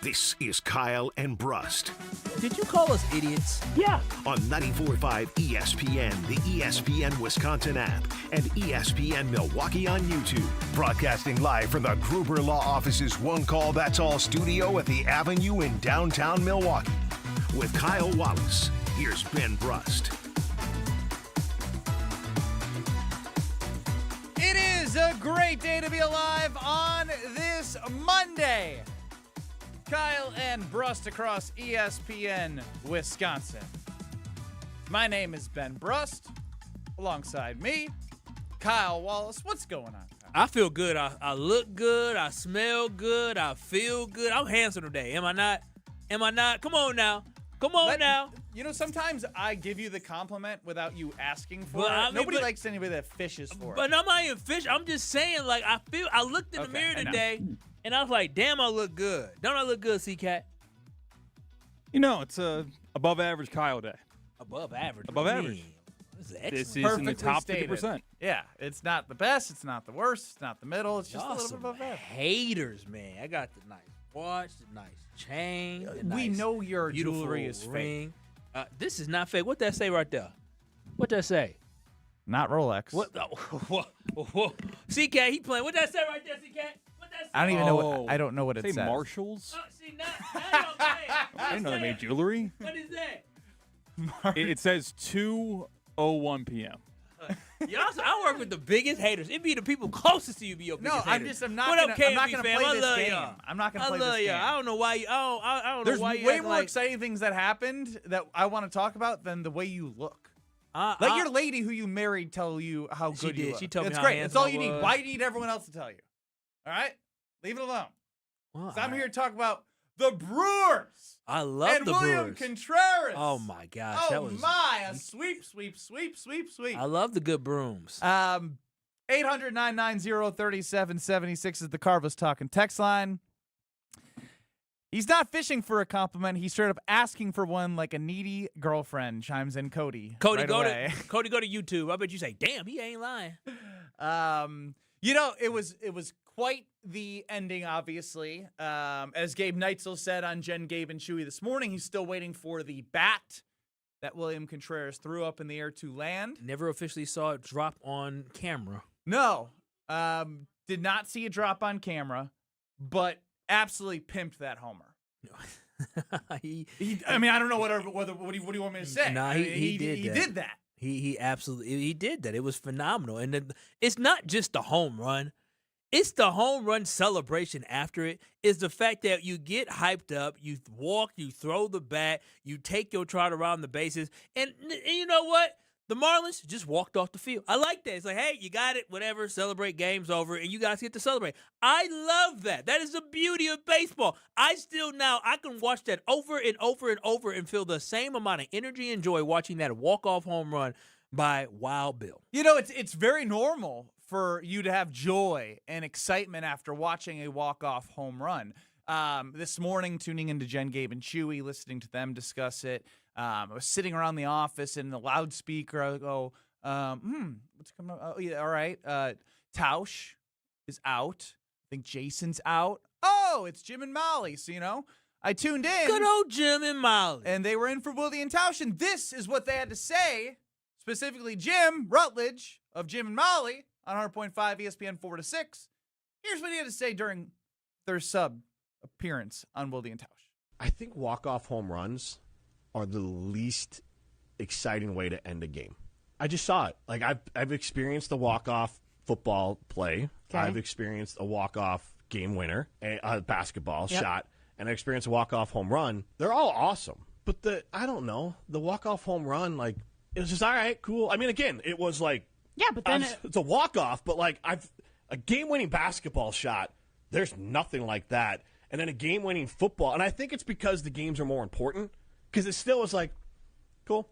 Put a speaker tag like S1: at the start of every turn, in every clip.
S1: This is Kyle and Brust.
S2: Did you call us idiots?
S3: Yeah.
S1: On 94.5 ESPN, the ESPN Wisconsin app, and ESPN Milwaukee on YouTube. Broadcasting live from the Gruber Law Office's One Call That's All studio at the Avenue in downtown Milwaukee. With Kyle Wallace, here's Ben Brust.
S4: It is a great day to be alive on this Monday. Kyle and Brust across ESPN Wisconsin. My name is Ben Brust. Alongside me, Kyle Wallace. What's going on, Kyle?
S2: I feel good. I look good. I smell good. I feel good. I'm handsome today. Am I not? Am I not? Come on now. Come on now.
S4: You know, sometimes I give you the compliment without you asking for
S2: But
S4: it.
S2: I mean,
S4: Nobody likes anybody that fishes for
S2: But
S4: it.
S2: I'm not even fish. I'm just saying, like, I looked in the mirror today, and I was like, damn, I look good. Don't I look good, C-Cat?
S5: You know, it's a above average Kyle day.
S2: Above average.
S5: Above
S2: What do you
S5: average.
S2: mean? This is
S5: This
S2: excellent.
S5: is in the
S4: Perfectly
S5: top
S4: stated.
S5: 50%.
S4: Yeah, it's not the best. It's not the worst. It's not the middle. It's just
S2: Y'all
S4: a little bit
S2: some
S4: above average.
S2: haters, man. I got the nice watch, the nice chain. The
S4: We
S2: nice,
S4: know your
S2: beautiful
S4: jewelry is fake.
S2: ring. This is not fake. What that say right there? What that say?
S4: Not Rolex.
S2: What? Whoa. C-Cat, he playing. What that say right there, C-Cat? What that say?
S4: I don't even know
S5: Oh.
S4: what. I don't know what it
S5: Say
S4: says.
S5: Marshalls?
S2: See, now y'all playing.
S5: I didn't know they made jewelry.
S2: What is that?
S5: It says 2:01 p.m.
S2: Y'all, I work with the biggest haters. It be the people closest to you be your
S4: No,
S2: biggest haters.
S4: I'm not
S2: What
S4: gonna,
S2: up,
S4: I'm not
S2: KMB
S4: gonna
S2: fam?
S4: play
S2: I
S4: this
S2: love
S4: game.
S2: y'all.
S4: I'm not gonna
S2: I
S4: play
S2: love
S4: this game.
S2: y'all. I don't know why you. I don't
S4: There's
S2: know why you
S4: way
S2: act
S4: more
S2: like,
S4: exciting things that happened that I want to talk about than the way you look. Let your lady who you married tell you how
S2: She
S4: good you
S2: did.
S4: look.
S2: She told me
S4: It's
S2: how
S4: great.
S2: handsome
S4: That's all
S2: I
S4: you need.
S2: was.
S4: Why do you need everyone else to tell you? All right? Leave it alone.
S2: Well,
S4: 'Cause I'm here to talk about the Brewers
S2: I love
S4: and
S2: the
S4: William
S2: Brewers.
S4: Contreras.
S2: Oh my gosh,
S4: Oh
S2: that was.
S4: my! A sweep.
S2: I love the good brooms.
S4: 800-990-3776 is the Carvas Talking text line. He's not fishing for a compliment. He's straight up asking for one like a needy girlfriend, chimes in Cody.
S2: Cody,
S4: right
S2: go
S4: away.
S2: to Cody, go to YouTube. I bet you say, "Damn, he ain't lying."
S4: You know, it was quite the ending, obviously. As Gabe Neitzel said on Jen, Gabe, and Chewy this morning, he's still waiting for the bat that William Contreras threw up in the air to land.
S2: Never officially saw it drop on camera.
S4: No, did not see a drop on camera, but absolutely pimped that homer. I mean, I don't know what do you want me to say?
S2: Nah,
S4: I mean,
S2: he did that. He absolutely did that. It was phenomenal, and it's not just the home run. It's the home run celebration after it. It's the fact that you get hyped up, you walk, you throw the bat, you take your trot around the bases, and you know what? The Marlins just walked off the field. I like that. It's like, hey, you got it, whatever, celebrate, game's over, and you guys get to celebrate. I love that. That is the beauty of baseball. I can watch that over and over and over and feel the same amount of energy and joy watching that walk-off home run by Wild Bill.
S4: You know, it's very normal for you to have joy and excitement after watching a walk-off home run. This morning, tuning into Jen, Gabe, and Chewy, listening to them discuss it. I was sitting around the office and the loudspeaker, I go, what's coming up? Oh, yeah, all right. Tausch is out. I think Jason's out. Oh, it's Jim and Molly. So, you know, I tuned in.
S2: Good old Jim and Molly.
S4: And they were in for Willie and Tausch, and this is what they had to say, specifically Jim Rutledge of Jim and Molly on 100.5 ESPN 4 to 6. Here's what he had to say during their sub appearance on Willie and Tausch.
S6: I think walk-off home runs are the least exciting way to end a game. I just saw it. Like I've experienced the walk-off football play.
S3: Okay.
S6: I've experienced a walk-off game winner, a basketball shot, and I experienced a walk-off home run. They're all awesome. But the walk-off home run, like, it was just all right, cool. I mean, again, it was like,
S3: Yeah, but then
S6: it's a walk-off, but like a game-winning basketball shot, there's nothing like that. And then a game-winning football, and I think it's because the games are more important, because it still was like, cool.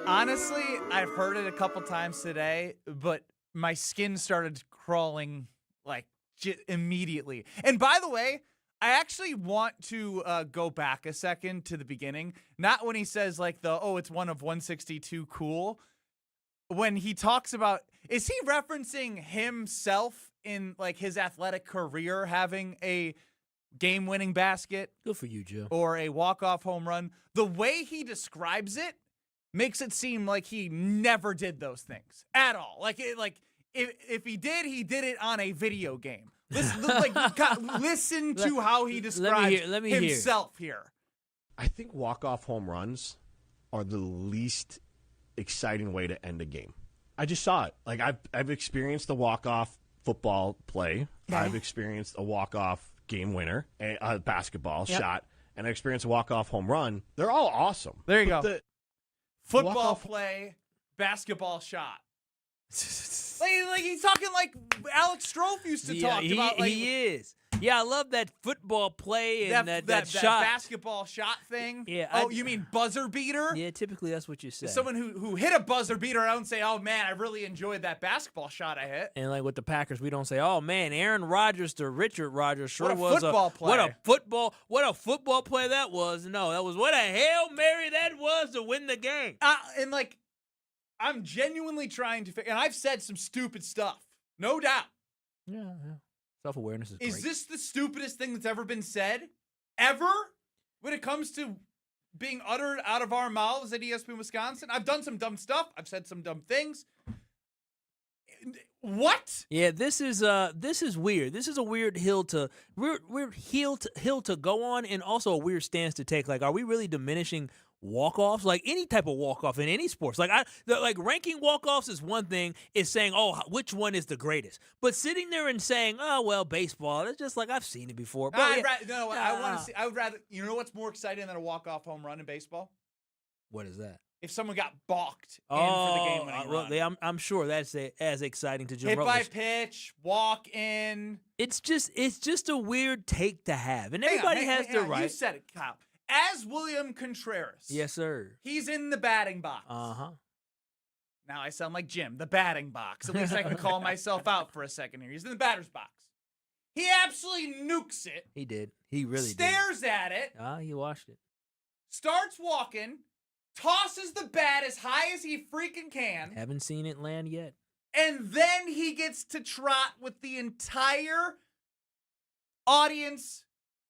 S4: Honestly, I've heard it a couple times today, but my skin started crawling like immediately. And by the way, I actually want to go back a second to the beginning. Not when he says like it's one of 162 cool. When he talks about, is he referencing himself in like his athletic career having a game-winning basket.
S2: Good for you, Joe.
S4: Or a walk-off home run. The way he describes it makes it seem like he never did those things at all. If he did it on a video game. Listen to how he describes himself here.
S6: I think walk-off home runs are the least exciting way to end a game. I just saw it. Like I've experienced a walk-off football play.
S4: Okay.
S6: I've experienced a walk-off game winner, a basketball shot, and I experienced a walk-off home run. They're all awesome.
S4: There you
S6: But
S4: go.
S6: the
S4: Football
S6: walk-off
S4: play, basketball shot. like he's talking like Alex Strofe used to talk about. Like,
S2: he is. Yeah, I love that football play and that shot.
S4: Basketball shot thing.
S2: Yeah.
S4: You mean buzzer beater?
S2: Yeah, typically that's what you say.
S4: Someone who hit a buzzer beater, I don't say, oh man, I really enjoyed that basketball shot I hit.
S2: And like with the Packers, we don't say, "Oh man, Aaron Rodgers to Richard Rodgers sure
S4: What a
S2: was
S4: football play.
S2: what a football play that was." No, that was what a Hail Mary that was to win the game.
S4: And like, I'm genuinely trying to figure, and I've said some stupid stuff, no doubt.
S2: Yeah. Self-awareness is great.
S4: Is this the stupidest thing that's ever been said? Ever? When it comes to being uttered out of our mouths at ESPN Wisconsin? I've done some dumb stuff. I've said some dumb things. What?
S2: Yeah, this is weird. This is a weird hill to go on, and also a weird stance to take. Like, are we really diminishing walk-offs? Like any type of walk-off in any sports. Like ranking walk-offs is one thing. Is saying, oh, which one is the greatest? But sitting there and saying, oh well, baseball. It's just like I've seen it before. But
S4: I want to see. I would rather. You know what's more exciting than a walk-off home run in baseball?
S2: What is that?
S4: If someone got balked in for the game-winning run.
S2: I'm sure that's as exciting to Jim
S4: Hit
S2: Rutledge.
S4: by pitch, walk in.
S2: It's just a weird take to have, and everybody has their right.
S4: You said it, Kyle. As William Contreras.
S2: Yes, sir.
S4: He's in the batting box.
S2: Uh-huh.
S4: Now I sound like Jim, the batting box. At least I can call myself out for a second here. He's in the batter's box. He absolutely nukes it.
S2: He did. He really
S4: Stares at it.
S2: He watched it.
S4: Starts walking. Tosses the bat as high as he freaking can.
S2: Haven't seen it land yet.
S4: And then he gets to trot with the entire audience,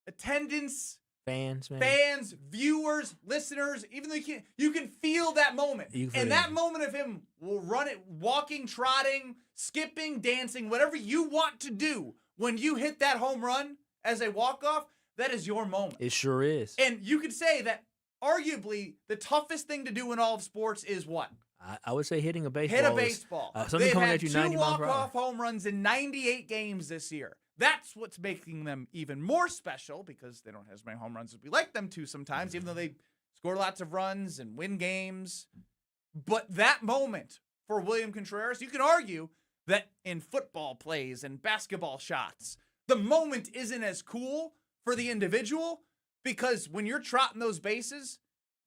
S4: attendance,
S2: fans,
S4: viewers, listeners, even though you can feel that moment. And that moment of him will run it, walking, trotting, skipping, dancing, whatever you want to do when you hit that home run as a walk-off, that is your moment.
S2: It sure is.
S4: And you could say that arguably the toughest thing to do in all of sports is what?
S2: I would say hitting a baseball.
S4: Hit a baseball.
S2: Something coming at you 90
S4: 2
S2: miles per hour.
S4: walk-off home runs in 98 games this year. That's what's making them even more special because they don't have as many home runs as we like them to sometimes, even though they score lots of runs and win games. But that moment for William Contreras, you can argue that in football plays and basketball shots, the moment isn't as cool for the individual because when you're trotting those bases,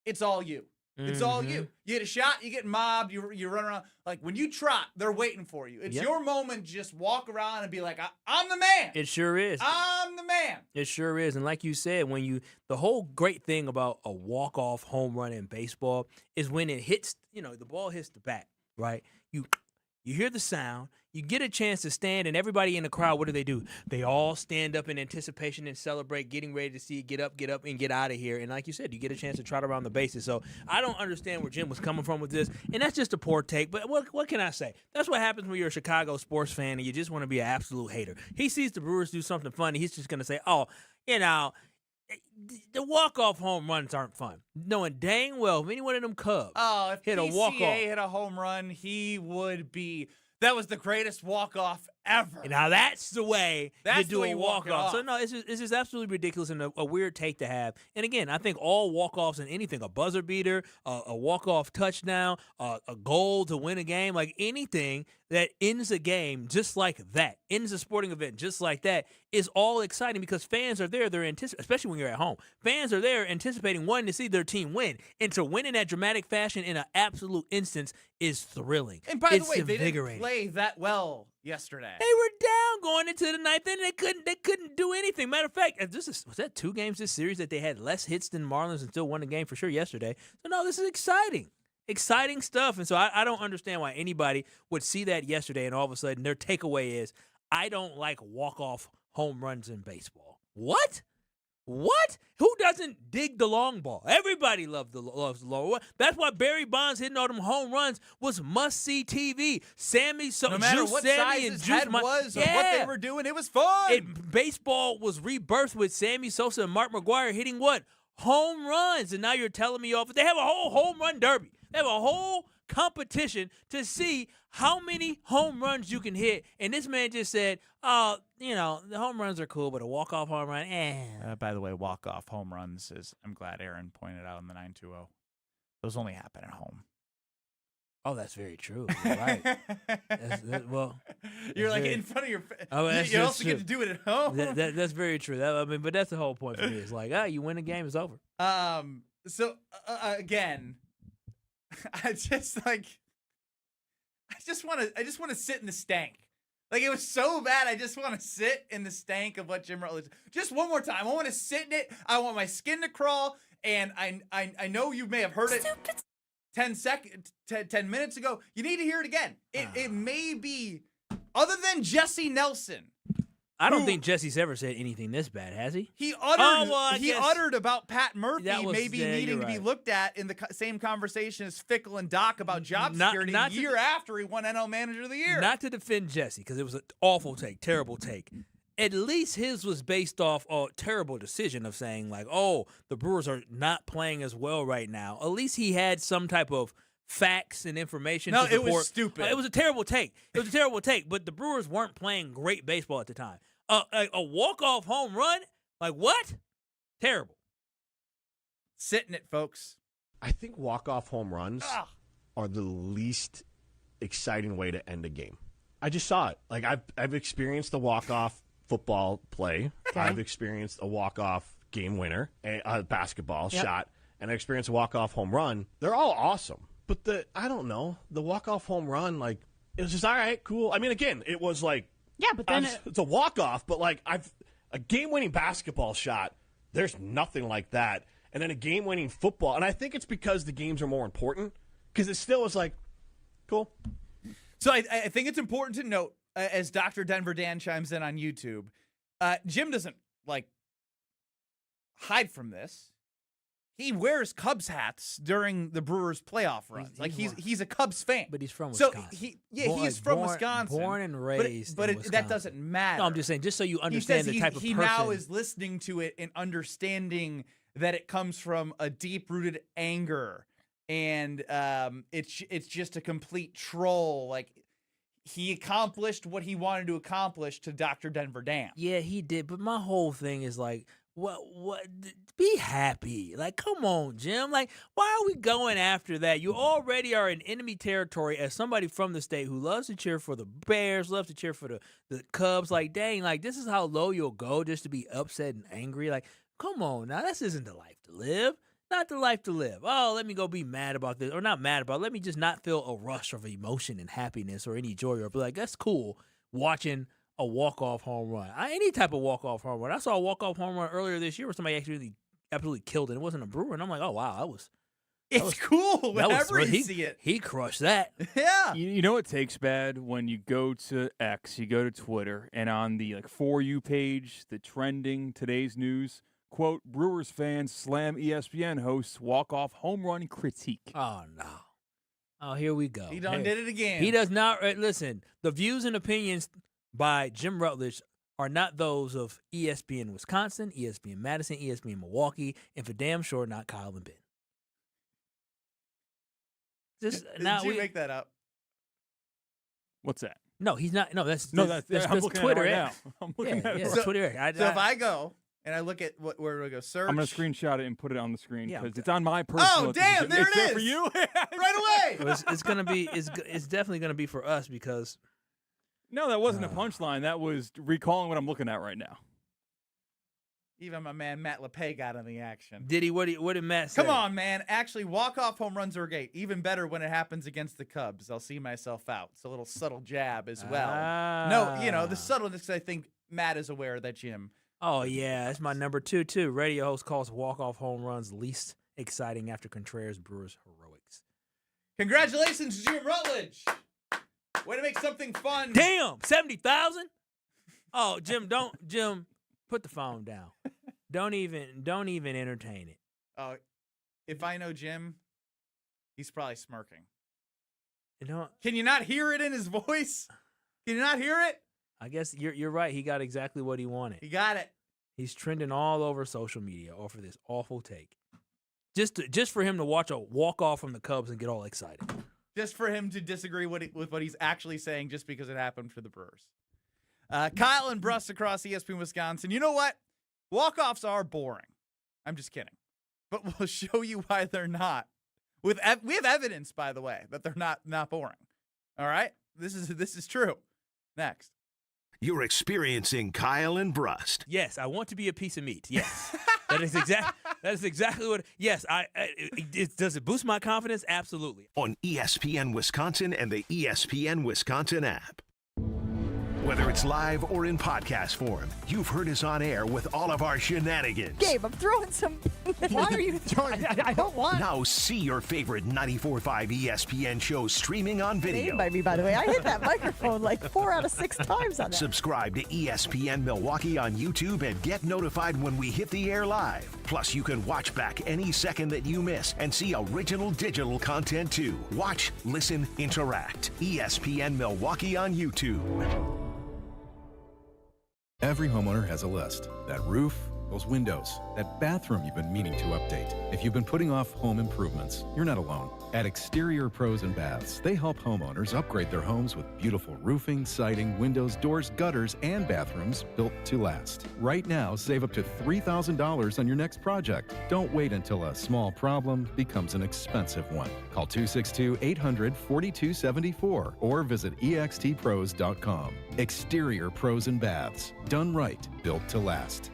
S4: it's all you. It's all you. You get a shot, you get mobbed, you run around. Like, when you trot, they're waiting for you. It's your moment to just walk around and be like, I'm the man.
S2: It sure is.
S4: I'm the man.
S2: It sure is. And like you said, the whole great thing about a walk-off home run in baseball is when it hits, the ball hits the bat, right? You hear the sound, you get a chance to stand, and everybody in the crowd, what do? They all stand up in anticipation and celebrate, getting ready to see it, get up, and get out of here. And like you said, you get a chance to trot around the bases. So I don't understand where Jim was coming from with this, and that's just a poor take. But what can I say? That's what happens when you're a Chicago sports fan and you just want to be an absolute hater. He sees the Brewers do something funny, he's just going to say, the walk-off home runs aren't fun. Knowing dang well if any one of them Cubs
S4: hit
S2: a walk-off,
S4: hit a home run, he would be. That was the greatest walk-off ever.
S2: Now that's the way you do a walk-off. So no, it's just absolutely ridiculous and a weird take to have. And again, I think all walk-offs in anything, a buzzer beater, a walk-off touchdown, a goal to win a game, like anything that ends a game just like that, ends a sporting event just like that, is all exciting because fans are there. They're especially when you're at home. Fans are there anticipating wanting to see their team win. And to win in that dramatic fashion in an absolute instance is thriling.
S4: And by the way,
S2: invigorating.
S4: they didn't play that well yesterday.
S2: They were down going into the ninth, and they couldn't do anything. Matter of fact, was that 2 games this series that they had less hits than Marlins and still won the game for sure yesterday. So no, this is exciting. Exciting stuff. And so I don't understand why anybody would see that yesterday and all of a sudden their takeaway is, I don't like walk-off home runs in baseball. What? What? Who doesn't dig the long ball? Everybody loves the long ball. That's why Barry Bonds hitting all them home runs was must-see TV.
S4: No matter what size his head was or what they were doing, it was fun.
S2: Baseball was rebirthed with Sammy Sosa and Mark McGwire hitting what? Home runs. And now you're telling me off. They have a whole home run derby. They have a whole competition to see how many home runs you can hit. And this man just said, oh, the home runs are cool, but a walk-off home run,
S4: By the way, walk-off home runs I'm glad Aaron pointed out in the 920. Those only happen at home.
S2: Oh, that's very true. You're right.
S4: You're like
S2: very,
S4: in front of your face.
S2: Oh,
S4: you also get to do it at home.
S2: That's very true. But that's the whole point for me. It's like, you win a game, it's over.
S4: Again, I just want to sit in the stank. Like, it was so bad. I just want to sit in the stank of what Jim Rutledge. Just one more time. I want to sit in it. I want my skin to crawl. And I know you may have heard it 10 minutes ago. You need to hear it again. It may be, other than Jesse Nelson.
S2: I don't think Jesse's ever said anything this bad, has he?
S4: He uttered about Pat Murphy needing to be looked at in the same conversation as Fickle and Doc about job security a year after he won NL Manager of the Year.
S2: Not to defend Jesse, because it was an awful take, terrible take. At least his was based off a terrible decision of saying, like, oh, the Brewers are not playing as well right now. At least he had some type of facts and information to support.
S4: It was stupid.
S2: It was a terrible take. But the Brewers weren't playing great baseball at the time. A walk-off home run? Like, what? Terrible.
S4: Sit in it, folks.
S6: I think walk-off home runs are the least exciting way to end a game. I just saw it. Like, I've experienced a walk-off football play. Okay. I've experienced a walk-off game winner, a basketball shot, and I experienced a walk-off home run. They're all awesome. But the walk-off home run, like, it was just, all right, cool. I mean, again, it was like,
S3: yeah, but then
S6: it's a walk-off, but like a game-winning basketball shot, there's nothing like that. And then a game-winning football, and I think it's because the games are more important, because it still was like, cool.
S4: So I think it's important to note, as Dr. Denver Dan chimes in on YouTube, Jim doesn't hide from this. He wears Cubs hats during the Brewers playoff runs. He's a Cubs fan.
S2: But he's from Wisconsin.
S4: He's from Wisconsin.
S2: Born and raised
S4: but
S2: in Wisconsin.
S4: That doesn't matter.
S2: No, I'm just saying, just so you understand the type of person.
S4: He now is listening to it and understanding that it comes from a deep-rooted anger. And it's just a complete troll. Like, he accomplished what he wanted to accomplish to Dr. Denver Dan.
S2: Yeah, he did. But my whole thing is like, what? Be happy. Like, come on, Jim. Like, why are we going after that? You already are in enemy territory as somebody from the state who loves to cheer for the Bears, loves to cheer for the Cubs. Like, dang, like, this is how low you'll go just to be upset and angry. Like, come on now. This isn't the life to live. Not the life to live. Oh, let me go be mad about this. Or not mad about it. Let me just not feel a rush of emotion and happiness or any joy. Or be like, that's cool watching a walk-off home run. Any type of walk-off home run. I saw a walk-off home run earlier this year where somebody actually absolutely killed it. It wasn't a Brewer. And I'm like, oh, wow,
S4: it's cool whenever you see it.
S2: He crushed that.
S4: Yeah.
S5: You know what takes bad? When you go to X, you go to Twitter, and on the For You page, the trending today's news, quote, Brewers fans slam ESPN hosts walk-off home run critique.
S2: Oh, no. Oh, here we go.
S4: He done did it again.
S2: He does not. Listen, the views and opinions by Jim Rutledge are not those of ESPN Wisconsin, ESPN Madison, ESPN Milwaukee, and for damn sure not Kyle and Ben.
S4: Did you make that up?
S5: What's that?
S2: No, he's not. No, that's
S5: I'm
S2: Twitter
S5: Twitter now. I'm looking at it.
S2: So, Twitter.
S4: So if I go and I look at where do I go? Search.
S5: I'm going to screenshot it and put it on the screen because
S2: okay.
S5: It's on my personal.
S4: Oh, damn! There it is
S5: for you
S4: right away.
S2: Well, it's gonna be. It's definitely gonna be for us because.
S5: No, that wasn't a punchline. That was recalling what I'm looking at right now.
S4: Even my man Matt LePay got in the action.
S2: Did he? What did Matt say?
S4: Come on, man. Actually, walk-off home runs are great. Even better when it happens against the Cubs. I'll see myself out. It's a little subtle jab as well. No, the subtleness, I think Matt is aware of that, Jim.
S2: Oh, yeah. That's my number 2, too. Radio host calls walk-off home runs least exciting after Contreras Brewers heroics.
S4: Congratulations, Jim Rutledge. Way to make something fun.
S2: Damn, 70,000? Oh, Jim, put the phone down. Don't even entertain it.
S4: Oh, if I know Jim, he's probably smirking. Can you not hear it in his voice? Can you not hear it?
S2: I guess you're right. He got exactly what he wanted.
S4: He got it.
S2: He's trending all over social media over this awful take. Just for him to watch a walk-off from the Cubs and get all excited.
S4: Just for him to disagree with what he's actually saying just because it happened for the Brewers. Kyle and Brust across ESPN Wisconsin. You know what? Walk-offs are boring. I'm just kidding. But we'll show you why they're not. We have evidence, by the way, that they're not boring. All right? This is true. Next.
S1: You're experiencing Kyle and Brust.
S2: Yes, I want to be a piece of meat. Yes. That is exactly what. Yes, does it boost my confidence? Absolutely.
S1: On ESPN Wisconsin and the ESPN Wisconsin app. Whether it's live or in podcast form, you've heard us on air with all of our shenanigans.
S3: Gabe, I'm throwing some. Why are you throwing? I don't want.
S1: Now see your favorite 94.5 ESPN shows streaming on video.
S3: Named by me, by the way. I hit that microphone like 4 out of 6 times on that.
S1: Subscribe to ESPN Milwaukee on YouTube and get notified when we hit the air live. Plus, you can watch back any second that you miss and see original digital content too. Watch, listen, interact. ESPN Milwaukee on YouTube.
S7: Every homeowner has a list. That roof, those windows, that bathroom you've been meaning to update. If you've been putting off home improvements, you're not alone. At Exterior Pros and Baths, they help homeowners upgrade their homes with beautiful roofing, siding, windows, doors, gutters, and bathrooms built to last. Right now, save up to $3,000 on your next project. Don't wait until a small problem becomes an expensive one. Call 262-800-4274 or visit extpros.com. Exterior Pros and Baths. Done right, built to last.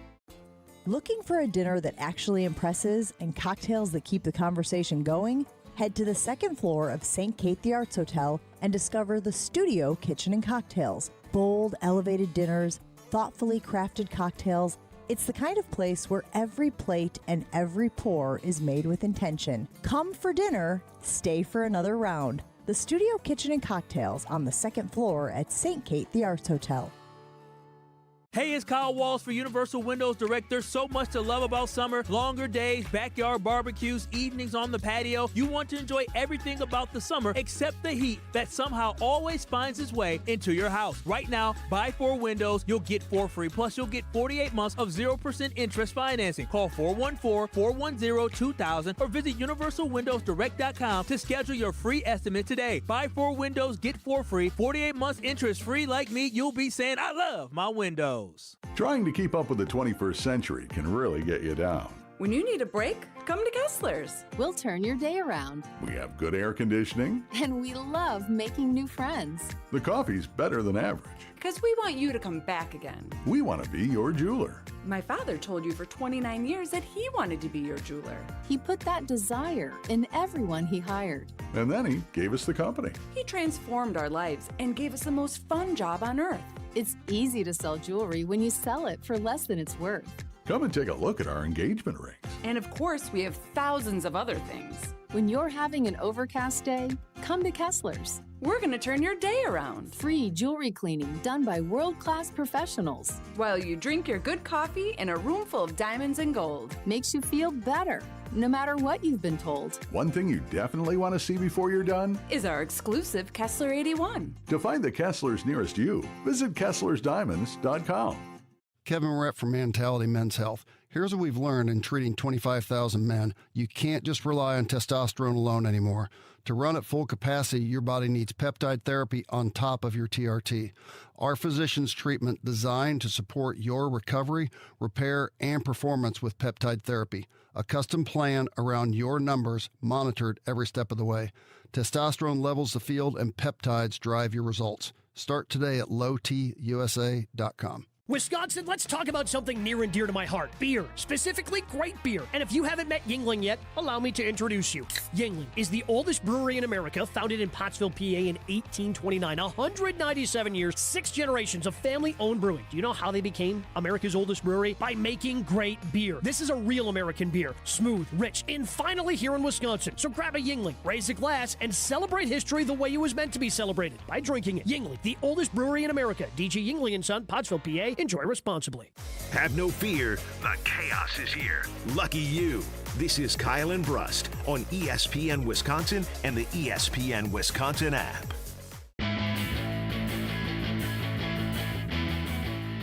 S3: Looking for a dinner that actually impresses and cocktails that keep the conversation going? Head to the second floor of St. Kate the Arts Hotel and discover the Studio Kitchen and Cocktails. Bold, elevated dinners, thoughtfully crafted cocktails. It's the kind of place where every plate and every pour is made with intention. Come for dinner, stay for another round. The Studio Kitchen and Cocktails on the second floor at St. Kate the Arts Hotel.
S2: Hey, it's Kyle Walls for Universal Windows Direct. There's so much to love about summer. Longer days, backyard barbecues, evenings on the patio. You want to enjoy everything about the summer except the heat that somehow always finds its way into your house. Right now, buy 4 windows, you'll get 4 free. Plus, you'll get 48 months of 0% interest financing. Call 414-410-2000 or visit universalwindowsdirect.com to schedule your free estimate today. Buy 4 windows, get 4 free, 48 months interest free. Like me, you'll be saying, I love my windows.
S8: Trying to keep up with the 21st century can really get you down.
S9: When you need a break, come to Kessler's.
S10: We'll turn your day around.
S8: We have good air conditioning.
S10: And we love making new friends.
S8: The coffee's better than average.
S9: Because we want you to come back again.
S8: We want to be your jeweler.
S9: My father told you for 29 years that he wanted to be your jeweler.
S10: He put that desire in everyone he hired.
S8: And then he gave us the company.
S9: He transformed our lives and gave us the most fun job on earth.
S10: It's easy to sell jewelry when you sell it for less than it's worth.
S8: Come and take a look at our engagement rings.
S9: And of course, we have thousands of other things.
S10: When you're having an overcast day, come to Kessler's.
S9: We're going to turn your day around.
S10: Free jewelry cleaning done by world-class professionals.
S9: While you drink your good coffee in a room full of diamonds and gold.
S10: Makes you feel better, no matter what you've been told.
S8: One thing you definitely want to see before you're done
S9: is our exclusive Kessler 81.
S8: To find the Kesslers nearest you, visit KesslersDiamonds.com.
S11: Kevin Moret from Mentality Men's Health. Here's what we've learned in treating 25,000 men. You can't just rely on testosterone alone anymore. To run at full capacity, your body needs peptide therapy on top of your TRT. Our physician's treatment designed to support your recovery, repair, and performance with peptide therapy. A custom plan around your numbers, monitored every step of the way. Testosterone levels the field and peptides drive your results. Start today at lowtusa.com.
S12: Wisconsin, let's talk about something near and dear to my heart. Beer. Specifically, great beer. And if you haven't met Yuengling yet, allow me to introduce you. Yuengling is the oldest brewery in America, founded in Pottsville, PA in 1829. 197 years, 6 generations of family-owned brewing. Do you know how they became America's oldest brewery? By making great beer. This is a real American beer. Smooth, rich, and finally here in Wisconsin. So grab a Yuengling, raise a glass, and celebrate history the way it was meant to be celebrated. By drinking it. Yuengling, the oldest brewery in America. DG Yuengling & Son, Pottsville, PA. Enjoy responsibly.
S1: Have no fear, the chaos is here. Lucky you. This is Kyle and Brust on ESPN Wisconsin and the ESPN Wisconsin app.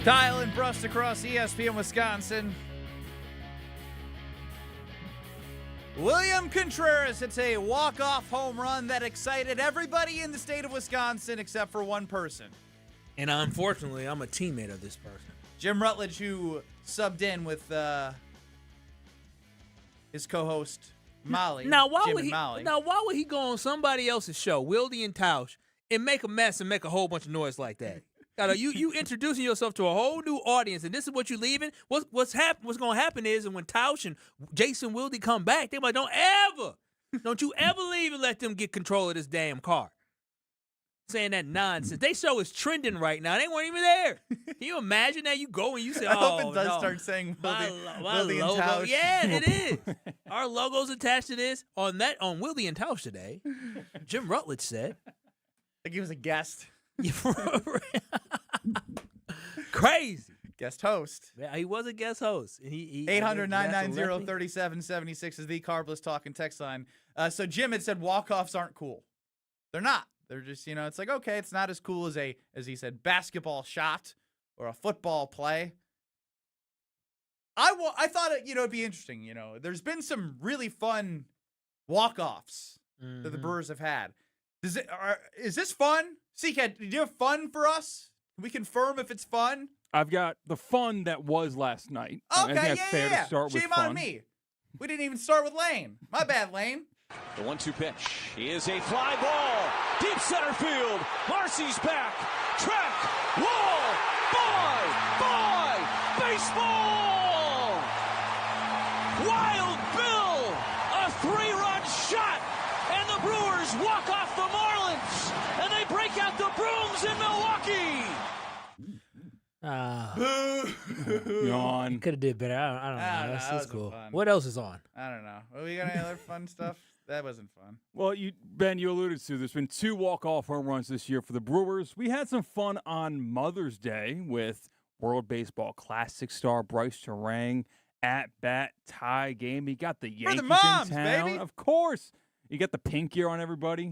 S4: Kyle and Brust across ESPN Wisconsin. William Contreras hits a walk-off home run that excited everybody in the state of Wisconsin except for one person.
S2: And unfortunately, I'm a teammate of this person.
S4: Jim Rutledge, who subbed in with his co-host Molly.
S2: Now, why
S4: Jim
S2: would
S4: and Molly.
S2: why would he go on somebody else's show, Wildy and Tausch, and make a mess and make a whole bunch of noise like that? You introducing yourself to a whole new audience, and this is what you leaving. What's going to happen is, and when Tausch and Jason Wildy come back, they're like, don't you ever leave and let them get control of this damn car. Saying that nonsense. They show is trending right now. They weren't even there. Can you imagine that? You go and you say,
S4: I hope it does start saying
S2: my
S4: Wildy and
S2: logo.
S4: Tausch.
S2: Yeah, it is. Our logo's attached to this. On Wildy and Tausch today, Jim Rutledge said.
S4: Like he was a guest.
S2: Crazy.
S4: Guest host.
S2: Yeah, he was a guest host.
S4: 800-990-3776 is the Carbless Talk and text line. So Jim had said walk-offs aren't cool. They're not. They're just, it's like, okay, it's not as cool as as he said, basketball shot or a football play. I thought it'd be interesting. There's been some really fun walk-offs that the Brewers have had. Is this fun? Seacat, do you have fun for us? Can we confirm if it's fun?
S5: I've got the fun that was last night.
S4: Okay,
S5: I think that's fair to start with
S4: Shame
S5: fun.
S4: on me. We didn't even start with Lane. My bad, Lane.
S13: The 1-2 pitch is a fly ball. Deep center field. Marcy's back. Track. Wall. Bye. Baseball. Wild Bill. A 3-run shot. And the Brewers walk off the Marlins. And they break out the brooms in Milwaukee.
S5: Yawn.
S2: Could have did better. I don't know. That's cool.
S4: Fun.
S2: What else is on?
S4: I don't know. Well, we got any other fun stuff? That wasn't fun.
S5: Well, Ben, you alluded to there's been 2 walk-off home runs this year for the Brewers. We had some fun on Mother's Day with World Baseball Classic star Bryce Terang at-bat tie game. He got the Yankees
S4: for the moms,
S5: in town.
S4: baby.
S5: Of course. You got the pink gear on everybody.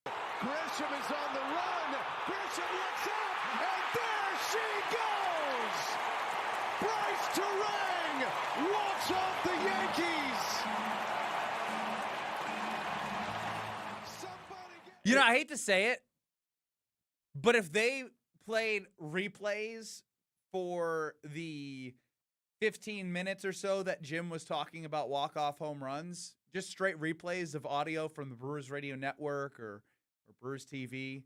S14: Grisham is on the run. Grisham looks up, and there she goes. Bryce Terang walks off the Yankees.
S4: I hate to say it, but if they played replays for the 15 minutes or so that Jim was talking about walk-off home runs, just straight replays of audio from the Brewers Radio Network or Brewers TV,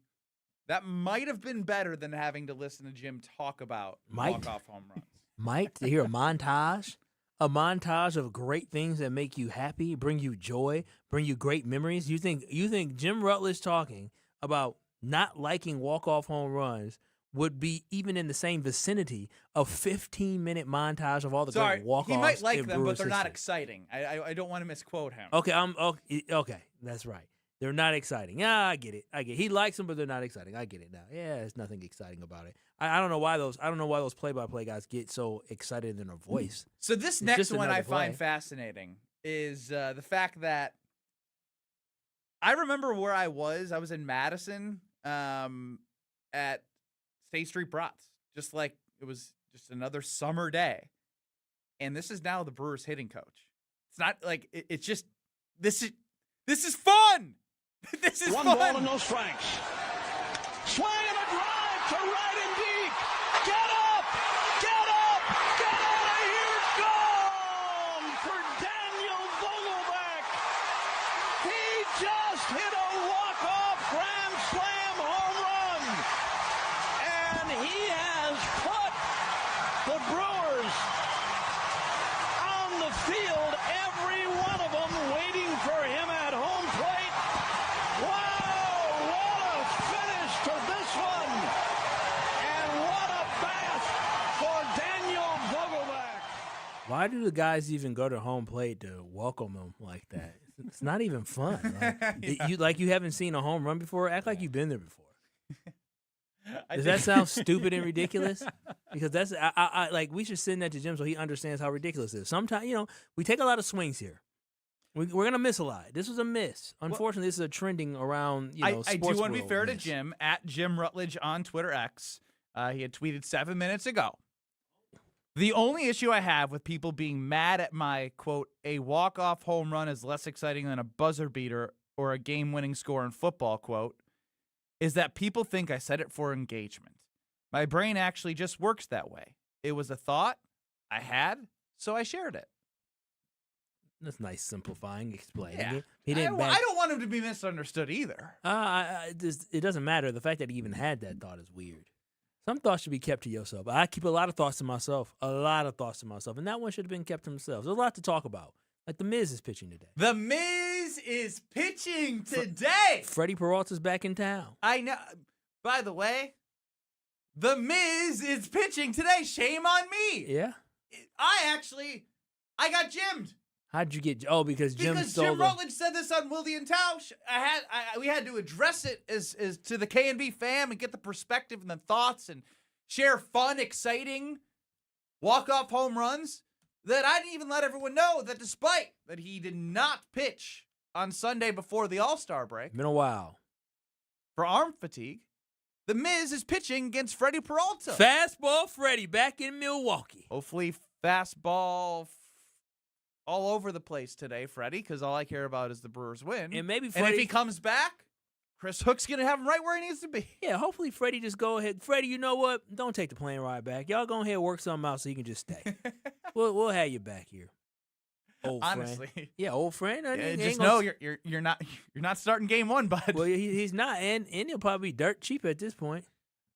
S4: that might have been better than having to listen to Jim talk about walk-off home runs.
S2: To hear a montage of great things that make you happy, bring you joy, bring you great memories. You think Jim Rutledge talking about not liking walk-off home runs would be even in the same vicinity of 15-minute montage of all the great walk-offs?
S4: He might like
S2: in
S4: them,
S2: Brewers
S4: but they're not
S2: history.
S4: exciting. I don't want to misquote him.
S2: Okay, okay. That's right. They're not exciting. Yeah, I get it. He likes them, but they're not exciting. I get it now. Yeah, there's nothing exciting about it. I don't know why those play-by-play guys get so excited in their voice.
S4: So this next one I find fascinating is the fact that I remember where I was. I was in Madison at State Street Brats, just like it was just another summer day. And this is now the Brewers hitting coach. It's not like it's just this is fun. This is
S13: One
S4: fun.
S13: ball and no strikes. Swing and a drive to right and deep. Get up! Get up! Get out of here! Gone for Daniel Vogelback. He just hit a walk-off grand slam home run. And he has put the Brewers on the field, every one of them waiting for him at home plate. Wow, what a finish to this one. And what a bat for Daniel Vogelbach.
S2: Why do the guys even go to home plate to welcome him like that? It's not even fun. Like, you haven't seen a home run before? Act like you've been there before. Does that sound stupid and ridiculous? Because that's I like we should send that to Jim so he understands how ridiculous it is. Sometimes, we take a lot of swings here. We're gonna miss a lot. This was a miss. Unfortunately, this is a trending around.
S4: I do want to be fair to
S2: miss.
S4: Jim at Jim Rutledge on Twitter X. He had tweeted 7 minutes ago. The only issue I have with people being mad at my quote, "a walk-off home run is less exciting than a buzzer beater or a game-winning score in football," quote, is that people think I said it for engagement. My brain actually just works that way. It was a thought I had, so I shared it.
S2: That's nice simplifying, explaining
S4: Yeah.
S2: it. He didn't.
S4: I don't want him to be misunderstood either.
S2: It doesn't matter. The fact that he even had that thought is weird. Some thoughts should be kept to yourself. I keep a lot of thoughts to myself. And that one should have been kept to himself. There's a lot to talk about. Like, The Miz is pitching today.
S4: The Miz is pitching today.
S2: Freddie Peralta's back in town.
S4: I know. By the way, The Miz is pitching today. Shame on me.
S2: Yeah?
S4: I got Jimmed.
S2: How'd you get? Oh, because Jim stole
S4: Jim Rutledge said this on William Tausch. We had to address it as to the K&B fam and get the perspective and the thoughts and share fun, exciting walk-off home runs. That I didn't even let everyone know that despite that he did not pitch on Sunday before the All-Star break.
S2: Been a while.
S4: For arm fatigue, The Miz is pitching against Freddy Peralta.
S2: Fastball Freddy back in Milwaukee.
S4: Hopefully fastball all over the place today, Freddie, because all I care about is the Brewers win.
S2: And maybe
S4: and if he comes back, Chris Hook's going to have him right where he needs to be.
S2: Yeah, hopefully Freddie just go ahead. Freddie, you know what? Don't take the plane ride back. Y'all go ahead and work something out so you can just stay. We'll have you back here. Old
S4: Honestly.
S2: friend. Yeah, old friend.
S4: Just know you're not starting game one, bud.
S2: Well, he's not, and he'll probably be dirt cheap at this point.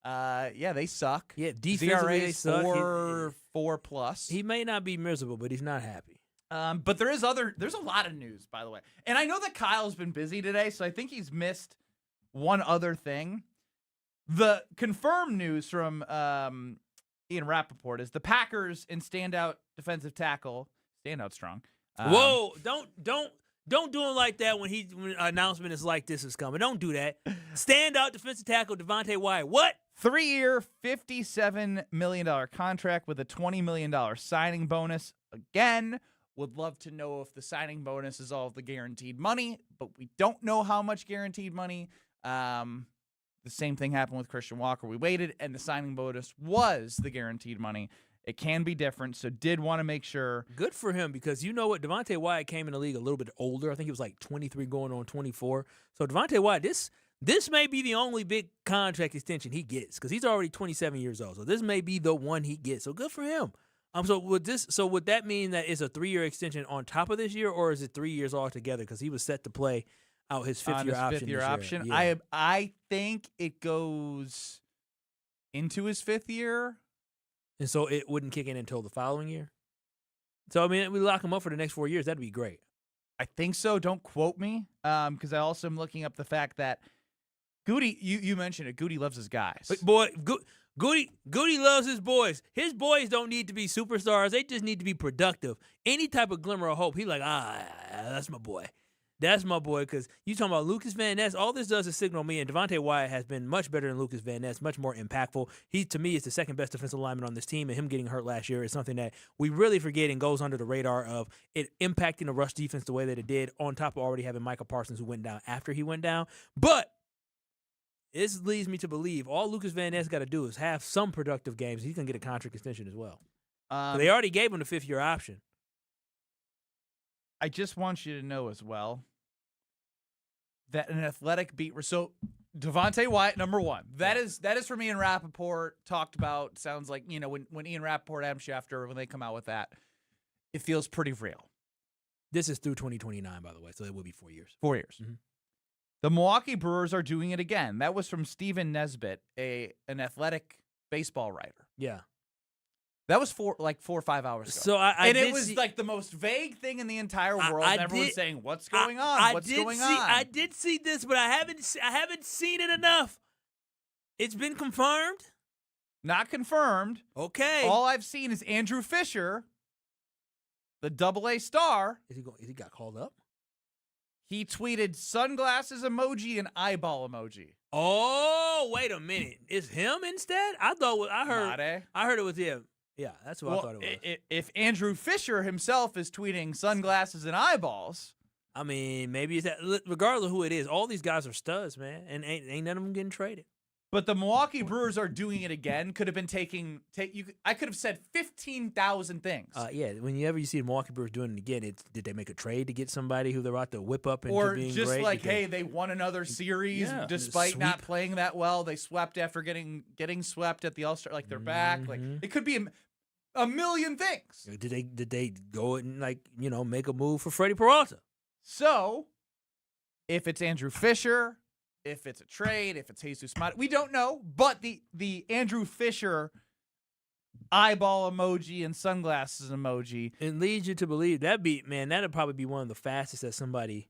S4: Yeah, they suck.
S2: Yeah, defensively they suck.
S4: 4+.
S2: He may not be miserable, but he's not happy.
S4: But there's a lot of news, by the way. And I know that Kyle's been busy today, so I think he's missed one other thing. The confirmed news from Ian Rappaport is the Packers in standout defensive tackle, standout strong.
S2: Whoa, don't do him like that when an announcement is like this is coming. Don't do that. Standout defensive tackle Devonte Wyatt. What?
S4: 3-year, $57 million contract with a $20 million signing bonus. Again, would love to know if the signing bonus is all of the guaranteed money, but we don't know how much guaranteed money. The same thing happened with Christian Walker. We waited, and the signing bonus was the guaranteed money. It can be different, so did want to make sure.
S2: Good for him, because you know what? Devonte Wyatt came in the league a little bit older. I think he was like 23 going on 24. So Devonte Wyatt, this may be the only big contract extension he gets, because he's already 27 years old. So this may be the one he gets. So good for him. So would that mean that it's a 3-year extension on top of this year, or is it 3 years altogether? Because he was set to play out his fifth-year option.
S4: Yeah. I think it goes into his 5th year.
S2: And so it wouldn't kick in until the following year? So, I mean, we lock him up for the next 4 years. That'd be great.
S4: I think so. Don't quote me, because I also am looking up the fact that Goody, you mentioned it, Goody loves his guys.
S2: But boy, Goody loves his boys. His boys don't need to be superstars. They just need to be productive. Any type of glimmer of hope, he like, that's my boy. That's my boy, because you talking about Lucas Van Ness. All this does is signal me, and Devonte Wyatt has been much better than Lucas Van Ness, much more impactful. He, to me, is the second best defensive lineman on this team, and him getting hurt last year is something that we really forget and goes under the radar of it impacting the rush defense the way that it did, on top of already having Micah Parsons, who went down after he went down. But this leads me to believe all Lucas Van Ness got to do is have some productive games. He's going to get a contract extension as well. They already gave him the 5th-year option.
S4: I just want you to know as well that an athletic beat. So Devonte Wyatt, number one. That is for me. Ian Rappaport talked about. Sounds like, when Ian Rappaport, Adam Schefter, when they come out with that, it feels pretty real.
S2: This is through 2029, by the way, so it will be 4 years.
S4: 4 years.
S2: Mm-hmm.
S4: The Milwaukee Brewers are doing it again. That was from Steven Nesbitt, an athletic baseball writer.
S2: Yeah.
S4: That was 4 or 5 hours ago.
S2: So
S4: it was like the most vague thing in the entire world. Everyone's saying, "What's going on? What's going on?"
S2: I did see this, but I haven't seen it enough. It's been confirmed.
S4: Not confirmed.
S2: Okay.
S4: All I've seen is Andrew Fisher, the AA star.
S2: Is he got called up?
S4: He tweeted sunglasses emoji and eyeball emoji.
S2: Oh, wait a minute. It's him instead? I heard it was him. Yeah, that's what I thought it was.
S4: If Andrew Fisher himself is tweeting sunglasses and eyeballs,
S2: I mean, maybe it's that. Regardless of who it is, all these guys are studs, man, and ain't none of them getting traded.
S4: But the Milwaukee Brewers are doing it again. Could have been I could have said 15,000 things.
S2: Yeah, whenever you see the Milwaukee Brewers doing it again, did they make a trade to get somebody who they're out to whip up into
S4: or
S2: being
S4: just
S2: great?
S4: like, hey, they won another series despite not playing that well. They swept after getting swept at the All-Star. Like they're back. Like it could be a million things.
S2: Did they go and make a move for Freddy Peralta?
S4: So, if it's Andrew Fisher, if it's a trade, if it's Jesus Mata, we don't know. But the Andrew Fisher eyeball emoji and sunglasses emoji,
S2: it leads you to believe that'd probably be one of the fastest that somebody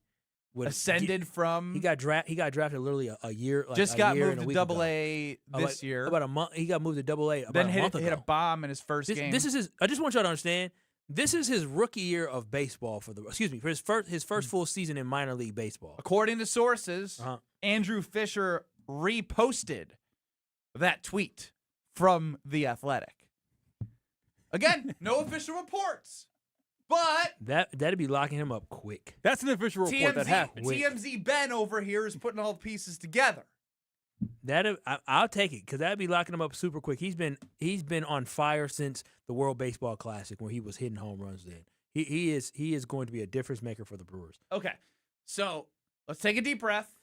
S2: would
S4: ascended from.
S2: He got drafted literally a year.
S4: Just got moved to AA this year.
S2: About a month. He got moved to AA.
S4: Then hit a bomb in his first game.
S2: This is his. I just want y'all to understand. This is his rookie year of baseball for his first full season in minor league baseball.
S4: According to sources, Andrew Fisher reposted that tweet from The Athletic. Again, no official reports, but
S2: that'd be locking him up quick.
S5: That's an official report that happened.
S4: TMZ Ben over here is putting all the pieces together.
S2: I'll take it because that'd be locking him up super quick. He's been on fire since the World Baseball Classic where he was hitting home runs. Then he is going to be a difference maker for the Brewers.
S4: Okay, so let's take a deep breath.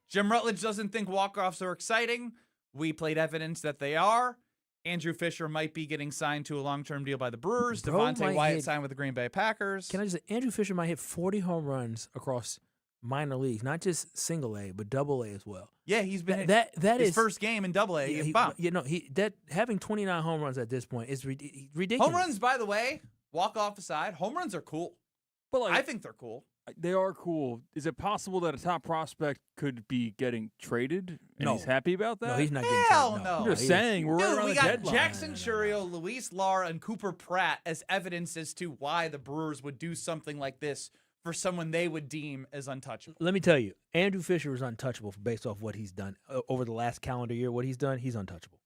S4: Jim Rutledge doesn't think walk-offs are exciting. We played evidence that they are. Andrew Fisher might be getting signed to a long-term deal by the Brewers. Devonte Wyatt signed with the Green Bay Packers.
S2: Can I just say, Andrew Fisher might hit 40 home runs across minor leagues, not just single A, but double A as well.
S4: Yeah, he's been
S2: that
S4: his
S2: is
S4: first game in double A.
S2: Having 29 home runs at this point is ridiculous.
S4: Home runs, by the way, walk off aside, home runs are cool.
S5: But
S4: I think they're cool.
S5: They are cool. Is it possible that a top prospect could be getting traded and he's happy about that?
S2: No, he's not getting
S4: traded.
S2: No.
S5: I'm just saying, we're right around the deadline.
S4: We got Jackson Churio, Luis Lara, and Cooper Pratt as evidence as to why the Brewers would do something like this for someone they would deem as untouchable.
S2: Let me tell you, Andrew Fisher is untouchable based off what he's done over the last calendar year. What he's done, he's untouchable.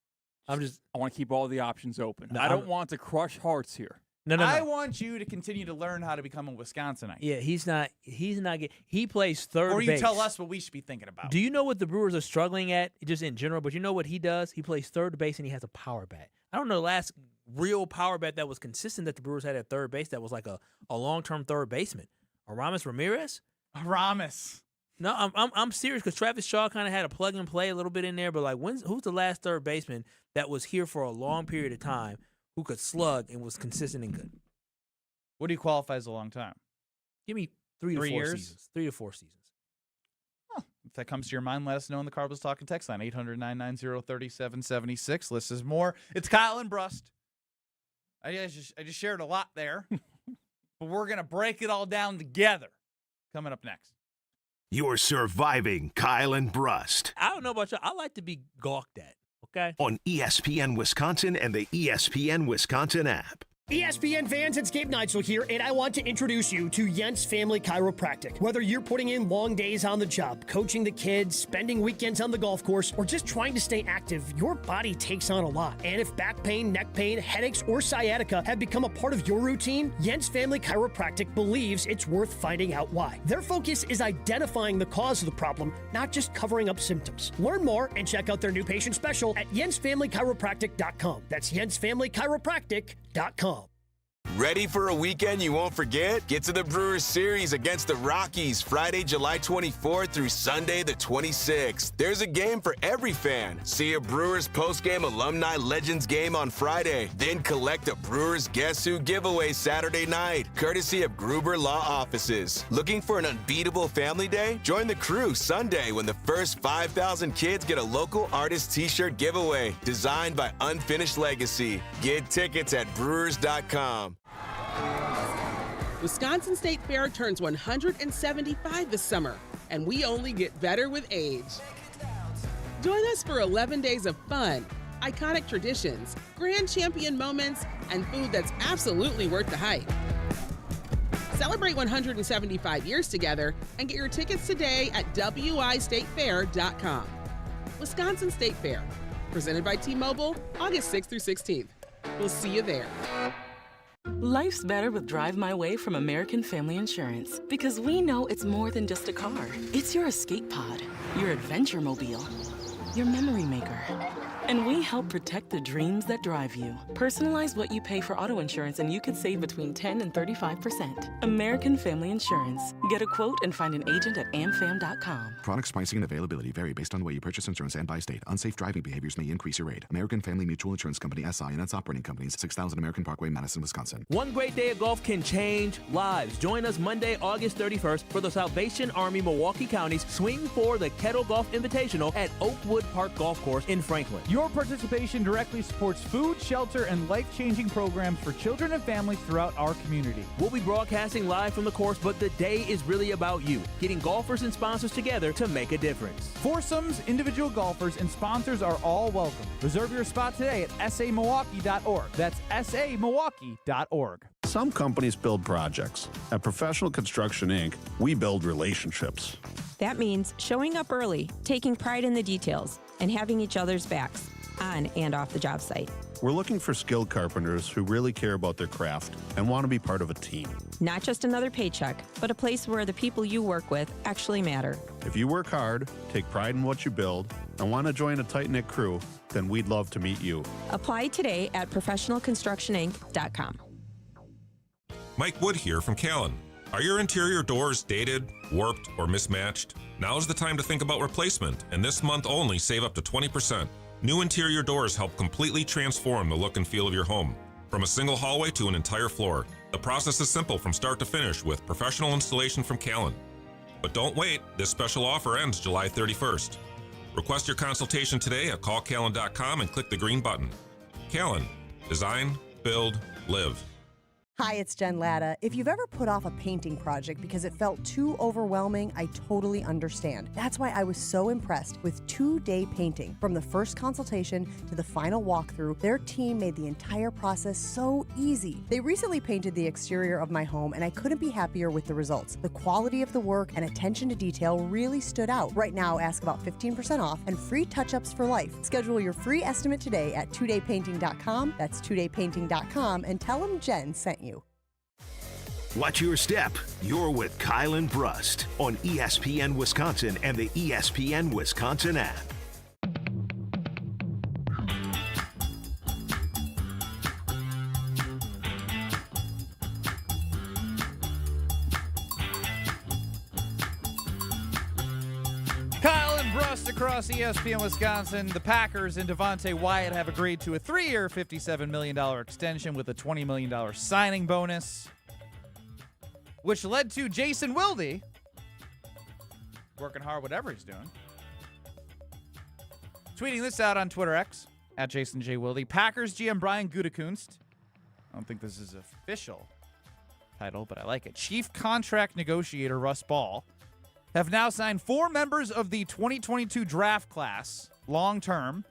S2: I
S5: want to keep all the options open. I don't want to crush hearts here.
S2: No.
S4: I want you to continue to learn how to become a Wisconsinite.
S2: Yeah, he's not. He plays third base.
S4: Or you tell us what we should be thinking about.
S2: Do you know what the Brewers are struggling at, just in general? But you know what he does? He plays third base and he has a power bat. I don't know the last real power bat that was consistent that the Brewers had at third base that was like a long-term third baseman. Aramis Ramirez?
S4: Aramis.
S2: No, I'm serious because Travis Shaw kind of had a plug and play a little bit in there, but like who's the last third baseman that was here for a long period of time who could slug and was consistent and good?
S4: What do you qualify as a long time?
S2: Give me 3 to 4
S4: years?
S2: seasons. 3 to 4 seasons.
S4: Huh. If that comes to your mind, let us know in the Cardinals Talking text line, 800-990-3776. This is more. It's Kyle and Brust. I just shared a lot there. But we're going to break it all down together. Coming up next.
S1: You're surviving Kyle and Brust.
S2: I don't know about y'all. I like to be gawked at, okay?
S1: On ESPN Wisconsin and the ESPN Wisconsin app.
S12: ESPN fans, it's Gabe Neitzel here, and I want to introduce you to Jens Family Chiropractic. Whether you're putting in long days on the job, coaching the kids, spending weekends on the golf course, or just trying to stay active, your body takes on a lot. And if back pain, neck pain, headaches, or sciatica have become a part of your routine, Jens Family Chiropractic believes it's worth finding out why. Their focus is identifying the cause of the problem, not just covering up symptoms. Learn more and check out their new patient special at jensfamilychiropractic.com. That's jensfamilychiropractic.com.
S15: Ready for a weekend you won't forget? Get to the Brewers series against the Rockies Friday, July 24th through Sunday the 26th. There's a game for every fan. See a Brewers postgame alumni legends game on Friday. Then collect a Brewers Guess Who giveaway Saturday night, courtesy of Gruber Law Offices. Looking for an unbeatable family day? Join the crew Sunday when the first 5,000 kids get a local artist t-shirt giveaway designed by Unfinished Legacy. Get tickets at brewers.com.
S16: Wisconsin State Fair turns 175 this summer, and we only get better with age. Join us for 11 days of fun, iconic traditions, grand champion moments, and food that's absolutely worth the hype. Celebrate 175 years together and get your tickets today at wistatefair.com. Wisconsin State Fair, presented by T-Mobile, August 6th through 16th. We'll see you there.
S17: Life's better with Drive My Way from American Family Insurance, because we know it's more than just a car. It's your escape pod, your adventure mobile, your memory maker. And we help protect the dreams that drive you. Personalize what you pay for auto insurance and you could save between 10 and 35%. American Family Insurance. Get a quote and find an agent at amfam.com.
S18: Products, pricing, and availability vary based on the way you purchase insurance and by state. Unsafe driving behaviors may increase your rate. American Family Mutual Insurance Company, SI, and its operating companies, 6000 American Parkway, Madison, Wisconsin.
S2: One great day of golf can change lives. Join us Monday, August 31st for the Salvation Army Milwaukee County's Swing for the Kettle Golf Invitational at Oakwood Park Golf Course in Franklin.
S4: Your participation directly supports food, shelter, and life-changing programs for children and families throughout our community.
S2: We'll be broadcasting live from the course, but the day is really about you, getting golfers and sponsors together to make a difference.
S4: Foursomes, individual golfers, and sponsors are all welcome. Reserve your spot today at samilwaukee.org. That's samilwaukee.org.
S19: Some companies build projects. At Professional Construction, Inc., we build relationships.
S20: That means showing up early, taking pride in the details, and having each other's backs, on and off the job site.
S19: We're looking for skilled carpenters who really care about their craft and want to be part of a team.
S20: Not just another paycheck, but a place where the people you work with actually matter.
S19: If you work hard, take pride in what you build, and want to join a tight-knit crew, then we'd love to meet you.
S20: Apply today at professionalconstructioninc.com.
S21: Mike Wood here from Callan. Are your interior doors dated, warped, or mismatched? Now's the time to think about replacement, and this month only save up to 20%. New interior doors help completely transform the look and feel of your home. From a single hallway to an entire floor. The process is simple from start to finish with professional installation from Callan. But don't wait, this special offer ends July 31st. Request your consultation today at callcallan.com and click the green button. Callan. Design, build, live.
S3: Hi, it's Jen Latta. If you've ever put off a painting project because it felt too overwhelming, I totally understand. That's why I was so impressed with 2-Day Painting. From the first consultation to the final walkthrough, their team made the entire process so easy. They recently painted the exterior of my home, and I couldn't be happier with the results. The quality of the work and attention to detail really stood out. Right now, ask about 15% off and free touch-ups for life. Schedule your free estimate today at 2daypainting.com. That's 2daypainting.com, and tell them Jen sent you.
S1: Watch your step. You're with Kyle and Brust on ESPN Wisconsin and the ESPN Wisconsin app.
S4: Kyle and Brust across ESPN Wisconsin. The Packers and Devonte Wyatt have agreed to a 3-year, $57 million extension with a $20 million signing bonus, which led to Jason Wilde working hard, whatever he's doing, tweeting this out on Twitter X, at Jason J. Wilde. Packers GM Brian Gutekunst, I don't think this is official title, but I like it, Chief Contract Negotiator Russ Ball, have now signed 4 members of the 2022 draft class long-term: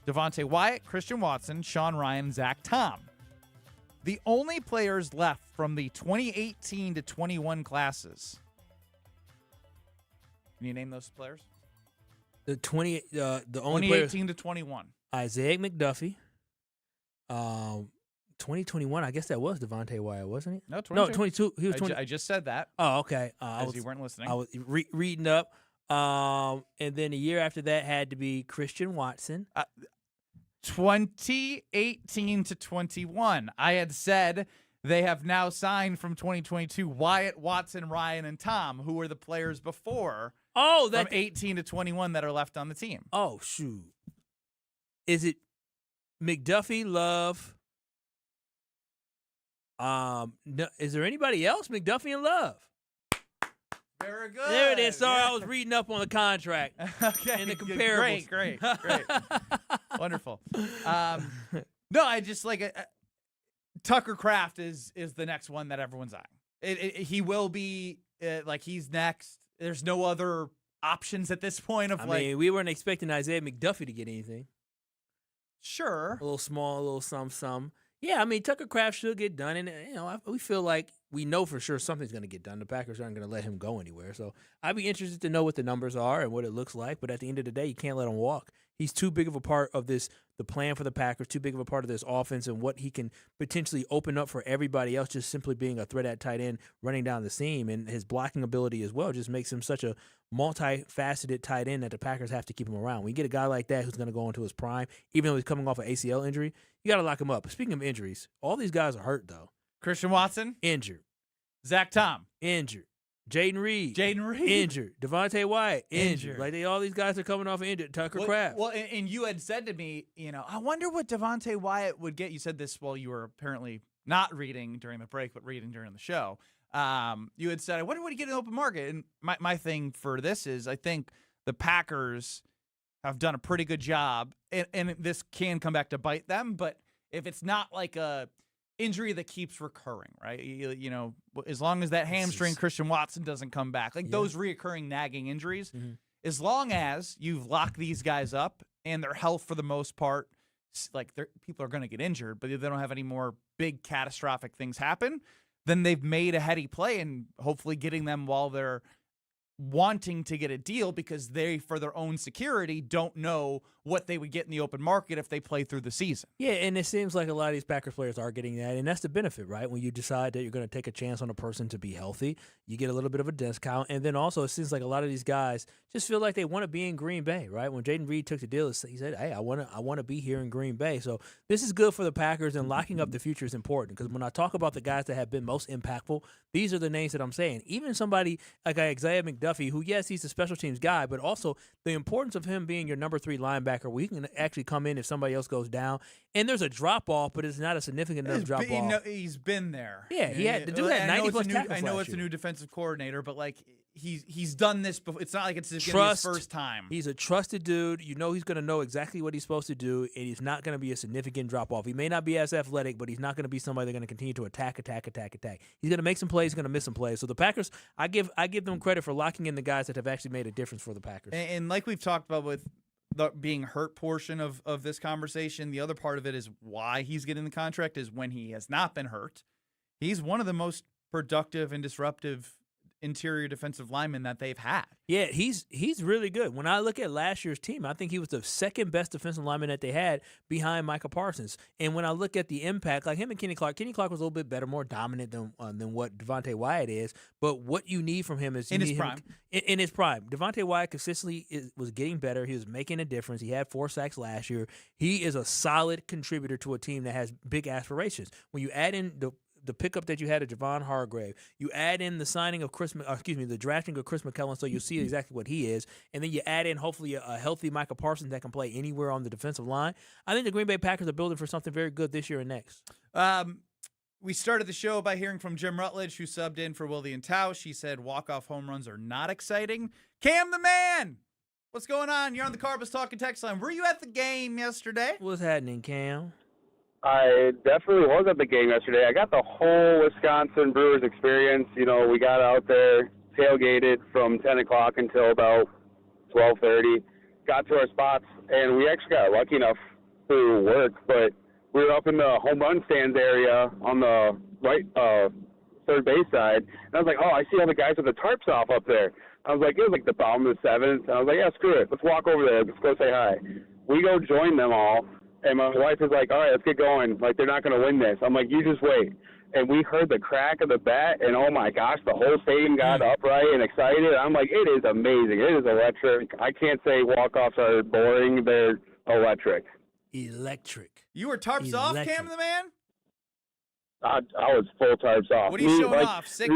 S4: Devonte Wyatt, Christian Watson, Sean Ryan, Zach Tom. The only players left from the 2018 to 21 classes. Can you name those players?
S2: The only
S4: 2018 to 21.
S2: Isaiah McDuffie. 2021, I guess that was Devonte Wyatt, wasn't it?
S4: No, 22.
S2: No, 22. He was 20.
S4: I just said that.
S2: Oh, okay.
S4: You weren't listening.
S2: I was reading up. And then a year after that had to be Christian Watson.
S4: 2018 to 21. I had said they have now signed from 2022 Wyatt, Watson, Ryan, and Tom, who were the players before. From 18 to 21 that are left on the team.
S2: Oh, shoot. Is it McDuffie, Love? No, is there anybody else? McDuffie and Love.
S4: Very good.
S2: There it is. Sorry, I was reading up on the contract.
S4: Okay.
S2: And the comparables.
S4: Great. Wonderful. No, I just like Tucker Kraft is the next one that everyone's eyeing. He will be he's next. There's no other options at this point.
S2: I mean, we weren't expecting Isaiah McDuffie to get anything.
S4: Sure.
S2: A little small, a little some. Yeah, I mean, Tucker Kraft should get done, and we feel like we know for sure something's going to get done. The Packers aren't going to let him go anywhere, so I'd be interested to know what the numbers are and what it looks like. But at the end of the day, you can't let him walk. He's too big of a part of the plan for the Packers, too big of a part of this offense and what he can potentially open up for everybody else, just simply being a threat at tight end, running down the seam, and his blocking ability as well just makes him such a multifaceted tight end that the Packers have to keep him around. When you get a guy like that who's going to go into his prime, even though he's coming off an ACL injury, you got to lock him up. Speaking of injuries, all these guys are hurt, though.
S4: Christian Watson?
S2: Injured.
S4: Zach Tom?
S2: Injured. Jaden Reed. Injured. Devonte Wyatt. Injured. Like, all these guys are coming off injured. Tucker Kraft.
S4: Well, and you had said to me, I wonder what Devonte Wyatt would get. You said this while you were apparently not reading during the break, but reading during the show. You had said, I wonder what he'd get in the open market. And my thing for this is I think the Packers have done a pretty good job, and this can come back to bite them, but if it's not like a injury that keeps recurring, right? As long as that hamstring Christian Watson doesn't come back, those reoccurring nagging injuries, as long as you've locked these guys up and their health for the most part, people are going to get injured, but if they don't have any more big catastrophic things happen, then they've made a heady play and hopefully getting them while they're wanting to get a deal because they, for their own security, don't know what they would get in the open market if they play through the season.
S2: Yeah, and it seems like a lot of these Packers players are getting that, and that's the benefit, right? When you decide that you're going to take a chance on a person to be healthy, you get a little bit of a discount, and then also it seems like a lot of these guys just feel like they want to be in Green Bay, right? When Jaden Reed took the deal, he said, hey, I want to be here in Green Bay. So this is good for the Packers, and locking up the future is important because when I talk about the guys that have been most impactful, these are the names that I'm saying. Even somebody like Isaiah McDuffie, who, yes, he's a special teams guy, but also the importance of him being your number 3 linebacker where he can actually come in if somebody else goes down. And there's a drop-off, but it's not a significant enough drop-off.
S4: He's been there.
S2: Yeah, the dude had 90-plus tackles.
S4: I know it's a new defensive coordinator, but he's done this before. It's not like it's his first time.
S2: He's a trusted dude. You know he's going to know exactly what he's supposed to do, and he's not going to be a significant drop-off. He may not be as athletic, but he's not going to be somebody that's going to continue to attack. He's going to make some plays, he's going to miss some plays. So the Packers, I give them credit for locking in the guys that have actually made a difference for the Packers.
S4: And like we've talked about with the being hurt portion of this conversation, the other part of it is why he's getting the contract is when he has not been hurt. He's one of the most productive and disruptive interior defensive linemen that they've had.
S2: Yeah, he's really good. When I look at last year's team, I think he was the second best defensive lineman that they had behind Micah Parsons. And when I look at the impact, like him and Kenny Clark was a little bit better, more dominant than what Devonte Wyatt is. But what you need from him is
S4: in his prime.
S2: In his prime, Devonte Wyatt consistently was getting better. He was making a difference. He had 4 sacks last year. He is a solid contributor to a team that has big aspirations. When you add in the pickup that you had of Javon Hargrave, you add in the signing of the drafting of Chris McKellen, so you'll see exactly what he is, and then you add in hopefully a healthy Micah Parsons that can play anywhere on the defensive line. I think the Green Bay Packers are building for something very good this year and next.
S4: We started the show by hearing from Jim Rutledge, who subbed in for Willie and Tausch. He said walk-off home runs are not exciting. Cam the man! What's going on? You're on the Carbus Talking text line. Were you at the game yesterday?
S2: What's happening, Cam?
S6: I definitely was at the game yesterday. I got the whole Wisconsin Brewers experience. We got out there, tailgated from 10 o'clock until about 12:30, got to our spots, and we actually got lucky enough to work, but we were up in the home run stands area on the right third base side, and I was like, oh, I see all the guys with the tarps off up there. I was like, it was like the bottom of the 7th, and I was like, yeah, screw it. Let's walk over there. Let's go say hi. We go join them all. And my wife was like, all right, let's get going. Like, they're not going to win this. I'm like, you just wait. And we heard the crack of the bat, and oh, my gosh, the whole stadium got upright and excited. I'm like, it is amazing. It is electric. I can't say walk-offs are boring. They're electric.
S2: Electric.
S4: You were tarps off, Cam the man?
S6: I was full time soft.
S4: What are you showing off?
S6: Six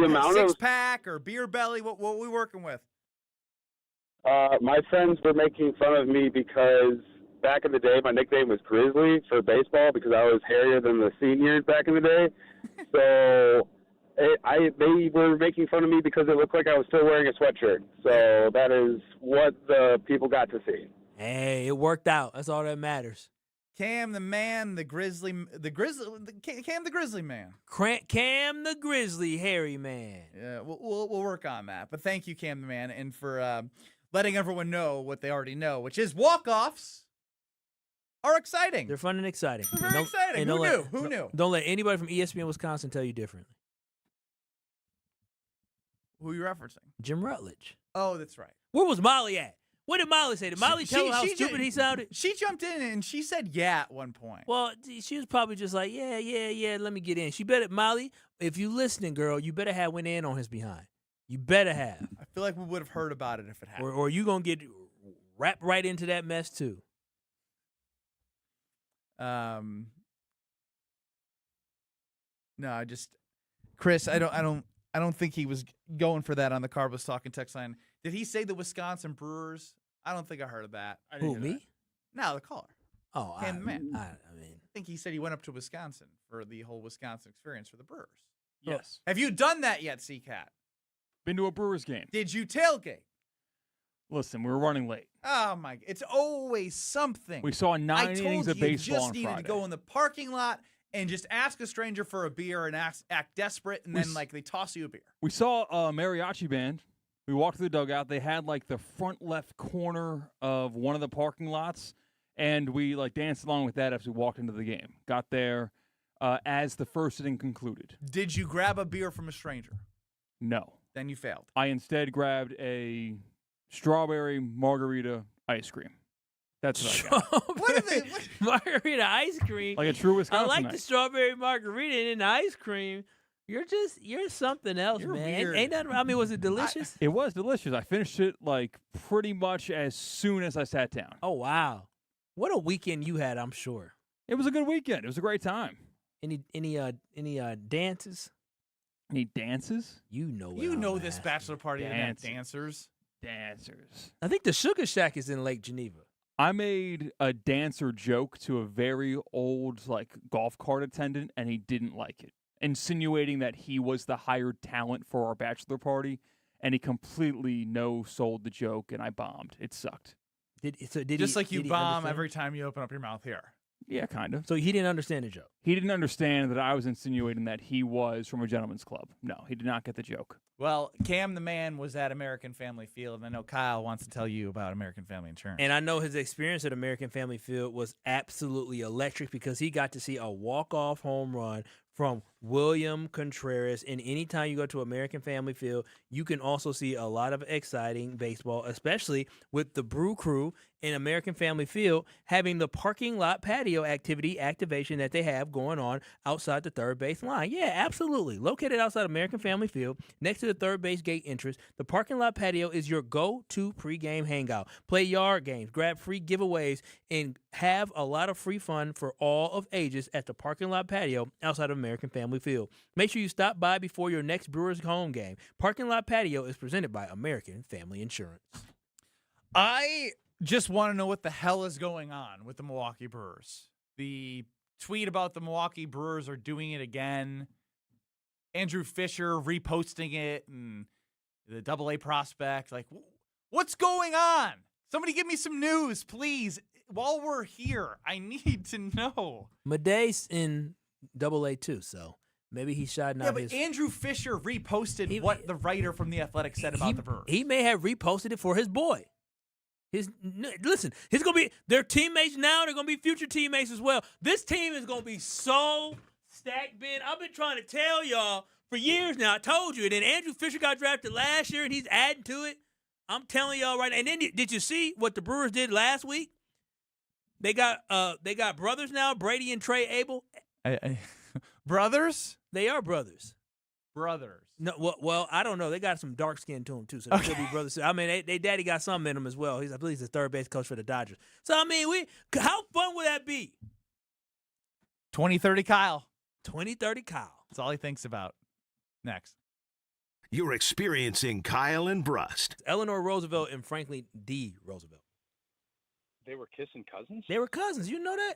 S4: Pack or beer belly? What are we working with?
S6: My friends were making fun of me because back in the day, my nickname was Grizzly for baseball because I was hairier than the seniors back in the day. So they were making fun of me because it looked like I was still wearing a sweatshirt. So that is what the people got to see.
S2: Hey, it worked out. That's all that matters.
S4: Cam the man, Cam the Grizzly man.
S2: Cam the Grizzly hairy man.
S4: Yeah, we'll work on that. But thank you, Cam the man, and for letting everyone know what they already know, which is walk-offs are exciting.
S2: They're fun and exciting.
S4: They're very exciting. Who knew?
S2: Don't let anybody from ESPN Wisconsin tell you differently.
S4: Who are you referencing?
S2: Jim Rutledge.
S4: Oh, that's right.
S2: Where was Molly at? What did Molly say? Did Molly tell her how stupid he sounded?
S4: She jumped in and she said yeah at one point.
S2: Well, she was probably just like, yeah, let me get in. She better, Molly, if you listening, girl, you better have went in on his behind. You better have.
S4: I feel like we would have heard about it if it happened.
S2: Or you going to get wrapped right into that mess too.
S4: No, Chris, I don't think he was going for that on the Carbos Talking text line. Did he say the Wisconsin Brewers? I don't think I heard of that.
S2: Who, me?
S4: No, the caller.
S2: Oh,
S4: Cam the man.
S2: I
S4: think he said he went up to Wisconsin for the whole Wisconsin experience for the Brewers.
S5: Yes.
S4: Have you done that yet, C-Cat?
S5: Been to a Brewers game.
S4: Did you tailgate?
S5: Listen, we were running late.
S4: Oh, my. It's always something.
S5: We saw 9 innings of baseball on Friday.
S4: I told you just needed to go in the parking lot and just ask a stranger for a beer and act desperate, and then, they toss you a beer.
S5: We saw a mariachi band. We walked to the dugout. They had, the front left corner of one of the parking lots, and we, danced along with that as we walked into the game. Got there as the first inning concluded.
S4: Did you grab a beer from a stranger?
S5: No.
S4: Then you failed.
S5: I instead grabbed a strawberry margarita ice cream. That's what I got.
S2: Margarita ice cream.
S5: Like a true Wisconsin.
S2: I like
S5: night.
S2: the strawberry margarita and the ice cream. You're something else,
S4: You're
S2: man.
S4: weird.
S2: Ain't nothing. Was it delicious?
S5: It was delicious. I finished it pretty much as soon as I sat down.
S2: Oh wow, what a weekend you had! I'm sure
S5: it was a good weekend. It was a great time.
S2: Any dances?
S5: Any dances?
S2: You know
S4: this bachelor party didn't have dancers.
S5: Dancers.
S2: I think the Sugar Shack is in Lake Geneva.
S5: I made a dancer joke to a very old golf cart attendant, and he didn't like it, insinuating that he was the hired talent for our bachelor party, and he completely no-sold the joke, and I bombed. It sucked.
S2: Did
S4: you bomb every time you open up your mouth here.
S5: Yeah, kind of.
S2: So he didn't understand the joke.
S5: He didn't understand that I was insinuating that he was from a gentleman's club. No, he did not get the joke.
S4: Well, Cam the man was at American Family Field, and I know Kyle wants to tell you about American Family Insurance.
S2: And I know his experience at American Family Field was absolutely electric because he got to see a walk-off home run from William Contreras. And anytime you go to American Family Field, you can also see a lot of exciting baseball, especially with the Brew Crew in American Family Field having the parking lot patio activation that they have going on outside the third base line. Yeah, absolutely. Located outside American Family Field, next to the third base gate entrance, the parking lot patio is your go-to pregame hangout. Play yard games, grab free giveaways, and have a lot of free fun for all of ages at the parking lot patio outside of American Family Field. Make sure you stop by before your next Brewers home game. Parking lot patio is presented by American Family Insurance.
S4: I just want to know what the hell is going on with the Milwaukee Brewers. The tweet about the Milwaukee Brewers are doing it again. Andrew Fisher reposting it and the AA prospect. What's going on? Somebody give me some news, please. While we're here, I need to know.
S2: Madei's in AA too, so maybe he's shouting out his...
S4: Yeah, but Andrew Fisher reposted what the writer from The Athletic said about the Brewers.
S2: He may have reposted it for his boy. Listen, he's gonna be their teammates now. They're gonna be future teammates as well. This team is gonna be so stacked, Ben. I've been trying to tell y'all for years now. I told you. And then Andrew Fisher got drafted last year, and he's adding to it. I'm telling y'all right now. And then did you see what the Brewers did last week? They got brothers now, Brady and Trey Abel.
S4: Brothers?
S2: They are brothers.
S4: Brothers.
S2: No, well, I don't know. They got some dark skin to them too, so they could be brothers. I mean, they daddy got something in him as well. I believe he's the third base coach for the Dodgers. So I mean, how fun would that be?
S4: 20-30 Kyle.
S2: 2030 Kyle.
S4: That's all he thinks about. Next.
S1: You're experiencing Kyle and Brust.
S2: Eleanor Roosevelt and Franklin D. Roosevelt.
S7: They were kissing cousins?
S2: They were cousins. You know that?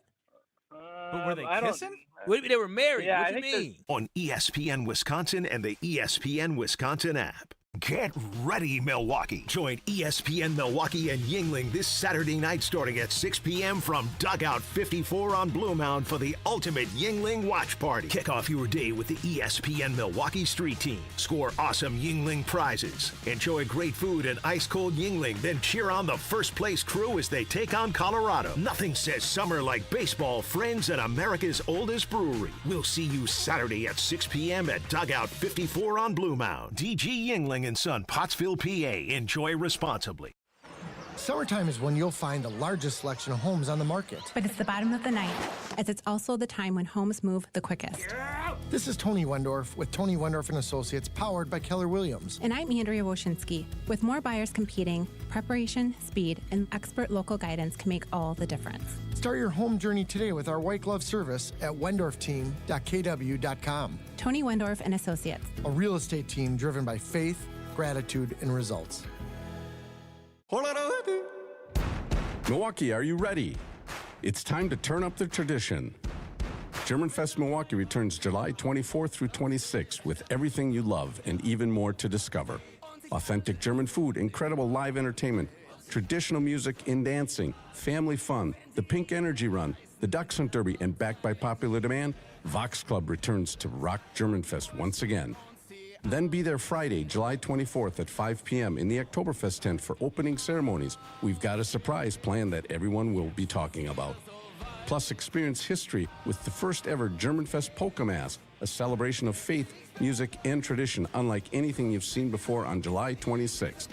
S4: But were they kissing?
S2: What do you mean they were married?
S7: Yeah,
S2: what do you mean?
S1: On ESPN Wisconsin and the ESPN Wisconsin app. Get ready, Milwaukee. Join ESPN Milwaukee and Yingling this Saturday night starting at 6 p.m. from Dugout 54 on Blue Mound for the ultimate Yingling watch party. Kick off your day with the ESPN Milwaukee Street Team. Score awesome Yingling prizes. Enjoy great food and ice-cold Yingling, then cheer on the first-place crew as they take on Colorado. Nothing says summer like baseball, friends, and America's oldest brewery. We'll see you Saturday at 6 p.m. at Dugout 54 on Blue Mound. DG Yingling and Son, Pottsville, PA. Enjoy responsibly.
S22: Summertime is when you'll find the largest selection of homes on the market.
S23: But it's the bottom of the night, as it's also the time when homes move the quickest.
S22: This is Tony Wendorf with Tony Wendorf & Associates, powered by Keller Williams.
S23: And I'm Andrea Woshinski. With more buyers competing, preparation, speed, and expert local guidance can make all the difference.
S22: Start your home journey today with our white glove service at wendorfteam.kw.com.
S23: Tony Wendorf & Associates.
S22: A real estate team driven by faith, gratitude, and results.
S24: Milwaukee, are you ready? It's time to turn up the tradition. Germanfest Milwaukee returns July 24th through 26th with everything you love and even more to discover. Authentic German food, incredible live entertainment, traditional music and dancing, family fun, the Pink Energy Run, the Ducks Hunt Derby, and backed by popular demand, Vox Club returns to rock Germanfest once again. Then be there Friday, July 24th at 5 p.m. in the Oktoberfest tent for opening ceremonies. We've got a surprise planned that everyone will be talking about. Plus, experience history with the first ever Germanfest Polka Mass, a celebration of faith, music, and tradition unlike anything you've seen before on July 26th.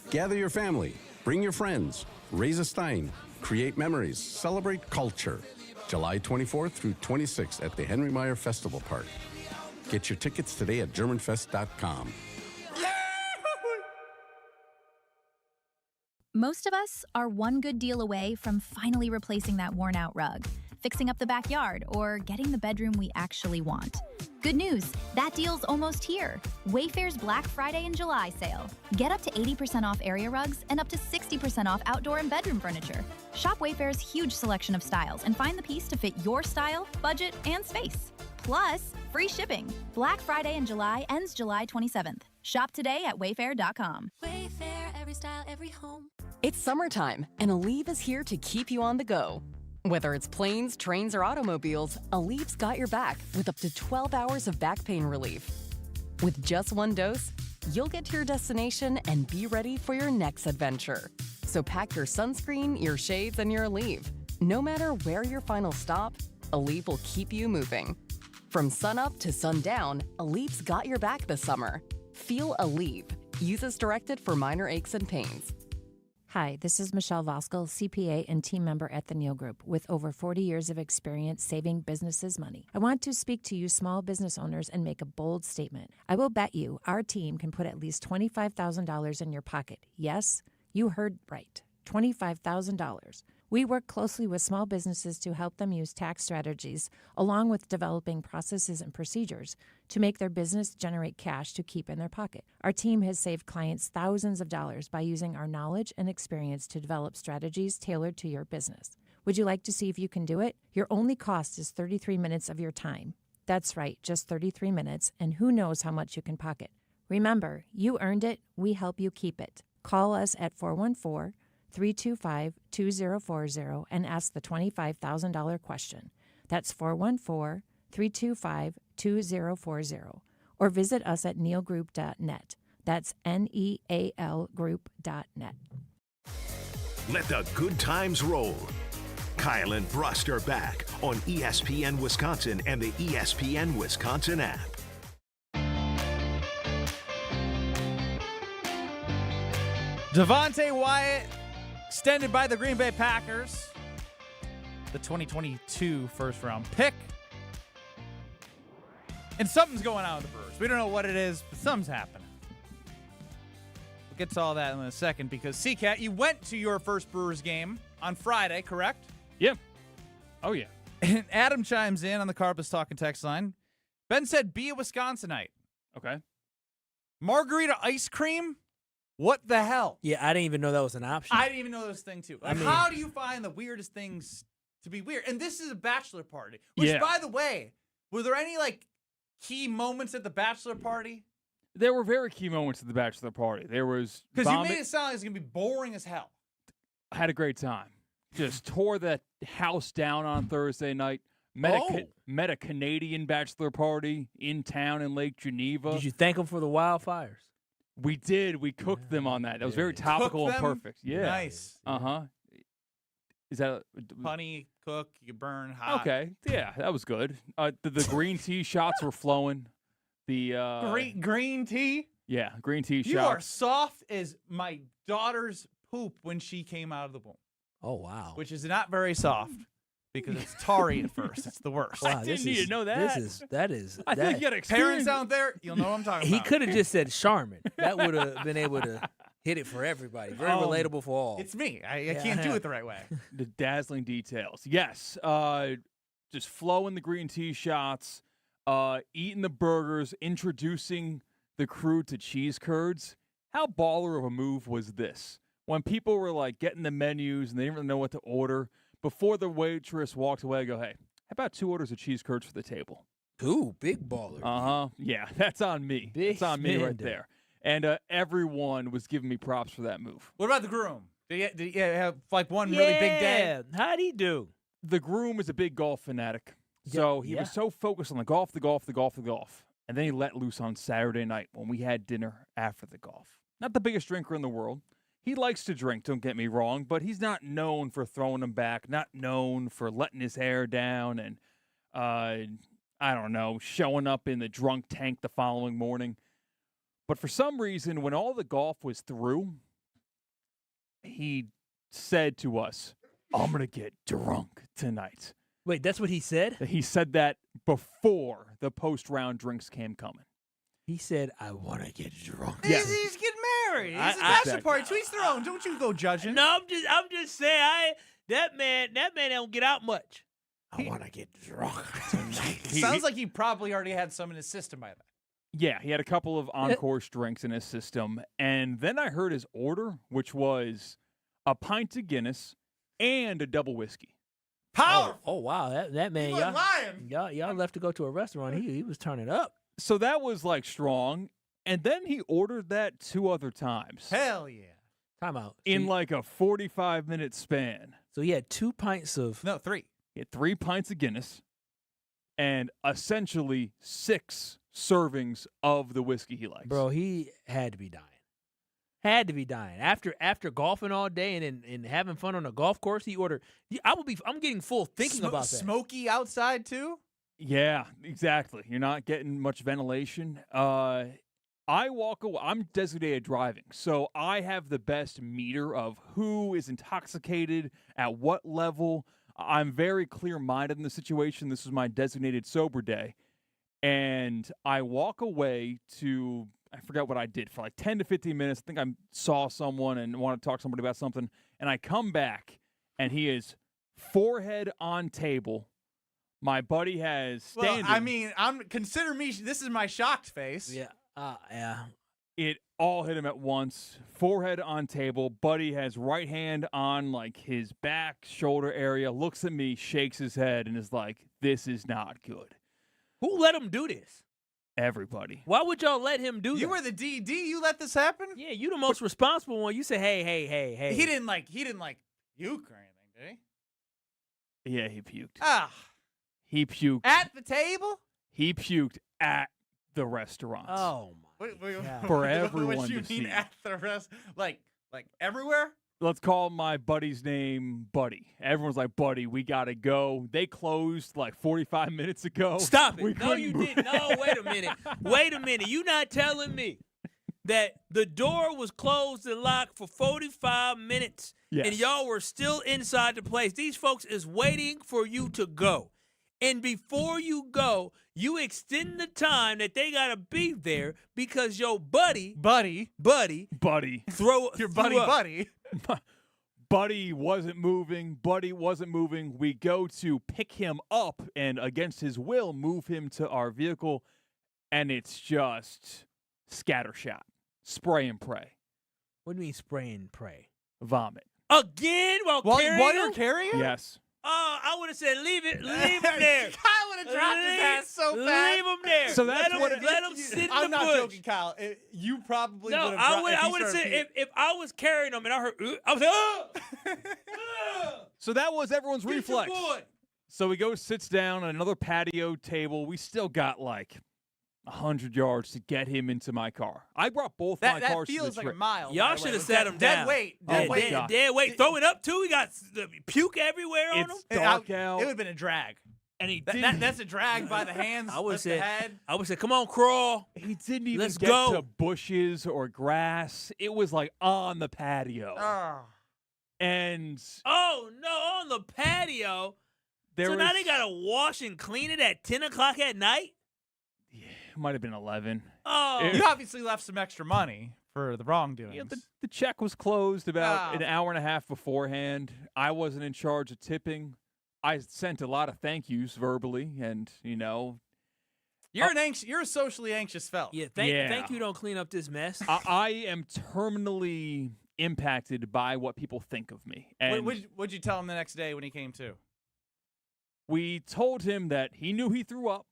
S24: Gather your family, bring your friends, raise a stein, create memories, celebrate culture. July 24th through 26th at the Henry Meyer Festival Park. Get your tickets today at GermanFest.com.
S25: Most of us are one good deal away from finally replacing that worn-out rug, fixing up the backyard, or getting the bedroom we actually want. Good news, that deal's almost here. Wayfair's Black Friday and July sale. Get up to 80% off area rugs and up to 60% off outdoor and bedroom furniture. Shop Wayfair's huge selection of styles and find the piece to fit your style, budget, and space. Plus, free shipping. Black Friday in July ends July 27th. Shop today at wayfair.com.
S26: Wayfair, every style, every home.
S27: It's summertime, and Aleve is here to keep you on the go. Whether it's planes, trains, or automobiles, Aleve's got your back with up to 12 hours of back pain relief. With just one dose, you'll get to your destination and be ready for your next adventure. So pack your sunscreen, your shades, and your Aleve. No matter where your final stop, Aleve will keep you moving. From sunup to sundown, Aleve's got your back this summer. Feel Aleve. Use as directed for minor aches and pains.
S28: Hi, this is Michelle Voskel, CPA and team member at the Neal Group with over 40 years of experience saving businesses money. I want to speak to you small business owners and make a bold statement. I will bet you our team can put at least $25,000 in your pocket. Yes, you heard right, $25,000. We work closely with small businesses to help them use tax strategies, along with developing processes and procedures to make their business generate cash to keep in their pocket. Our team has saved clients thousands of dollars by using our knowledge and experience to develop strategies tailored to your business. Would you like to see if you can do it? Your only cost is 33 minutes of your time. That's right, just 33 minutes, and who knows how much you can pocket. Remember, you earned it, we help you keep it. Call us at 414-325-2040 and ask the $25,000 question. That's 414-325-2040. Or visit us at nealgroup.net. That's NEAL group.net.
S1: Let the good times roll. Kyle and Brust are back on ESPN Wisconsin and the ESPN Wisconsin app.
S4: Devonte Wyatt, extended by the Green Bay Packers. The 2022 first-round pick. And something's going on with the Brewers. We don't know what it is, but something's happening. We'll get to all that in a second because, CCAT, you went to your first Brewers game on Friday, correct?
S5: Yeah. Oh, yeah.
S4: And Adam chimes in on the Carpus Talking text line. Ben said, be a Wisconsinite.
S5: Okay.
S4: Margarita ice cream? What the hell?
S2: Yeah, I didn't even know that was an option.
S4: I didn't even know that was a thing, too. Like, how do you find the weirdest things to be weird? And this is a bachelor party. Which, by the way, were there any, key moments at the bachelor party?
S5: There were very key moments at the bachelor party. There was
S4: because you made it sound like it's going to be boring as hell.
S5: I had a great time. Just tore that house down on Thursday night. Met a Canadian bachelor party in town in Lake Geneva.
S2: Did you thank them for the wildfires?
S5: We did. We cooked them on that. That was very topical and perfect. Yeah.
S4: Nice.
S5: Uh-huh. Is that
S4: honey, cook, you burn hot.
S5: Okay. Yeah, that was good. The green tea shots were flowing. The
S4: green tea?
S5: Yeah, green tea shots.
S4: You are soft as my daughter's poop when she came out of the womb.
S2: Oh, wow.
S4: Which is not very soft because it's tarry at first. It's the worst.
S5: Wow, I didn't need to know that.
S2: That is.
S5: I think you got experience.
S4: Parents out there, you'll know what I'm talking about.
S2: He could have just said Charmin. That would have been able to hit it for everybody. Very relatable for all.
S4: It's me. I can't do it the right way.
S5: The dazzling details. Yes. Just flowing the green tea shots, eating the burgers, introducing the crew to cheese curds. How baller of a move was this? When people were getting the menus and they didn't really know what to order, before the waitress walked away, I go, hey, how about 2 orders of cheese curds for the table?
S2: Ooh, big baller.
S5: Uh-huh. Yeah, that's on me. That's on me right there. And everyone was giving me props for that move.
S4: What about the groom? Did he have one really big day?
S2: How'd he do?
S5: The groom is a big golf fanatic. So he was so focused on the golf. And then he let loose on Saturday night when we had dinner after the golf. Not the biggest drinker in the world. He likes to drink, don't get me wrong, but he's not known for throwing them back, not known for letting his hair down and, I don't know, showing up in the drunk tank the following morning. But for some reason, when all the golf was through, he said to us, I'm going to get drunk tonight.
S2: Wait, that's what he said?
S5: He said that before the post-round drinks came coming.
S2: He said, I want to get drunk.
S4: He's getting married. It's a bachelor party. To each their own. Don't you go judging.
S2: No, I'm just saying, that man don't get out much. I want to get drunk tonight.
S4: Sounds like he probably already had some in his system by then.
S5: Yeah, he had a couple of on-course drinks in his system. And then I heard his order, which was a pint of Guinness and a double whiskey.
S4: Power!
S2: Oh wow, that man, y'all left to go to a restaurant. He was turning up.
S5: So that was strong. And then he ordered that 2 other times.
S4: Hell yeah.
S2: Time out.
S5: In a 45-minute span.
S2: So he had 2 pints of...
S4: No, 3.
S5: He had 3 pints of Guinness and essentially 6 servings of the whiskey he likes.
S2: Bro, he had to be dying. Had to be dying. After golfing all day and having fun on a golf course, he ordered... I'm getting full thinking about that.
S4: Smoky outside, too?
S5: Yeah, exactly. You're not getting much ventilation. I walk away. I'm designated driving, so I have the best meter of who is intoxicated, at what level. I'm very clear-minded in the situation. This is my designated sober day. And I walk away to, I forgot what I did, for 10 to 15 minutes. I think I saw someone and wanted to talk to somebody about something. And I come back, and he is forehead on table. My buddy has standing.
S4: Well, I mean, consider me. This is my shocked face.
S2: Yeah. Yeah.
S5: It all hit him at once. Forehead on table. Buddy has right hand on his back, shoulder area. Looks at me, shakes his head, and is like, "This is not good."
S2: Who let him do this?
S5: Everybody.
S2: Why would y'all let him do this?
S4: You were the DD. You let this happen?
S2: Yeah, you the most responsible one. You say, hey.
S4: He didn't puke or anything, did he?
S5: Yeah, he puked.
S4: He
S5: puked.
S4: At the table?
S5: He puked at the restaurant.
S2: Oh, my
S5: God. For everyone
S4: what you
S5: to
S4: mean
S5: see.
S4: At the rest? Like everywhere?
S5: Let's call my buddy's name Buddy. Everyone's like, Buddy, we got to go. They closed 45 minutes ago.
S2: Stop it. No, you didn't. No, wait a minute. Wait a minute. You not telling me that the door was closed and locked for 45 minutes and y'all were still inside the place. These folks is waiting for you to go. And before you go, you extend the time that they got to be there because your buddy,
S5: throw
S4: your buddy,
S5: up. Buddy wasn't moving. We go to pick him up and, against his will, move him to our vehicle, and it's just scattershot. Spray and pray.
S2: What do you mean spray and pray?
S5: Vomit.
S2: Again? While
S4: you're carrying him?
S5: Yes.
S2: Oh, I would have said leave him there.
S4: Kyle would have dropped his ass so fast.
S2: Leave him there.
S5: So that's
S2: let him sit in
S4: I'm
S2: the
S4: not
S2: bush.
S4: joking, Kyle. You probably
S2: No,
S4: would have.
S2: I would have said if I was carrying him and I heard, I was like,
S5: So that was everyone's
S2: Get your
S5: reflex.
S2: boy.
S5: So he goes, sits down on another patio table. We still got like 100 yards to get him into my car. I brought both my
S4: That
S5: cars to
S4: feels
S5: the
S4: like a
S5: trip.
S4: mile.
S2: Y'all should have sat him down.
S4: Dead weight.
S2: Dead weight. Throwing up too. He got puke everywhere on him.
S5: It's dark out.
S4: It would have been a drag.
S2: And he
S4: that's a drag by the hands.
S2: I would
S4: lift the
S2: say,
S4: head.
S2: come on, crawl.
S5: He didn't even
S2: Let's
S5: get
S2: go.
S5: to bushes or grass. It was like on the patio. And
S2: Oh no, on the patio.
S5: there
S2: Now
S5: was,
S2: they gotta wash and clean it at 10 o'clock at night.
S5: it might have been 11.
S2: Oh,
S4: You obviously left some extra money for the wrongdoings.
S5: Yeah, the check was closed about an hour and a half beforehand. I wasn't in charge of tipping. I sent a lot of thank yous verbally, and
S4: You're a socially anxious fella.
S2: yeah. Thank you. Don't clean up this mess.
S5: I am terminally impacted by what people think of me. And
S4: What'd you tell him the next day when he came to?
S5: we told him that he knew he threw up.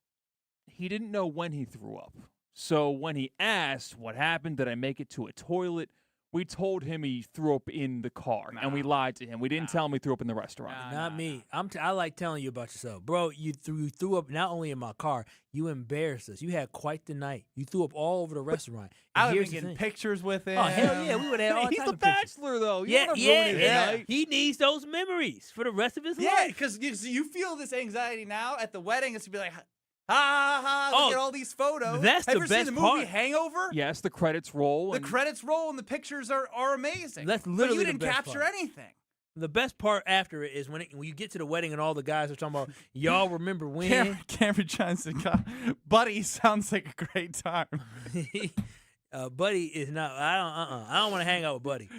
S5: He didn't know when he threw up. So when he asked what happened, did I make it to a toilet? We told him he threw up in the car, and we lied to him. We didn't tell him he threw up in the restaurant.
S2: Not me. I like telling you about yourself, bro. You threw up not only in my car. You embarrassed us. You had quite the night. You threw up all over the restaurant.
S4: I
S2: And
S4: would have
S2: here's
S4: been
S2: the
S4: getting
S2: thing.
S4: pictures with him.
S2: Oh hell yeah, we would have all
S5: He's
S2: type
S5: the
S2: of pictures.
S5: bachelor, though. You don't wanna ruin his
S2: Yeah.
S5: night.
S2: He needs those memories for the rest of his
S4: Yeah,
S2: life.
S4: because you feel this anxiety now at the wedding. It's to be like, look at all these photos.
S2: that's
S4: Have
S2: the
S4: you ever
S2: best
S4: seen the movie
S2: part.
S4: Hangover?
S5: Yes, the credits roll.
S4: The
S5: and
S4: credits roll and the pictures are amazing.
S2: That's
S4: But
S2: literally
S4: you
S2: the
S4: didn't
S2: best
S4: capture
S2: part.
S4: anything.
S2: The best part after it is when you get to the wedding and all the guys are talking about y'all remember when.
S4: Cameron Johnson, buddy, sounds like a great time.
S2: Buddy is not. I don't want to hang out with Buddy.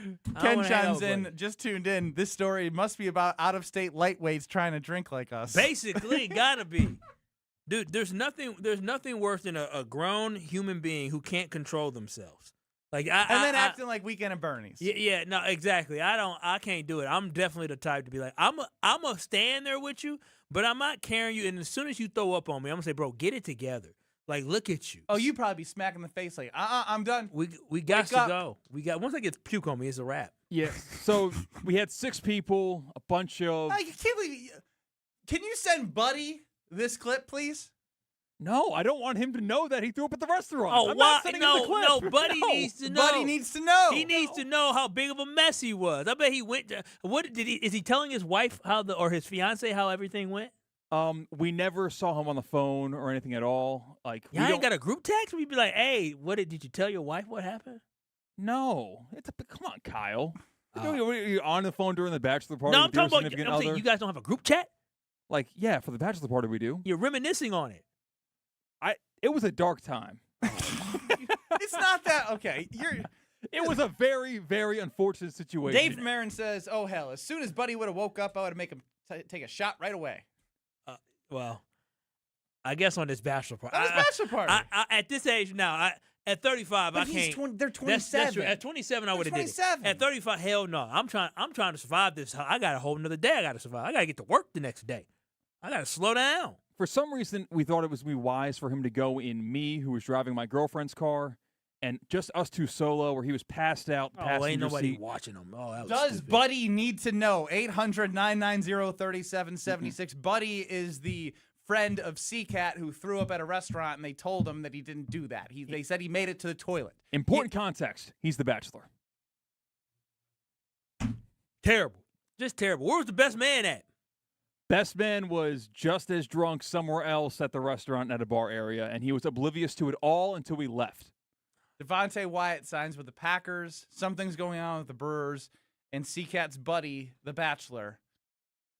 S4: Ken chimes in, just tuned in. This story must be about out-of-state lightweights trying to drink like us.
S2: Basically, gotta be. Dude, there's nothing worse than a grown human being who can't control themselves. Like
S4: acting like Weekend at Bernie's.
S2: Yeah, no, exactly. I can't do it. I'm definitely the type to be like, I'm a stand there with you, but I'm not carrying you. And as soon as you throw up on me, I'm gonna say, bro, get it together. Like, look at you.
S4: Oh, you probably be smacking the face like, I'm done.
S2: We got to go. Once I get puke on me, it's a wrap.
S5: Yeah. So we had 6 people, a bunch of.
S4: I can't believe. Can you send Buddy this clip, please?
S5: No, I don't want him to know that he threw up at the restaurant.
S2: Oh,
S5: I'm
S2: why?
S5: not sending him the clip.
S2: No, Buddy needs to know.
S4: Buddy needs to know.
S2: He needs to know how big of a mess he was. I bet he went. Is he telling his wife or his fiance how everything went?
S5: We never saw him on the phone or anything at all. Like, we
S2: Y'all
S5: don't
S2: ain't got a group text? We'd be like, hey, did you tell your wife what happened?
S5: No, come on, Kyle. You're on the phone during the bachelor party.
S2: No, I'm
S5: with your
S2: talking about.
S5: significant
S2: I'm saying
S5: other?
S2: you guys don't have a group chat.
S5: Like, yeah, for the bachelor party we do.
S2: You're reminiscing on it.
S5: It was a dark time.
S4: It's not that okay.
S5: It was a very, very unfortunate situation.
S4: Dave Marin says, "Oh hell! As soon as Buddy would have woke up, I would have make him take a shot right away."
S2: Well, I guess on this bachelor party.
S4: On this bachelor party.
S2: I, at this age now, at 35,
S4: But
S2: I
S4: he's
S2: can't.
S4: they're 27.
S2: That's true. At 27, I would have did it.
S4: 27.
S2: At 35, hell no. I'm trying to survive this. I got a whole another day. I got to survive. I got to get to work the next day. I got to slow down.
S5: For some reason, we thought it was wise for him to go in me, who was driving my girlfriend's car, and just us 2 solo, where he was passed out.
S2: Ain't nobody
S5: seat.
S2: watching him. Oh, that was
S4: Does
S2: stupid.
S4: Buddy need to know? 800-990-3776. Buddy is the friend of CCAT who threw up at a restaurant, and they told him that he didn't do that. They said he made it to the toilet.
S5: Important context. He's the bachelor.
S2: Terrible. Just terrible. Where was the best man at?
S5: Best man was just as drunk somewhere else at the restaurant at a bar area, and he was oblivious to it all until we left.
S4: Devonte Wyatt signs with the Packers. Something's going on with the Brewers. And CCAT's buddy, the bachelor,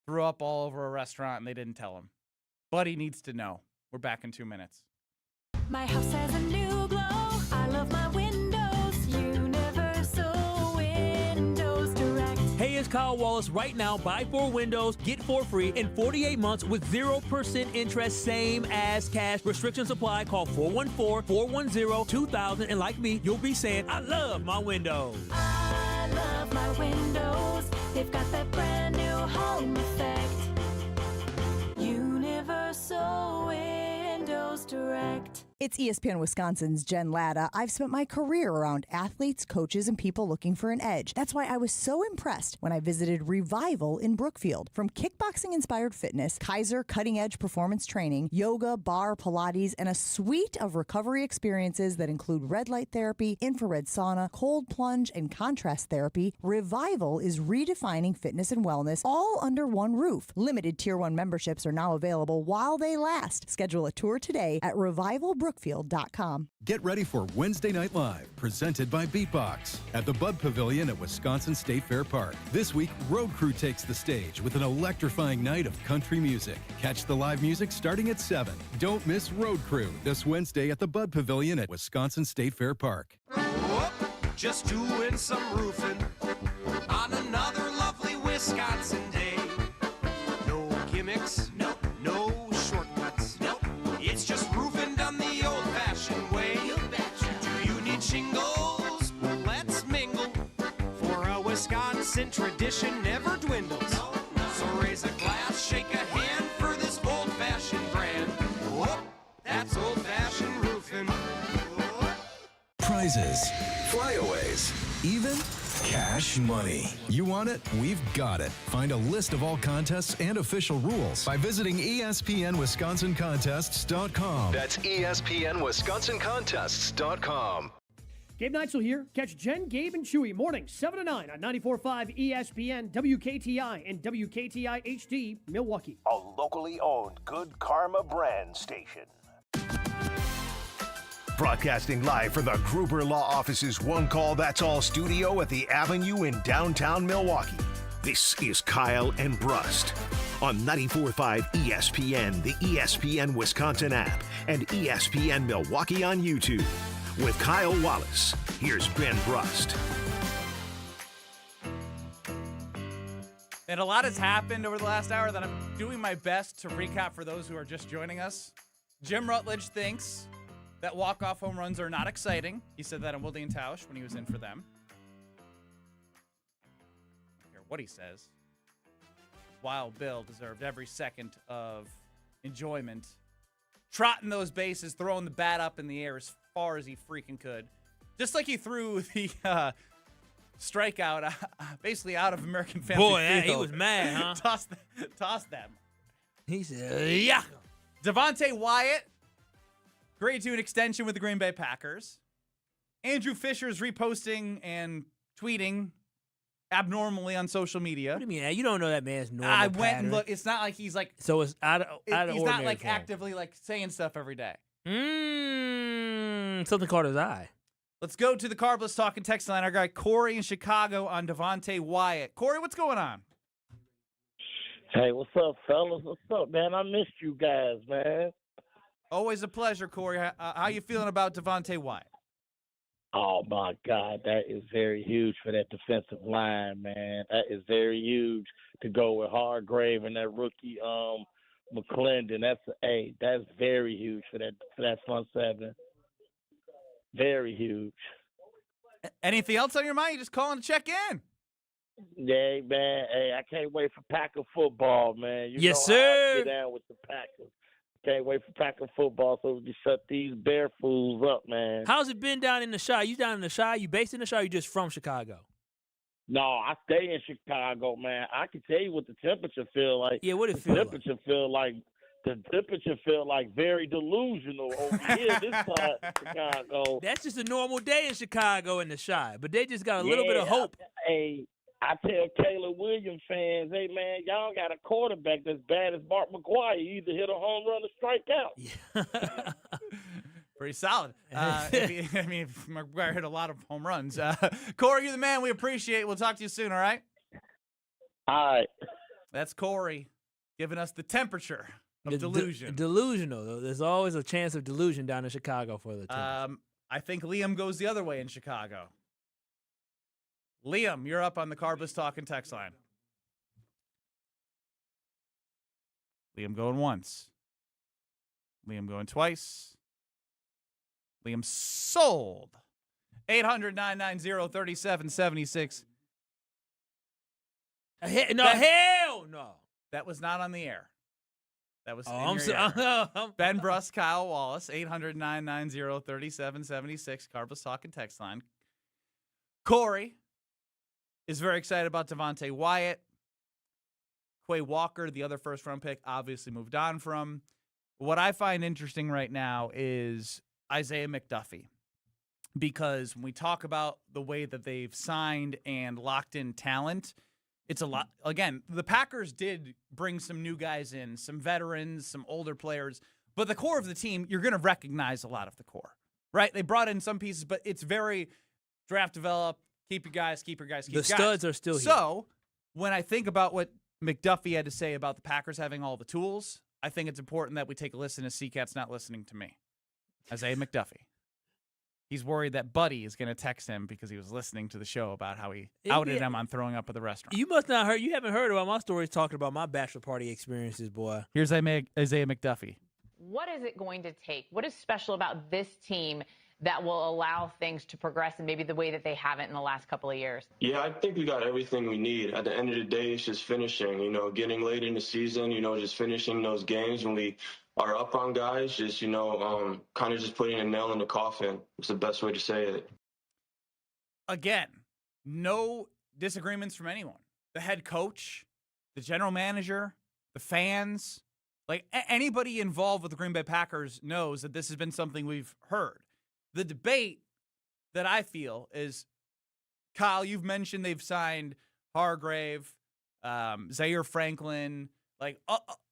S4: threw up all over a restaurant, and they didn't tell him. Buddy needs to know. We're back in 2 minutes.
S26: My house has a new glow. I love my windows. Universal Windows Direct.
S2: Hey, Here's Kyle Wallace right now. Buy 4 windows, get 4 free in 48 months with 0% interest, same as cash. Restrictions apply. Call 414-410-2000. And like me, you'll be saying, I love my windows.
S26: I love my windows. They've got that brand new home effect. Universal Windows Direct.
S3: It's ESPN Wisconsin's Jen Latta. I've spent my career around athletes, coaches, and people looking for an edge. That's why I was so impressed when I visited Revival in Brookfield. From kickboxing-inspired fitness, Kaiser cutting-edge performance training, yoga, bar, Pilates, and a suite of recovery experiences that include red light therapy, infrared sauna, cold plunge, and contrast therapy, Revival is redefining fitness and wellness all under one roof. Limited Tier 1 memberships are now available while they last. Schedule a tour today at revivalbrookfield.com.
S8: Get ready for Wednesday Night Live, presented by Beatbox, at the Bud Pavilion at Wisconsin State Fair Park. This week, Road Crew takes the stage with an electrifying night of country music. Catch the live music starting at 7. Don't miss Road Crew this Wednesday at the Bud Pavilion at Wisconsin State Fair Park.
S9: Whoop, just doing some roofing on another lovely Wisconsin day. No gimmicks, no shortcuts, it's just roofing done the old-fashioned way. Do you need shingles? Well, let's mingle, for a Wisconsin tradition never dwindles. So raise a glass, shake a hand for this old-fashioned brand. Whoop, that's old-fashioned roofing.
S10: Prizes, flyaways, even cash money. You want it? We've got it. Find a list of all contests and official rules by visiting ESPNWisconsinContests.com. That's ESPNWisconsinContests.com.
S11: Gabe Neitzel here. Catch Jen, Gabe, and Chewy mornings 7 to 9 on 94.5 ESPN, WKTI, and WKTI HD, Milwaukee.
S1: A locally owned Good Karma brand station. Broadcasting live from the Gruber Law Office's One Call That's All studio at the Avenue in downtown Milwaukee. This is Kyle and Brust on 94.5 ESPN, the ESPN Wisconsin app, and ESPN Milwaukee on YouTube. With Kyle Wallace, here's Ben Brust.
S4: And a lot has happened over the last hour that I'm doing my best to recap for those who are just joining us. Jim Rutledge thinks that walk-off home runs are not exciting. He said that in Wilde and Tausch when he was in for them. I don't care what he says. Wild Bill deserved every second of enjoyment. Trotting those bases, throwing the bat up in the air as far as he freaking could. Just like he threw the strikeout basically out of American Family Field.
S2: Boy, he was mad, huh?
S4: Toss them.
S2: He said, yeah.
S4: Devonte Wyatt agreed to an extension with the Green Bay Packers. Andrew Fisher is reposting and tweeting abnormally on social media.
S2: What do you mean? You don't know that man's normal
S4: I went
S2: pattern.
S4: and looked. It's not like he's like.
S2: So it's out of
S4: He's not
S2: ordinary
S4: like
S2: form.
S4: actively like saying stuff every day.
S2: Something caught his eye.
S4: Let's go to the Carbless Talking text line. Our guy Corey in Chicago on Devonte Wyatt. Corey, what's going on?
S12: Hey, what's up, fellas? What's up, man? I missed you guys, man.
S4: Always a pleasure, Corey. How you feeling about Devonte Wyatt?
S12: Oh, my God. That is very huge for that defensive line, man. That is very huge to go with Hargrave and that rookie McClendon. That's very huge for that front seven. Very huge.
S4: Anything else on your mind? You just calling to check in.
S12: Yeah, man. Hey, I can't wait for Packer football, man. You
S2: Yes,
S12: know how
S2: sir.
S12: I get down with the Packers. Can't wait for Packer football so we can shut these bear fools up, man.
S2: How's it been down in the Chi? You down in the Chi? You based in the Chi? Or you just from Chicago?
S12: No, I stay in Chicago, man. I can tell you what the temperature feel like.
S2: Yeah, what it feel like?
S12: The temperature feel like very delusional over here this side of Chicago.
S2: That's just a normal day in Chicago in the Chi, but they just got a little bit of hope.
S12: I tell Caleb Williams fans, hey, man, y'all got a quarterback that's bad as Mark McGwire. You either hit a home run or strike out.
S4: Pretty solid. If McGuire hit a lot of home runs. Corey, you're the man. We appreciate it. We'll talk to you soon, all right?
S12: All right.
S4: That's Corey giving us the temperature of delusion.
S2: Delusional, though. There's always a chance of delusion down in Chicago for the team.
S4: I think Liam goes the other way in Chicago. Liam, you're up on the Carbus Talking text line. Liam going once. Liam going twice. Liam sold. 800-990-3776.
S2: Hell no.
S4: That was not on the air. That was
S2: I'm
S4: Ben Brust, Kyle Wallace, 800-990-3776, Carbus Talking text line. Corey is very excited about Devonte Wyatt. Quay Walker, the other first-round pick, obviously moved on from. What I find interesting right now is Isaiah McDuffie, because when we talk about the way that they've signed and locked in talent, it's a lot. Again, the Packers did bring some new guys in, some veterans, some older players, but the core of the team, you're going to recognize a lot of the core, right? They brought in some pieces, but it's very draft develop, keep your guys, keep your guys, keep your guys.
S2: The studs are still here.
S4: So when I think about what McDuffie had to say about the Packers having all the tools, I think it's important that we take a listen to C-Cat's not listening to me. Isaiah McDuffie. He's worried that Buddy is going to text him because he was listening to the show about how he outed him on throwing up at the restaurant.
S2: You must not heard. You haven't heard about my stories talking about my bachelor party experiences, boy.
S4: Here's Isaiah McDuffie.
S13: What is it going to take? What is special about this team that will allow things to progress in maybe the way that they haven't in the last couple of years?
S14: Yeah, I think we got everything we need. At the end of the day, it's just finishing, getting late in the season, just finishing those games when we are up on guys, just, kind of just putting a nail in the coffin. It's the best way to say it.
S4: Again, no disagreements from anyone. The head coach, the general manager, the fans, anybody involved with the Green Bay Packers knows that this has been something we've heard. The debate that I feel is, Kyle, you've mentioned they've signed Hargrave, Zaire Franklin,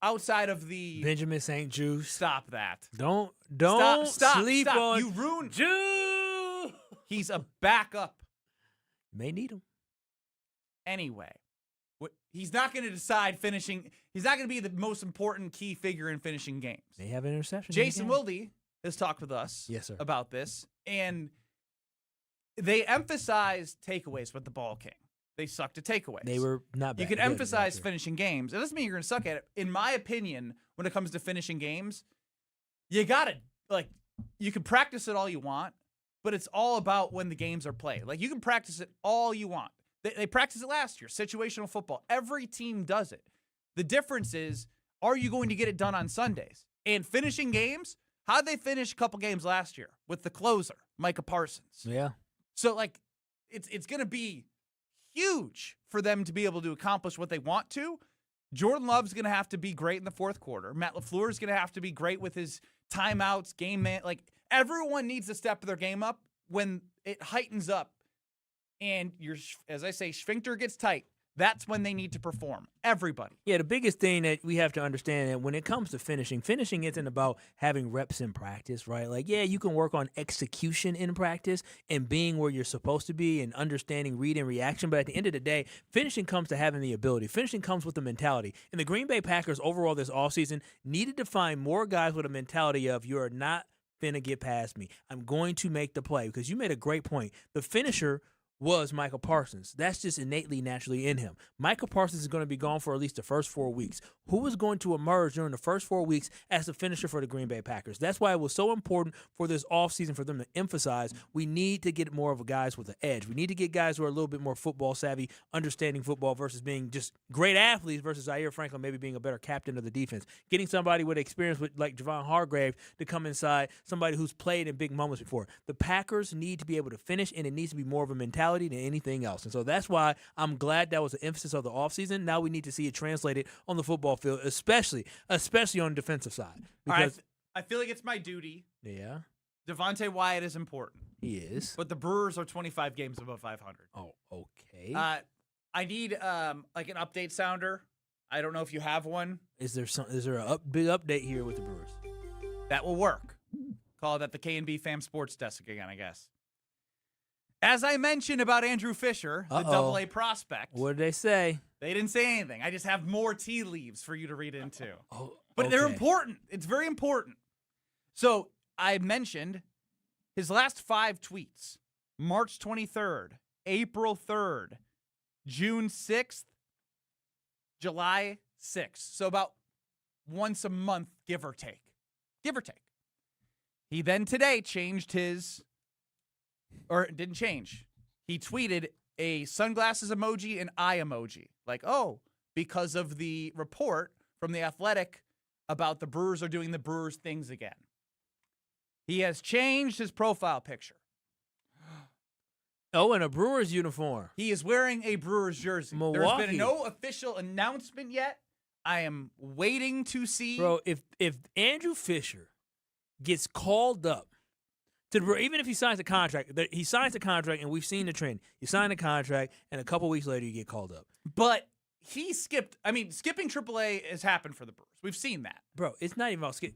S4: outside of the
S2: Benjamin St. Juice.
S4: Stop that.
S2: Don't
S4: stop,
S2: sleep
S4: stop.
S2: on
S4: You ruined
S2: Juice.
S4: He's a backup.
S2: May need him.
S4: Anyway, he's not going to decide finishing. He's not going to be the most important key figure in finishing games.
S2: They have an interception.
S4: Jason Wilde has talked with us about this, and they emphasized takeaways with the ball king. They sucked at takeaways.
S2: They were not bad.
S4: You can emphasize finishing games. It doesn't mean you're going to suck at it. In my opinion, when it comes to finishing games, you got to, you can practice it all you want, but it's all about when the games are played. You can practice it all you want. They practiced it last year, situational football. Every team does it. The difference is, are you going to get it done on Sundays? And finishing games, how'd they finish a couple games last year with the closer, Micah Parsons?
S2: Yeah.
S4: So, it's going to be huge for them to be able to accomplish what they want to. Jordan Love's going to have to be great in the fourth quarter. Matt LaFleur is going to have to be great with his timeouts, game man. Everyone needs to step their game up when it heightens up and as I say, sphincter gets tight. That's when they need to perform. Everybody.
S2: Yeah, the biggest thing that we have to understand that when it comes to finishing isn't about having reps in practice, right? You can work on execution in practice and being where you're supposed to be and understanding read and reaction. But at the end of the day, finishing comes to having the ability. Finishing comes with the mentality. And the Green Bay Packers overall this offseason needed to find more guys with a mentality of you're not finna get past me. I'm going to make the play, because you made a great point. The finisher was Micah Parsons. That's just innately, naturally in him. Micah Parsons is going to be gone for at least the first 4 weeks. Who is going to emerge during the first 4 weeks as the finisher for the Green Bay Packers? That's why it was so important for this offseason for them to emphasize we need to get more of guys with an edge. We need to get guys who are a little bit more football savvy, understanding football versus being just great athletes versus Zaire Franklin maybe being a better captain of the defense. Getting somebody with experience with Javon Hargrave to come inside, somebody who's played in big moments before. The Packers need to be able to finish, and it needs to be more of a mentality than anything else. And so that's why I'm glad that was the emphasis of the offseason. Now we need to see it translated on the football field, especially on the defensive side. Because
S4: I feel like it's my duty.
S2: Yeah.
S4: Devonte Wyatt is important.
S2: He is.
S4: But the Brewers are 25 games above 500.
S2: Oh, okay.
S4: I need an update sounder. I don't know if you have one.
S2: Is there a big update here with the Brewers?
S4: That will work. Call it at the K&B Fam Sports Desk again, I guess. As I mentioned about Andrew Fisher, the AA prospect.
S2: What did they say?
S4: They didn't say anything. I just have more tea leaves for you to read into. But
S2: okay.
S4: They're important. It's very important. So I mentioned his last 5 tweets. March 23rd, April 3rd, June 6th, July 6th. So about once a month, give or take. Give or take. He then today changed didn't change. He tweeted a sunglasses emoji and eye emoji. Like, oh, because of the report from The Athletic about the Brewers are doing the Brewers things again. He has changed his profile picture.
S2: Oh, in a Brewers uniform.
S4: He is wearing a Brewers jersey.
S2: Milwaukee.
S4: There's been no official announcement yet. I am waiting to see.
S2: Bro, if Andrew Fisher gets called up to the, even if he signs a contract, he signs the contract, and we've seen the trend. You sign a contract, and a couple weeks later, you get called up.
S4: But he skipped. I mean, skipping AAA has happened for the Brewers. We've seen that.
S2: Bro, it's not even about skip.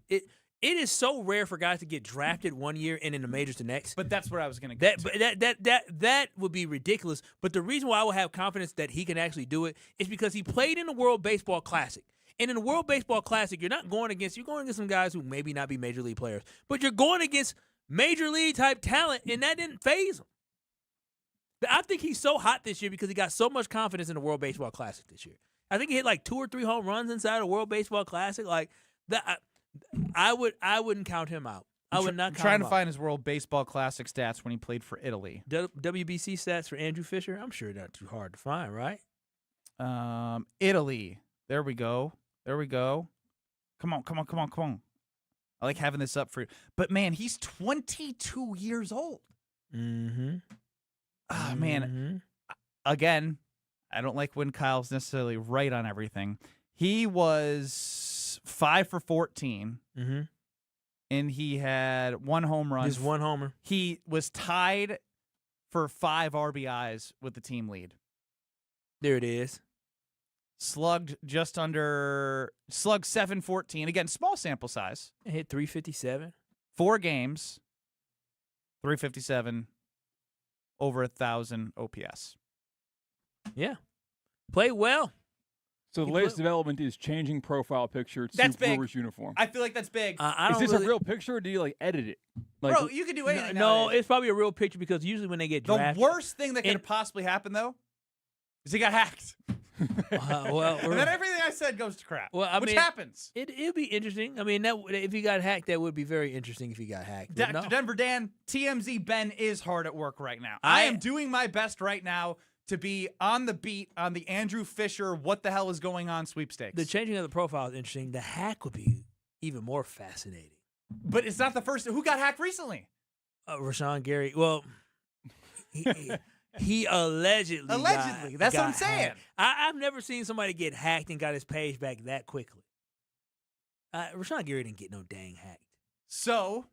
S2: It is so rare for guys to get drafted one year and in the majors the next.
S4: But that's what I was going to get
S2: to. That would be ridiculous. But the reason why I would have confidence that he can actually do it is because he played in the World Baseball Classic. And in the World Baseball Classic, you're going against some guys who maybe not be major league players, but you're going against major league type talent, and that didn't faze him. I think he's so hot this year because he got so much confidence in the World Baseball Classic this year. I think he hit like 2 or 3 home runs inside the World Baseball Classic. Like that. I wouldn't count him out. I would not count him out.
S4: Trying to find his World Baseball Classic stats when he played for Italy.
S2: WBC stats for Andrew Fisher? I'm sure not too hard to find, right?
S4: Italy. There we go. Come on. I like having this up for you. But, man, he's 22 years old.
S2: Mm-hmm.
S4: Oh, man. Again, I don't like when Kyle's necessarily right on everything. He was 5 for 14, and he had 1 home run.
S2: Just 1 homer.
S4: He was tied for 5 RBIs with the team lead.
S2: There it is.
S4: Slugged 714. Again, small sample size.
S2: It hit 357.
S4: 4 games, 357, over 1,000 OPS.
S2: Yeah. Play well.
S5: So the latest development is changing profile picture to Brewers uniform.
S4: I feel like that's big.
S5: Is this a real picture, or do you edit it?
S4: Bro, you can do anything.
S2: No, it's probably a real picture because usually when they get drafted.
S4: The worst thing that could possibly happen, though, is he got hacked.
S2: And
S4: then everything I said goes to crap.
S2: Well,
S4: which happens.
S2: It'd be interesting. I mean, if he got hacked, that would be very interesting. If he got hacked,
S4: Denver Dan, TMZ Ben is hard at work right now. I am doing my best right now to be on the beat on the Andrew Fisher what the hell is going on sweepstakes.
S2: The changing of the profile is interesting. The hack would be even more fascinating.
S4: But it's not the first. Who got hacked recently?
S2: Rashawn Gary. Well, he allegedly.
S4: That's what I'm saying.
S2: I've never seen somebody get hacked and got his page back that quickly. Rashawn Gary didn't get no dang hacked.
S4: So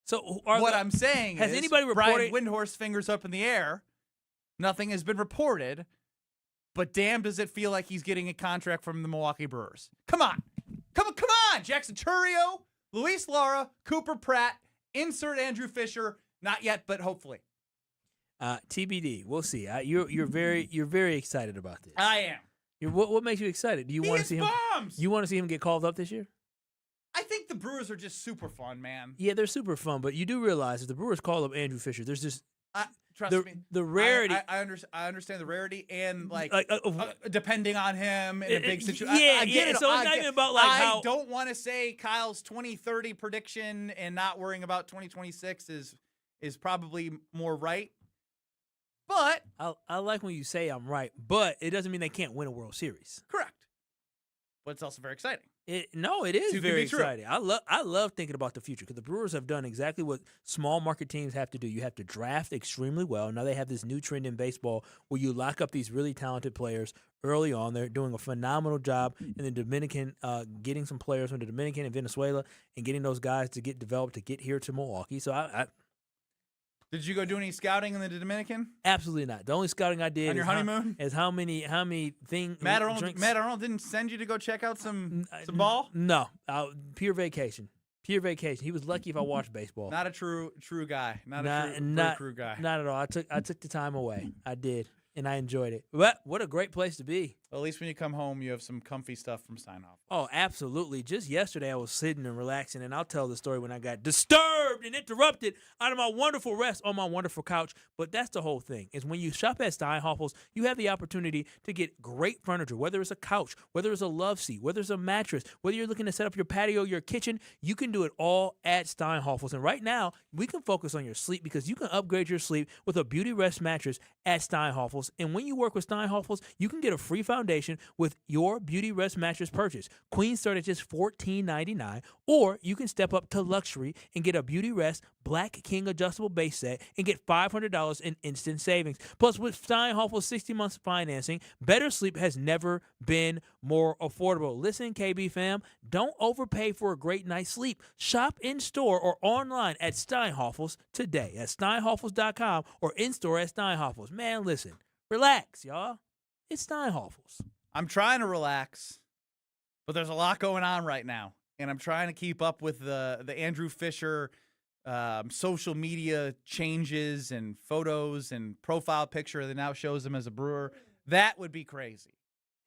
S4: what I'm saying
S2: has
S4: is
S2: anybody reported
S4: Brian Windhorst fingers up in the air. Nothing has been reported, but damn does it feel like he's getting a contract from the Milwaukee Brewers. Come on. Jackson Churio, Luis Lara, Cooper Pratt, insert Andrew Fisher. Not yet, but hopefully.
S2: TBD. We'll see. You're very excited about this.
S4: I am.
S2: What makes you excited? Do you want to see him?
S4: Bombs!
S2: You want to see him get called up this year?
S4: I think the Brewers are just super fun, man.
S2: Yeah, they're super fun, but you do realize if the Brewers call up Andrew Fisher, there's just
S4: trust me.
S2: The rarity.
S4: I understand the rarity and depending on him in a big situation.
S2: Yeah,
S4: I get it.
S2: So it's not even about how.
S4: I don't want to say Kyle's 2030 prediction and not worrying about 2026 is probably more right. But
S2: I like when you say I'm right, but it doesn't mean they can't win a World Series.
S4: Correct. But it's also very exciting.
S2: It is very exciting. I love thinking about the future because the Brewers have done exactly what small market teams have to do. You have to draft extremely well. Now they have this new trend in baseball where you lock up these really talented players early on. They're doing a phenomenal job in the Dominican, getting some players from the Dominican and Venezuela and getting those guys to get developed to get here to Milwaukee. So
S4: Did you go do any scouting in the Dominican?
S2: Absolutely not. The only scouting I did
S4: on your honeymoon
S2: is how many things.
S4: Matt Arnold didn't send you to go check out some ball?
S2: No, pure vacation. Pure vacation. He was lucky if I watched baseball.
S4: Not a true guy. Not a true guy.
S2: Not at all. I took the time away. I did, and I enjoyed it. But what a great place to be.
S4: Well, at least when you come home, you have some comfy stuff from Steinhoff.
S2: Oh, absolutely. Just yesterday, I was sitting and relaxing, and I'll tell the story when I got disturbed and interrupted out of my wonderful rest on my wonderful couch. But that's the whole thing, is when you shop at Steinhoffels, you have the opportunity to get great furniture, whether it's a couch, whether it's a love seat, whether it's a mattress, whether you're looking to set up your patio, your kitchen, you can do it all at Steinhoffels. And right now, we can focus on your sleep because you can upgrade your sleep with a Beauty Rest mattress at Steinhoffels. And when you work with Steinhoffels, you can get a free foundation with your Beauty Rest mattress purchase. Queens start at just $14.99, or you can step up to luxury and get a Beauty Rest Black King adjustable base set and get $500 in instant savings. Plus, with Steinhoffel's 60 months financing, better sleep has never been more affordable. Listen, KB fam, don't overpay for a great night's sleep. Shop in store or online at Steinhoffels today at steinhoffels.com or in store at Steinhoffels. Man, listen, relax, y'all. It's Steinhoffels.
S4: I'm trying to relax, but there's a lot going on right now, and I'm trying to keep up with the Andrew Fisher social media changes and photos and profile picture that now shows him as a Brewer. That would be crazy.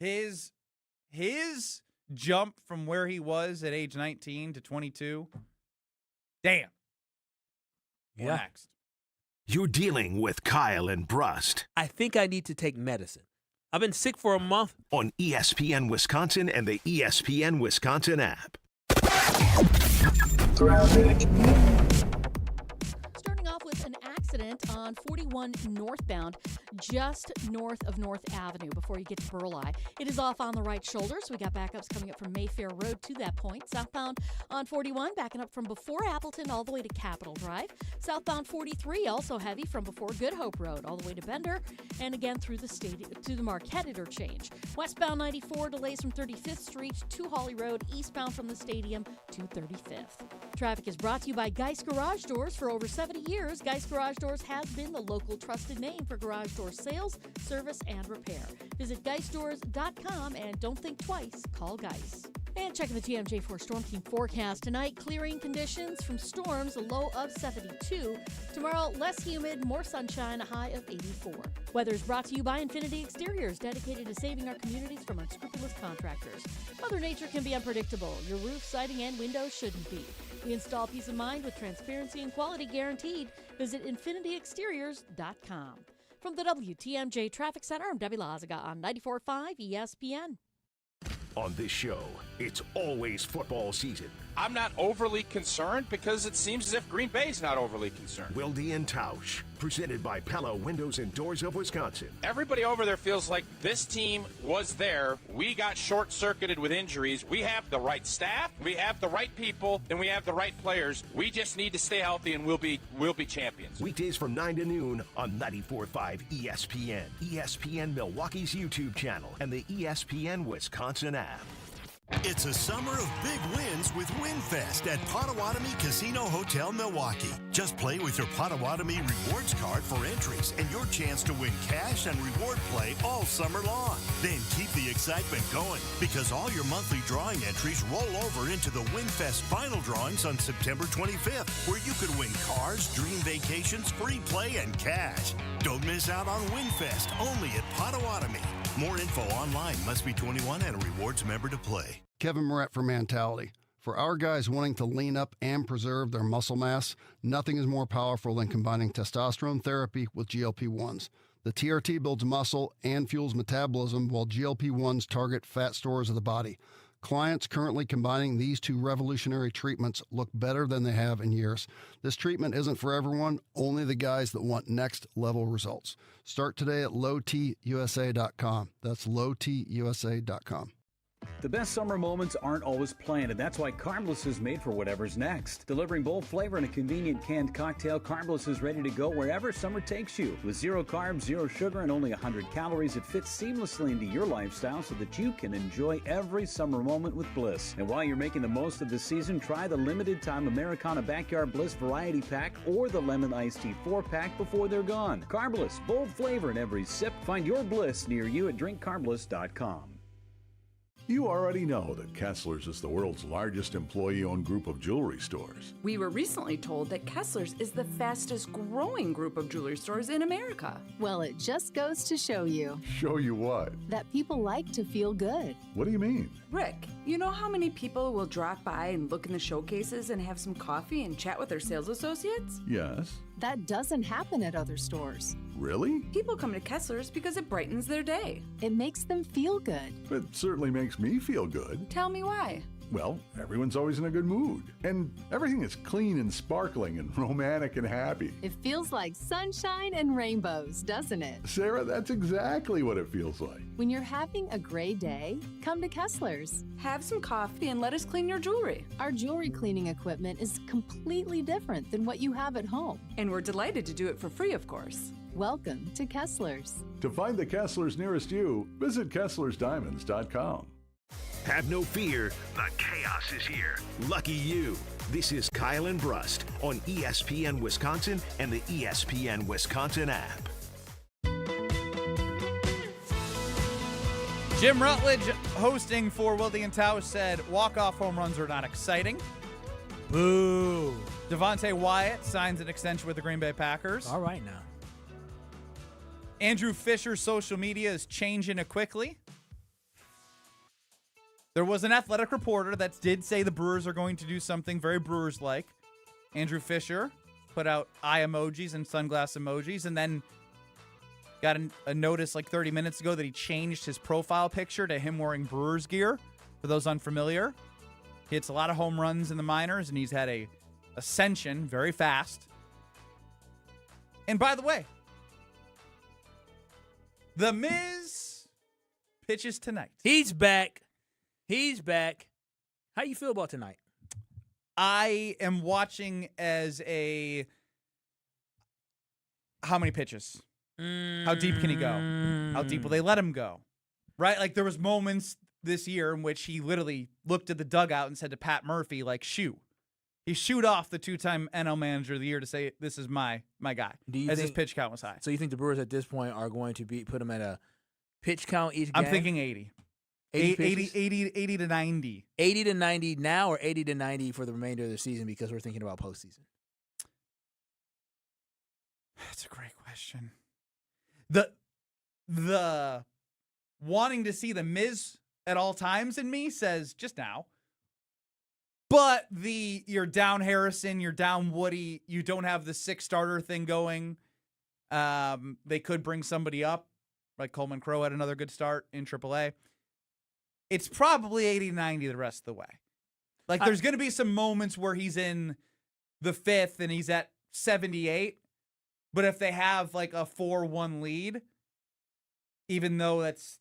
S4: His jump from where he was at age 19 to 22. Damn.
S2: Yeah.
S4: Next.
S1: You're dealing with Kyle and Brust.
S2: I think I need to take medicine. I've been sick for a month.
S1: On ESPN Wisconsin and the ESPN Wisconsin app.
S6: Starting off with an accident on 41 northbound, just north of North Avenue before you get to Burleigh. It is off on the right shoulder, so we got backups coming up from Mayfair Road to that point. Southbound on 41, backing up from before Appleton all the way to Capitol Drive. Southbound 43, also heavy from before Good Hope Road all the way to Bender, and again through the stadium to the Marquette interchange. Westbound 94, delays from 35th Street to Hawley Road, eastbound from the stadium to 35th. Traffic is brought to you by Geist Garage Doors. For over 70 years, Geist Garage Doors has been the local trusted name for garage door sales, service, and repair. Visit geistdoors.com and don't think twice, call Geist. And checking the TMJ4 Storm Team forecast tonight, clearing conditions from storms, a low of 72. Tomorrow, less humid, more sunshine, a high of 84. Weather is brought to you by Infinity Exteriors, dedicated to saving our communities from unscrupulous contractors. Mother Nature can be unpredictable. Your roof, siding, and windows shouldn't be. We install peace of mind with transparency and quality guaranteed. Visit infinityexteriors.com. From the WTMJ Traffic Center, I'm Debbie Lazaga on 94.5 ESPN.
S1: On this show, it's always football season.
S15: I'm not overly concerned because it seems as if Green Bay's not overly concerned.
S1: Wilde and Tausch, presented by Pella Windows and Doors of Wisconsin.
S15: Everybody over there feels like this team was there. We got short-circuited with injuries. We have the right staff, we have the right people, and we have the right players. We just need to stay healthy, and we'll be champions.
S1: Weekdays from 9 to noon on 94.5 ESPN, ESPN Milwaukee's YouTube channel, and the ESPN Wisconsin app.
S16: It's a summer of big wins with WinFest at Potawatomi Casino Hotel Milwaukee. Just play with your Potawatomi Rewards card for entries and your chance to win cash and reward play all summer long. Then keep the excitement going because all your monthly drawing entries roll over into the WinFest final drawings on September 25th, where you could win cars, dream vacations, free play, and cash. Don't miss out on WinFest only at Potawatomi. More info online. Must be 21 and a rewards member to play.
S17: Kevin Moret for Mentality. For our guys wanting to lean up and preserve their muscle mass, nothing is more powerful than combining testosterone therapy with GLP-1s. The TRT builds muscle and fuels metabolism, while GLP-1s target fat stores of the body. Clients currently combining these two revolutionary treatments look better than they have in years. This treatment isn't for everyone, only the guys that want next-level results. Start today at lowtusa.com. That's lowtusa.com.
S18: The best summer moments aren't always planned, and that's why Carbless is made for whatever's next. Delivering bold flavor in a convenient canned cocktail, Carbless is ready to go wherever summer takes you. With 0 carbs, 0 sugar, and only 100 calories, it fits seamlessly into your lifestyle so that you can enjoy every summer moment with Bliss. And while you're making the most of the season, try the limited-time Americana Backyard Bliss Variety Pack or the Lemon Iced Tea 4-pack before they're gone. Carbless, bold flavor in every sip. Find your Bliss near you at drinkcarbless.com.
S7: You already know that Kessler's is the world's largest employee-owned group of jewelry stores.
S19: We were recently told that Kessler's is the fastest growing group of jewelry stores in America.
S20: Well, it just goes to show you
S7: Show you what?
S20: that people like to feel good.
S7: What do you mean?
S19: Rick, you know how many people will drop by and look in the showcases and have some coffee and chat with their sales associates?
S7: Yes.
S20: That doesn't happen at other stores.
S7: Really?
S19: People come to Kessler's because it brightens their day.
S20: It makes them feel good.
S7: It certainly makes me feel good.
S19: Tell me why.
S7: Well, everyone's always in a good mood. And everything is clean and sparkling and romantic and happy.
S20: It feels like sunshine and rainbows, doesn't it?
S7: Sarah, that's exactly what it feels like.
S20: When you're having a great day, come to Kessler's.
S19: Have some coffee and let us clean your jewelry.
S20: Our jewelry cleaning equipment is completely different than what you have at home.
S19: And we're delighted to do it for free, of course.
S20: Welcome to Kessler's.
S7: To find the Kessler's nearest you, visit KesslersDiamonds.com.
S1: Have no fear, the chaos is here. Lucky you. This is Kyle and Brust on ESPN Wisconsin and the ESPN Wisconsin app.
S4: Jim Rutledge, hosting for Wilde and Tausch, said walk-off home runs are not exciting.
S2: Boo.
S4: Devonte Wyatt signs an extension with the Green Bay Packers.
S2: All right now.
S4: Andrew Fisher's social media is changing it quickly. There was an athletic reporter that did say the Brewers are going to do something very Brewers-like. Andrew Fisher put out eye emojis and sunglass emojis, and then got a notice like 30 minutes ago that he changed his profile picture to him wearing Brewers gear. For those unfamiliar, he hits a lot of home runs in the minors, and he's had a ascension very fast. And by the way, The Miz pitches tonight.
S2: He's back. He's back. How you feel about tonight?
S4: I am watching as how many pitches? How deep can he go? How deep will they let him go? Right? Like there was moments this year in which he literally looked at the dugout and said to Pat Murphy, like, shoot. He shoot off the two-time NL Manager of the Year to say, this is my guy, as his pitch count was high.
S2: So you think the Brewers at this point are going to put him at a pitch count each game?
S4: I'm thinking 80. 80 to 90.
S2: 80 to 90 now or 80 to 90 for the remainder of the season because we're thinking about postseason?
S4: That's a great question. The wanting to see the Miz at all times in me says just now. But you're down Harrison, you're down Woody, you don't have the six starter thing going. They could bring somebody up, like Coleman Crowe had another good start in AAA. It's probably 80-90 the rest of the way. Like, there's going to be some moments where he's in the fifth and he's at 78. But if they have, like, a 4-1 lead, even though that's,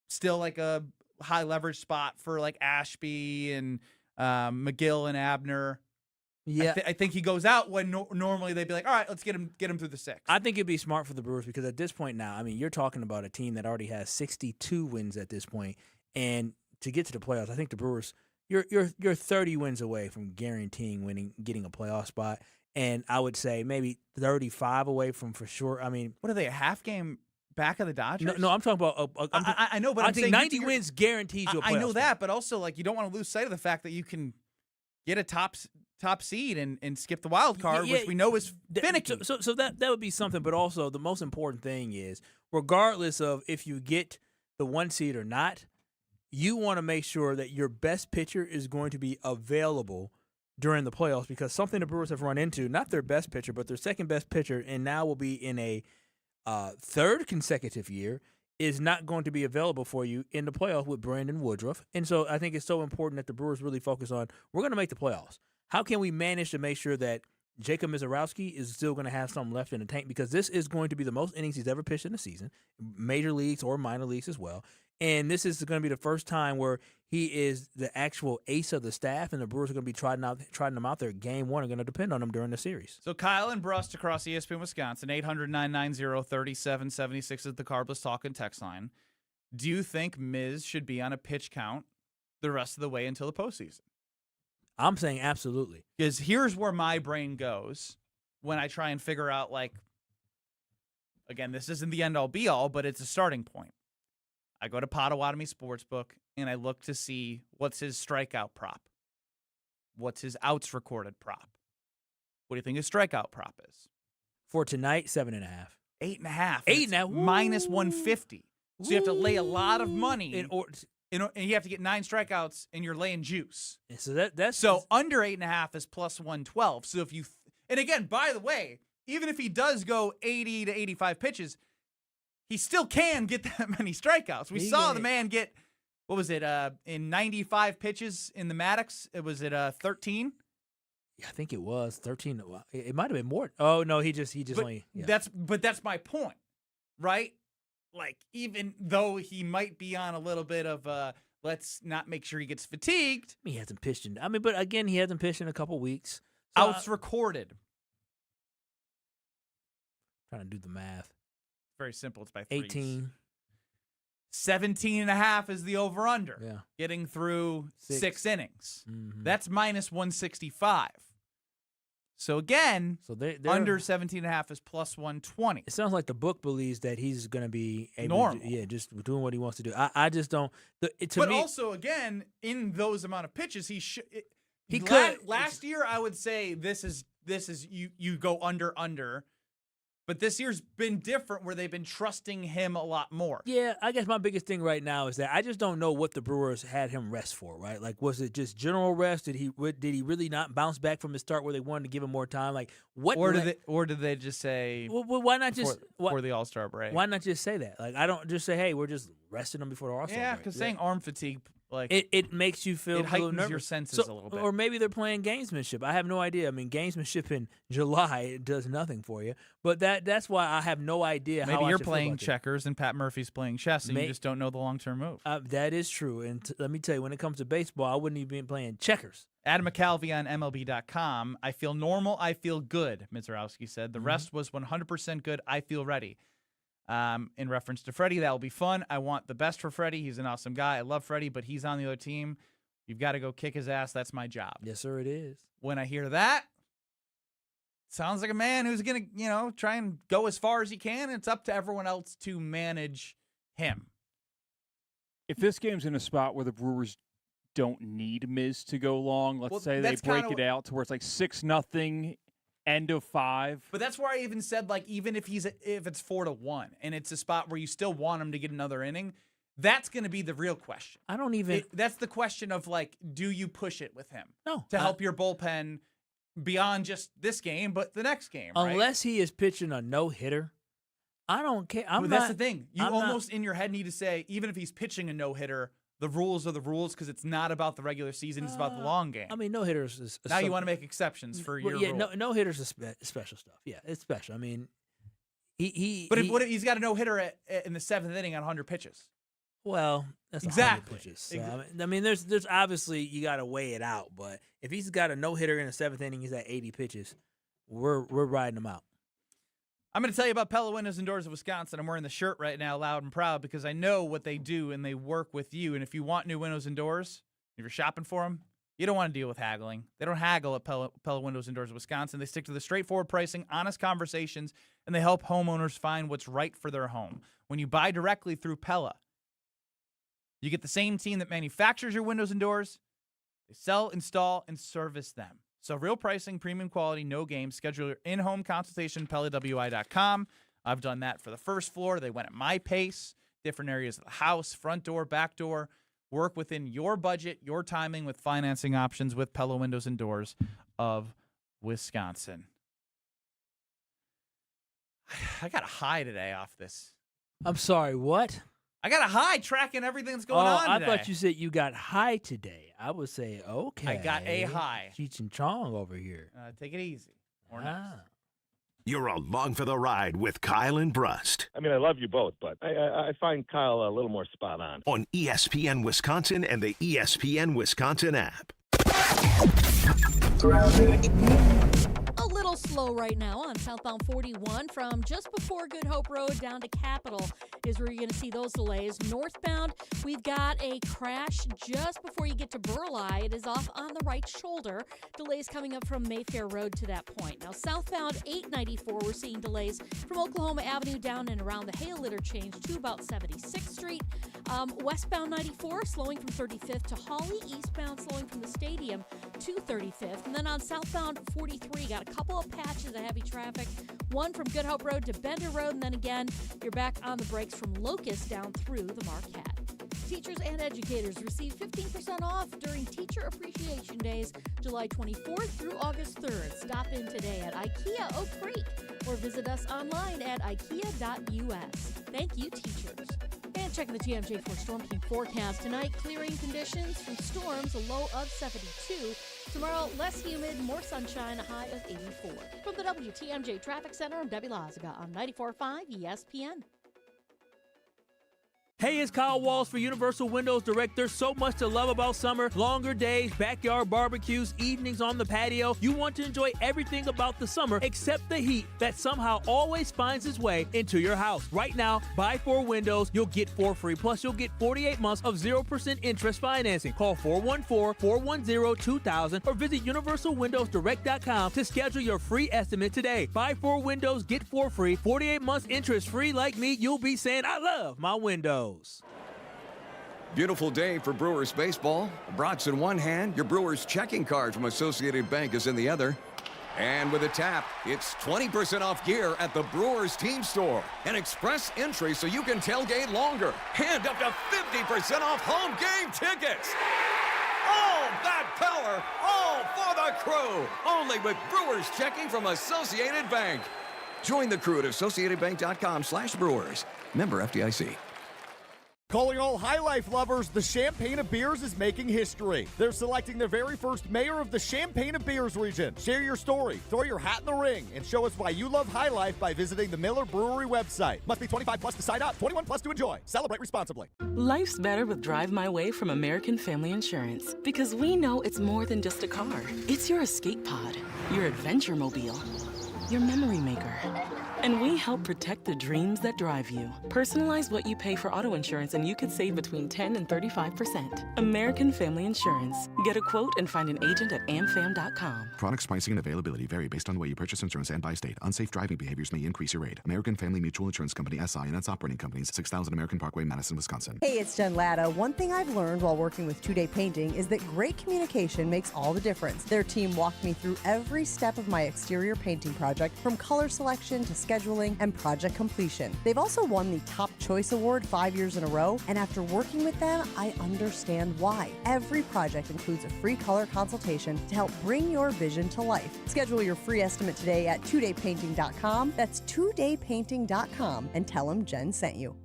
S4: still, like, a high-leverage spot for, like, Ashby and McGill and Abner.
S2: Yeah,
S4: I think he goes out when normally they'd be like, all right, let's get him through the sixth.
S2: I think it'd be smart for the Brewers because at this point now, I mean, you're talking about a team that already has 62 wins at this point. And to get to the playoffs, I think the Brewers, you're 30 wins away from guaranteeing getting a playoff spot. And I would say maybe 35 away from for sure. I mean,
S4: what are they, a half game back of the Dodgers?
S2: No, I'm talking about.
S4: I know, but
S2: I
S4: I'm
S2: think
S4: saying
S2: 90 wins guarantees you a playoff
S4: I know
S2: spot.
S4: that, but also like you don't want to lose sight of the fact that you can get a top seed and skip the wild card, which we know is finicky.
S2: So that would be something. But also the most important thing is, regardless of if you get the one seed or not, you want to make sure that your best pitcher is going to be available during the playoffs because something the Brewers have run into, not their best pitcher, but their second best pitcher, and now will be in a third consecutive year, is not going to be available for you in the playoffs with Brandon Woodruff. And so I think it's so important that the Brewers really focus on, we're going to make the playoffs. How can we manage to make sure that Jacob Misiorowski is still going to have something left in the tank? Because this is going to be the most innings he's ever pitched in a season, major leagues or minor leagues as well. And this is going to be the first time where he is the actual ace of the staff, and the Brewers are going to be trotting him out there. Game one are going to depend on him during the series.
S4: So Kyle and Brust across ESPN Wisconsin, 800-990-3776 is the Carbless Talk and text line. Do you think Miz should be on a pitch count the rest of the way until the postseason?
S2: I'm saying absolutely.
S4: Because here's where my brain goes when I try and figure out, like, again, this isn't the end-all, be-all, but it's a starting point. I go to Potawatomi Sportsbook, and I look to see what's his strikeout prop. What's his outs recorded prop? What do you think his strikeout prop is?
S2: For tonight, 7.5.
S4: 8.5.
S2: 8.5.
S4: Minus 150. So you have to lay a lot of money, and you have to get 9 strikeouts, and you're laying juice.
S2: And so that's
S4: so under 8.5 is plus 112. So if you and again, by the way, even if he does go 80 to 85 pitches, he still can get that many strikeouts. We saw the man get, what was it, in 95 pitches in the Maddox? Was it 13?
S2: Yeah, I think it was 13. It might have been more. Oh no, he just only. Yeah.
S4: That's my point, right? Like, even though he might be on a little bit of let's not make sure he gets fatigued.
S2: He hasn't pitched in. But again, he hasn't pitched in a couple weeks.
S4: So outs recorded.
S2: Trying to do the math.
S4: Very simple. It's by 3s.
S2: 18.
S4: 17.5 is the over-under.
S2: Yeah.
S4: Getting through 6 innings.
S2: Mm-hmm.
S4: That's minus 165. So again, they're under 17.5 is plus 120.
S2: It sounds like the book believes that he's going to be
S4: normal.
S2: Just doing what he wants to do. I just don't.
S4: But also, again, in those amount of pitches, he
S2: could.
S4: Last year, I would say this is you go under. But this year's been different where they've been trusting him a lot more.
S2: Yeah, I guess my biggest thing right now is that I just don't know what the Brewers had him rest for, right? Like, was it just general rest? Did he really not bounce back from his start where they wanted to give him more time? Like, what?
S4: Or did they just say?
S2: Well, why not just
S4: before the All-Star break?
S2: Why not just say that? Like, I don't just say, hey, we're just resting him before the All-Star break.
S4: Yeah, because saying arm fatigue. Like
S2: it makes you feel
S4: it heightens
S2: a little nervous.
S4: Your senses a little bit.
S2: Or maybe they're playing gamesmanship. I have no idea. I mean, gamesmanship in July does nothing for you. But that's why I have no idea
S4: maybe
S2: how
S4: you're
S2: I should
S4: playing
S2: feel about
S4: checkers and Pat Murphy's playing chess, and you just don't know the long-term move.
S2: That is true. And let me tell you, when it comes to baseball, I wouldn't even be playing checkers.
S4: Adam McCalvey on MLB.com. I feel normal. I feel good, Misiorowski said. The rest was 100% good. I feel ready. In reference to Freddie, that will be fun. I want the best for Freddie. He's an awesome guy. I love Freddie, but he's on the other team. You've got to go kick his ass. That's my job.
S2: Yes, sir, it is.
S4: When I hear that, sounds like a man who's going to, try and go as far as he can. And it's up to everyone else to manage him.
S5: If this game's in a spot where the Brewers don't need Miz to go long, let's say they break it out to where it's like 6-0. End of 5.
S4: But that's where I even said, like, even if it's 4-1 and it's a spot where you still want him to get another inning, that's going to be the real question.
S2: I don't even.
S4: That's the question of, like, do you push it with him?
S2: No.
S4: To help your bullpen beyond just this game, but the next game, right?
S2: Unless he is pitching a no-hitter, I don't care.
S4: That's the thing. You almost in your head need to say, even if he's pitching a no-hitter, the rules are the rules because it's not about the regular season. It's about the long game.
S2: I mean, no-hitters is
S4: now you want to make exceptions for your rule.
S2: No-hitters is special stuff. Yeah, it's special. I mean,
S4: what if he's got a no-hitter in the 7th inning on 100 pitches?
S2: Well, that's
S4: exactly
S2: 100 pitches. So, I mean, there's obviously you got to weigh it out. But if he's got a no-hitter in the 7th inning, he's at 80 pitches. We're riding him out.
S4: I'm going to tell you about Pella Windows and Doors of Wisconsin. I'm wearing the shirt right now, loud and proud, because I know what they do and they work with you. And if you want new windows and doors, if you're shopping for them, you don't want to deal with haggling. They don't haggle at Pella Windows and Doors of Wisconsin. They stick to the straightforward pricing, honest conversations, and they help homeowners find what's right for their home. When you buy directly through Pella, you get the same team that manufactures your windows and doors. They sell, install, and service them. So real pricing, premium quality, no games. Schedule your in-home consultation, PellaWI.com. I've done that for the first floor. They went at my pace, different areas of the house, front door, back door. Work within your budget, your timing with financing options with Pella Windows and Doors of Wisconsin. I got a high today off this.
S2: I'm sorry, what?
S4: I got a high tracking everything that's going on today.
S2: I thought you said you got high today. I would say, okay.
S4: I got a high.
S2: Cheech and Chong over here.
S4: Take it easy. Or not.
S1: You're along for the ride with Kyle and Brust.
S21: I mean, I love you both, but I find Kyle a little more spot on.
S1: On ESPN Wisconsin and the ESPN Wisconsin app.
S6: A little slow right now on southbound 41 from just before Good Hope Road down to Capitol is where you're going to see those delays. Northbound, we've got a crash just before you get to Burleigh. It is off on the right shoulder. Delays coming up from Mayfair Road to that point. Now, southbound 894, we're seeing delays from Oklahoma Avenue down and around the Hale interchange to about 76th Street. Westbound 94 slowing from 35th to Hawley. Eastbound slowing from the stadium to 35th. And then on southbound 43, got a couple of patches of heavy traffic. One from Good Hope Road to Bender Road. And then again, you're back on the brakes from Locust down through the Marquette. Teachers and educators receive 15% off during Teacher Appreciation Days, July 24th through August 3rd. Stop in today at IKEA Oak Creek or visit us online at ikea.us. Thank you, teachers. And checking the TMJ4 Storm Team forecast tonight, clearing conditions from storms, a low of 72. Tomorrow, less humid, more sunshine, a high of 84. From the WTMJ Traffic Center, I'm Debbie Lazaga on 94.5 ESPN.
S2: Hey, it's Kyle Walls for Universal Windows Direct. There's so much to love about summer. Longer days, backyard barbecues, evenings on the patio. You want to enjoy everything about the summer except the heat that somehow always finds its way into your house. Right now, buy 4 windows, you'll get 4 free. Plus, you'll get 48 months of 0% interest financing. Call 414-410-2000 or visit universalwindowsdirect.com to schedule your free estimate today. Buy 4 windows, get 4 free, 48 months interest free. Like me, you'll be saying, I love my windows.
S3: Beautiful day for Brewers baseball. Brats in one hand, your Brewers checking card from Associated Bank is in the other. And with a tap, it's 20% off gear at the Brewers team store. An express entry so you can tailgate longer. And up to 50% off home game tickets. All that power, all for the crew. Only with Brewers checking from Associated Bank. Join the crew at AssociatedBank.com/Brewers. Member FDIC.
S22: Calling all High Life lovers, the Champaign of Beers is making history. They're selecting their very first mayor of the Champaign of Beers region. Share your story, throw your hat in the ring, and show us why you love High Life by visiting the Miller Brewery website. Must be 25 plus to sign up, 21 plus to enjoy. Celebrate responsibly.
S23: Life's better with Drive My Way from American Family Insurance because we know it's more than just a car. It's your escape pod, your adventure mobile, your memory maker. And we help protect the dreams that drive you. Personalize what you pay for auto insurance and you could save between 10 and 35%. American Family Insurance. Get a quote and find an agent at amfam.com.
S24: Products, pricing, and availability vary based on the way you purchase insurance and by state. Unsafe driving behaviors may increase your rate. American Family Mutual Insurance Company, SI, and its operating companies, 6000 American Parkway, Madison, Wisconsin.
S25: Hey, it's Jen Latta. One thing I've learned while working with 2 Day Painting is that great communication makes all the difference. Their team walked me through every step of my exterior painting project, from color selection to scheduling and project completion. They've also won the Top Choice Award 5 years in a row, and after working with them, I understand why. Every project includes a free color consultation to help bring your vision to life. Schedule your free estimate today at 2daypainting.com. That's 2daypainting.com, and tell them Jen sent you.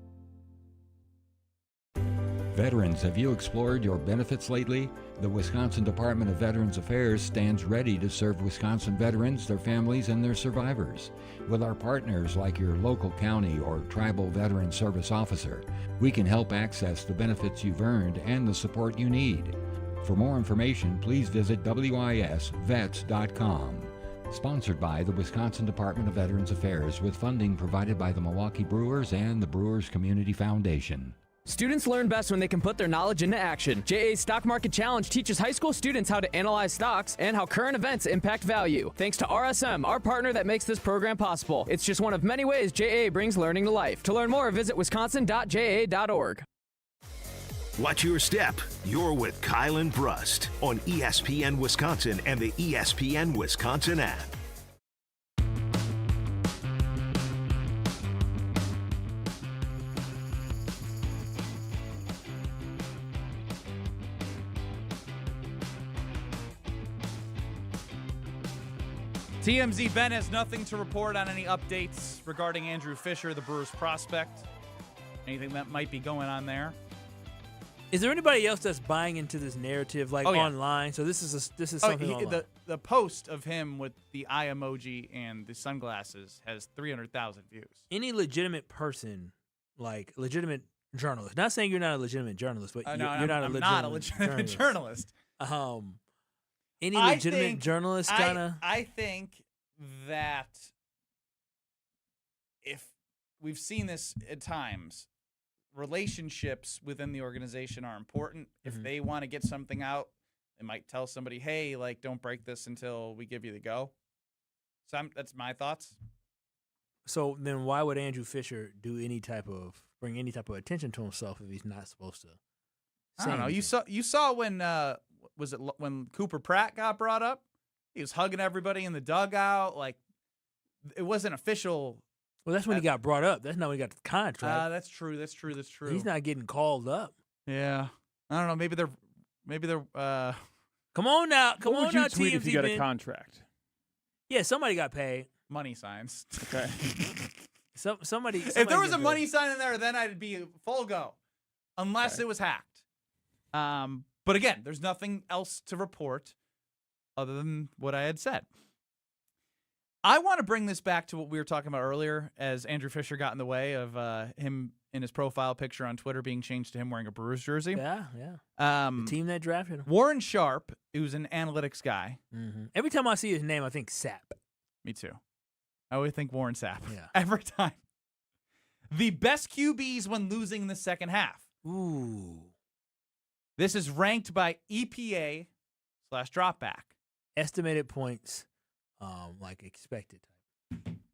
S26: Veterans, have you explored your benefits lately? The Wisconsin Department of Veterans Affairs stands ready to serve Wisconsin veterans, their families, and their survivors. With our partners like your local county or tribal veteran service officer, we can help access the benefits you've earned and the support you need. For more information, please visit wisvets.com. Sponsored by the Wisconsin Department of Veterans Affairs with funding provided by the Milwaukee Brewers and the Brewers Community Foundation.
S27: Students learn best when they can put their knowledge into action. JA's Stock Market Challenge teaches high school students how to analyze stocks and how current events impact value. Thanks to RSM, our partner that makes this program possible. It's just one of many ways JA brings learning to life. To learn more, visit wisconsin.ja.org.
S1: Watch your step. You're with Kyle and Brust on ESPN Wisconsin and the ESPN Wisconsin app.
S4: TMZ Ben has nothing to report on any updates regarding Andrew Fisher, the Brewers prospect. Anything that might be going on there?
S2: Is there anybody else that's buying into this narrative, like online? So this is something online.
S4: The post of him with the eye emoji and the sunglasses has 300,000 views.
S2: Any legitimate person, like legitimate journalist, not saying you're not a legitimate journalist, but
S4: I'm
S2: not a legitimate
S4: journalist.
S2: Any legitimate journalist kind of?
S4: I think that if we've seen this at times, relationships within the organization are important.
S2: Mm-hmm.
S4: If they want to get something out, they might tell somebody, hey, like, don't break this until we give you the go. So that's my thoughts.
S2: So then why would Andrew Fisher do any type of bring any type of attention to himself if he's not supposed to.
S4: I don't know. You saw when when Cooper Pratt got brought up? He was hugging everybody in the dugout. Like, it wasn't official.
S2: Well, that's when he got brought up. That's not when he got the contract.
S4: That's true. That's true.
S2: He's not getting called up.
S4: Yeah. I don't know. Maybe they're.
S2: Come on now. Come
S5: what
S2: on
S5: would you
S2: now,
S5: tweet if you got a
S2: TMZ.
S5: contract?
S2: Yeah, somebody got paid.
S4: Money signs.
S5: Okay.
S2: Somebody.
S4: If there was a money sign in there, then I'd be full go, unless it was hacked. But again, there's nothing else to report other than what I had said. I want to bring this back to what we were talking about earlier, as Andrew Fisher got in the way of him in his profile picture on Twitter being changed to him wearing a Brewers jersey.
S2: Yeah.
S4: The
S2: team that drafted him.
S4: Warren Sharp, who's an analytics guy.
S2: Mm-hmm. Every time I see his name, I think Sapp.
S4: Me too. I always think Warren Sapp.
S2: Yeah.
S4: Every time. The best QBs when losing in the second half.
S2: Ooh.
S4: This is ranked by EPA/dropback.
S2: Estimated points, like expected.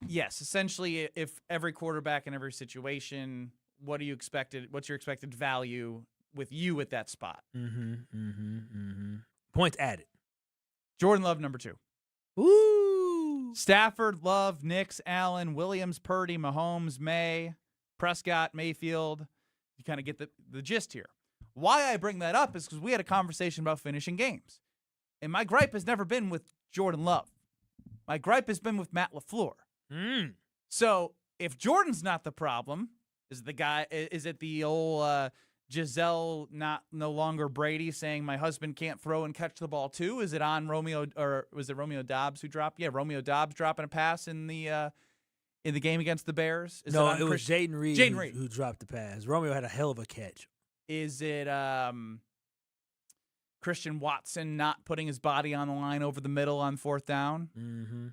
S4: Yes, essentially, if every quarterback in every situation, what's your expected value with you at that spot?
S2: Points added.
S4: Jordan Love, number 2.
S2: Woo!
S4: Stafford, Love, Nix, Allen, Williams, Purdy, Mahomes, May, Prescott, Mayfield. You kind of get the gist here. Why I bring that up is because we had a conversation about finishing games. And my gripe has never been with Jordan Love. My gripe has been with Matt LaFleur. So if Jordan's not the problem, is it the old Giselle no longer Brady saying my husband can't throw and catch the ball too? Is it on Romeo, or was it Romeo Doubs who dropped? Yeah, Romeo Doubs dropping a pass in the game against the Bears.
S2: It was Jaden Reed who dropped the pass. Romeo had a hell of a catch.
S4: Is it Christian Watson not putting his body on the line over the middle on 4th down?
S2: Mm-hmm.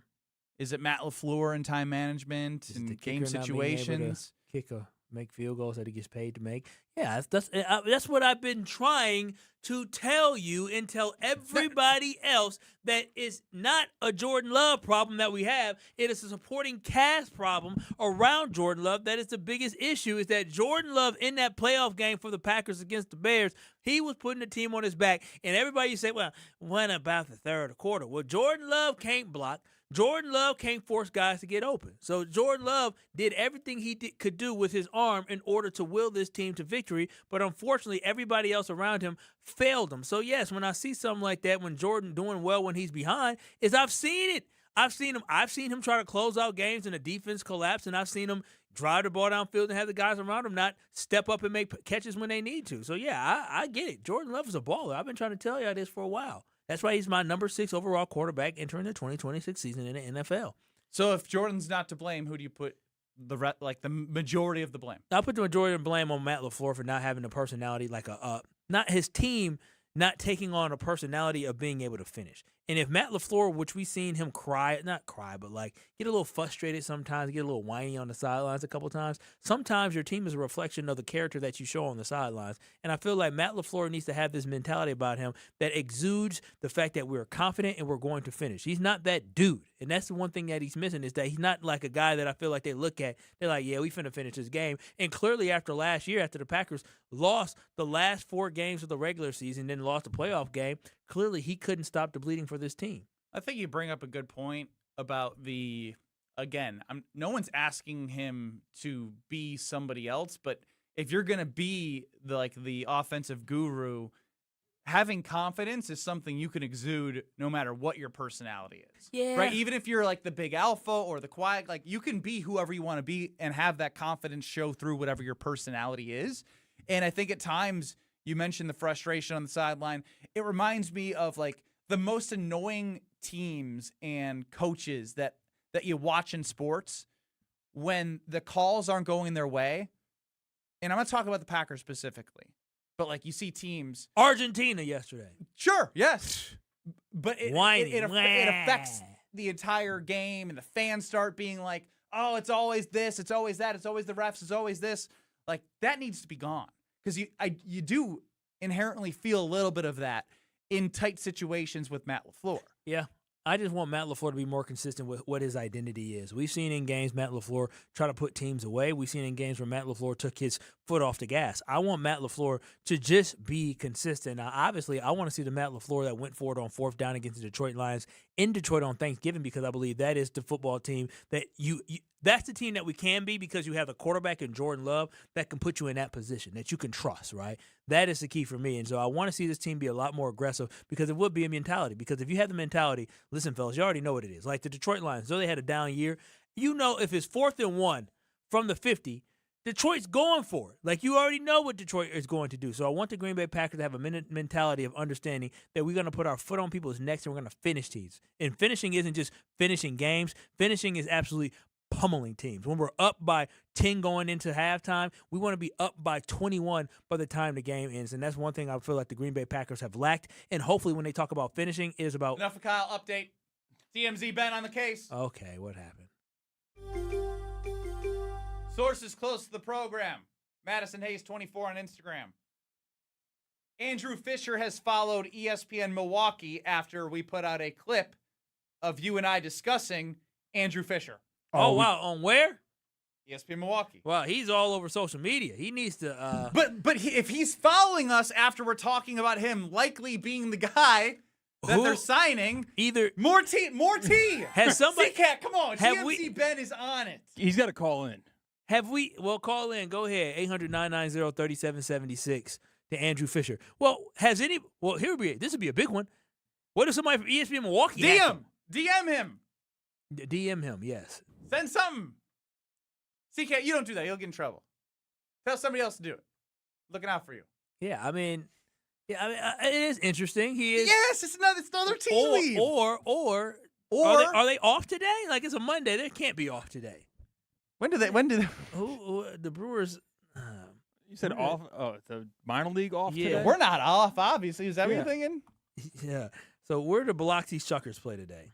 S4: Is it Matt LaFleur in time management and game situations?
S2: Make field goals that he gets paid to make. Yeah, that's what I've been trying to tell you and tell everybody else, that it's not a Jordan Love problem that we have. It is a supporting cast problem around Jordan Love. That is the biggest issue, is that Jordan Love in that playoff game for the Packers against the Bears, he was putting the team on his back. And everybody say, well, what about the third quarter? Well, Jordan Love can't block. Jordan Love can't force guys to get open. So Jordan Love did everything he could do with his arm in order to will this team to victory, but unfortunately everybody else around him failed him. So yes, when I see something like that, when Jordan doing well when he's behind, I've seen it. I've seen him try to close out games and the defense collapse, and I've seen him drive the ball downfield and have the guys around him not step up and make catches when they need to. So yeah, I get it. Jordan Love is a baller. I've been trying to tell y'all this for a while. That's why he's my number 6 overall quarterback entering the 2026 season in the NFL.
S4: So if Jordan's not to blame, who do you put the majority of the blame?
S2: I put the majority of the blame on Matt LaFleur for not having the personality, not his team not taking on a personality of being able to finish. And if Matt LaFleur, which we've seen him not cry, but get a little frustrated sometimes, get a little whiny on the sidelines a couple times, sometimes your team is a reflection of the character that you show on the sidelines. And I feel like Matt LaFleur needs to have this mentality about him that exudes the fact that we're confident and we're going to finish. He's not that dude. And that's the one thing that he's missing, is that he's not like a guy that I feel like they look at, they're like, yeah, we finna finish this game. And clearly after last year, after the Packers lost the last 4 games of the regular season, then lost the playoff game, clearly he couldn't stop the bleeding for this team.
S4: I think you bring up a good point about no one's asking him to be somebody else, but if you're going to be the offensive guru, having confidence is something you can exude no matter what your personality is.
S2: Yeah.
S4: Right? Even if you're the big alpha or the quiet, you can be whoever you want to be and have that confidence show through whatever your personality is. And I think at times, you mentioned the frustration on the sideline. It reminds me of the most annoying teams and coaches that you watch in sports when the calls aren't going their way. And I'm going to talk about the Packers specifically. But you see teams.
S2: Argentina yesterday.
S4: Sure, yes. But it affects the entire game, and the fans start being like, oh, it's always this, it's always that, it's always the refs, it's always this. That needs to be gone. Because you do inherently feel a little bit of that in tight situations with Matt LaFleur.
S2: Yeah. I just want Matt LaFleur to be more consistent with what his identity is. We've seen in games Matt LaFleur try to put teams away. We've seen in games where Matt LaFleur took his foot off the gas. I want Matt LaFleur to just be consistent. Now, obviously, I want to see the Matt LaFleur that went forward on 4th down against the Detroit Lions in Detroit on Thanksgiving, because I believe that is the football team that that's the team that we can be, because you have a quarterback in Jordan Love that can put you in that position that you can trust, right? That is the key for me. And so I want to see this team be a lot more aggressive, because it would be a mentality. Because if you have the mentality, listen, fellas, you already know what it is. Like the Detroit Lions, though they had a down year, you know if it's 4th and 1 from the 50, Detroit's going for it. Like, you already know what Detroit is going to do. So I want the Green Bay Packers to have a mentality of understanding that we're going to put our foot on people's necks and we're going to finish teams. And finishing isn't just finishing games. Finishing is absolutely pummeling teams. When we're up by 10 going into halftime, we want to be up by 21 by the time the game ends. And that's one thing I feel like the Green Bay Packers have lacked. And hopefully when they talk about finishing, it is about...
S4: Enough of Kyle. Update. TMZ Ben on the case.
S2: Okay, what happened?
S4: Sources close to the program. Madison Hayes 24 on Instagram. Andrew Fisher has followed ESPN Milwaukee after we put out a clip of you and I discussing Andrew Fisher.
S2: Oh, wow. On where?
S4: ESPN Milwaukee.
S2: Well, he's all over social media. He needs to...
S4: if he's following us after we're talking about him likely being the guy that they're signing,
S2: either...
S4: More tea.
S2: Has somebody...
S4: C-Cat, come on. TMZ Ben is on it.
S5: He's got to call in.
S2: Have we... Well, call in. Go ahead. 800-990-3776 to Andrew Fisher. Well, has any... Well, this would be a big one. What if somebody from ESPN Milwaukee...
S4: DM him.
S2: DM him, yes.
S4: Send something. C-Cat, you don't do that. You'll get in trouble. Tell somebody else to do it. Looking out for you.
S2: Yeah, I mean, it is interesting. He is.
S4: Yes, it's another team leave.
S2: Or are they off today? Like, it's a Monday. They can't be off today.
S4: When do they?
S2: The Brewers.
S5: You said off. Oh, the minor league off today?
S4: We're not off, obviously. Is that what you're thinking?
S2: Yeah. So where do Biloxi Shuckers play today?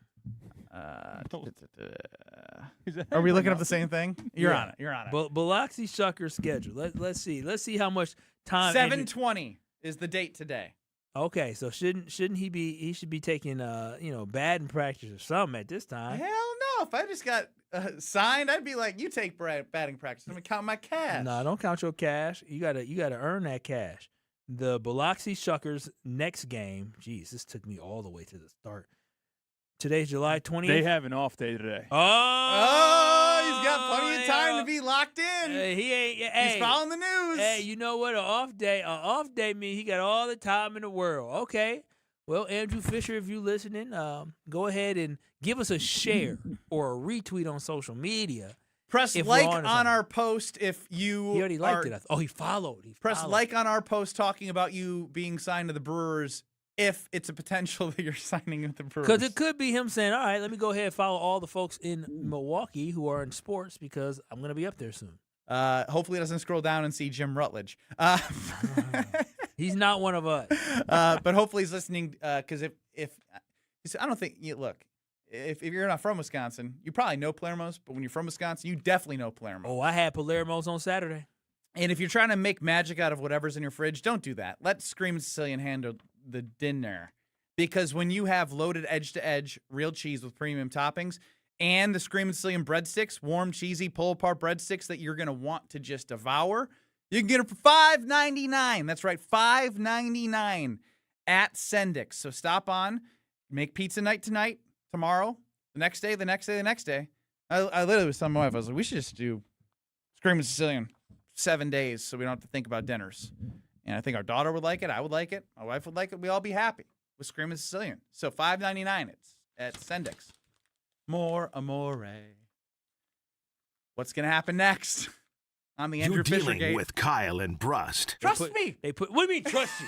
S4: Are we looking up the same thing? You're on it.
S2: Biloxi Shuckers schedule. Let's see. Let's see how much time.
S4: 7:20 is the date today.
S2: Okay, so shouldn't he be? He should be taking batting practice or something at this time.
S4: Hell no! If I just got signed, I'd be like, you take batting practice. I'm gonna count my cash.
S2: No, don't count your cash. You gotta earn that cash. The Biloxi Shuckers next game. Geez, this took me all the way to the start. Today's July 20th.
S5: They have an off day today.
S4: Oh, he's got plenty of time to be locked in.
S2: He's
S4: following the news.
S2: Hey, you know what? An off day means he got all the time in the world. Okay. Well, Andrew Fisher, if you're listening, go ahead and give us a share or a retweet on social media.
S4: Press like on our post if you...
S2: He already liked it. Oh, he followed.
S4: Press like on our post talking about you being signed to the Brewers if it's a potential that you're signing with the Brewers.
S2: Because it could be him saying, all right, let me go ahead and follow all the folks in Milwaukee who are in sports because I'm going to be up there soon.
S4: Hopefully he doesn't scroll down and see Jim Rutledge.
S2: He's not one of us.
S4: But hopefully he's listening because if I don't think, look, if you're not from Wisconsin, you probably know Palermo's, but when you're from Wisconsin, you definitely know Palermo.
S2: Oh, I had Palermo's on Saturday.
S4: And if you're trying to make magic out of whatever's in your fridge, don't do that. Let Screamin' Sicilian handle the dinner. Because when you have loaded edge-to-edge real cheese with premium toppings and the Screamin' Sicilian breadsticks, warm, cheesy, pull-apart breadsticks that you're going to want to just devour, you can get it for $5.99. That's right, $5.99 at Sendix. So stop on, make pizza night tonight, tomorrow, the next day, the next day, the next day. I literally was telling my wife, I was like, we should just do Screamin' Sicilian 7 days so we don't have to think about dinners. And I think our daughter would like it. I would like it. My wife would like it. We all be happy with Screamin' Sicilian. So $5.99 it's at Sendix. More amore. What's going to happen next on the Andrew Fisher
S1: dealing
S4: Gate?
S1: with Kyle and Brust.
S4: Trust me.
S2: What do you mean trust you?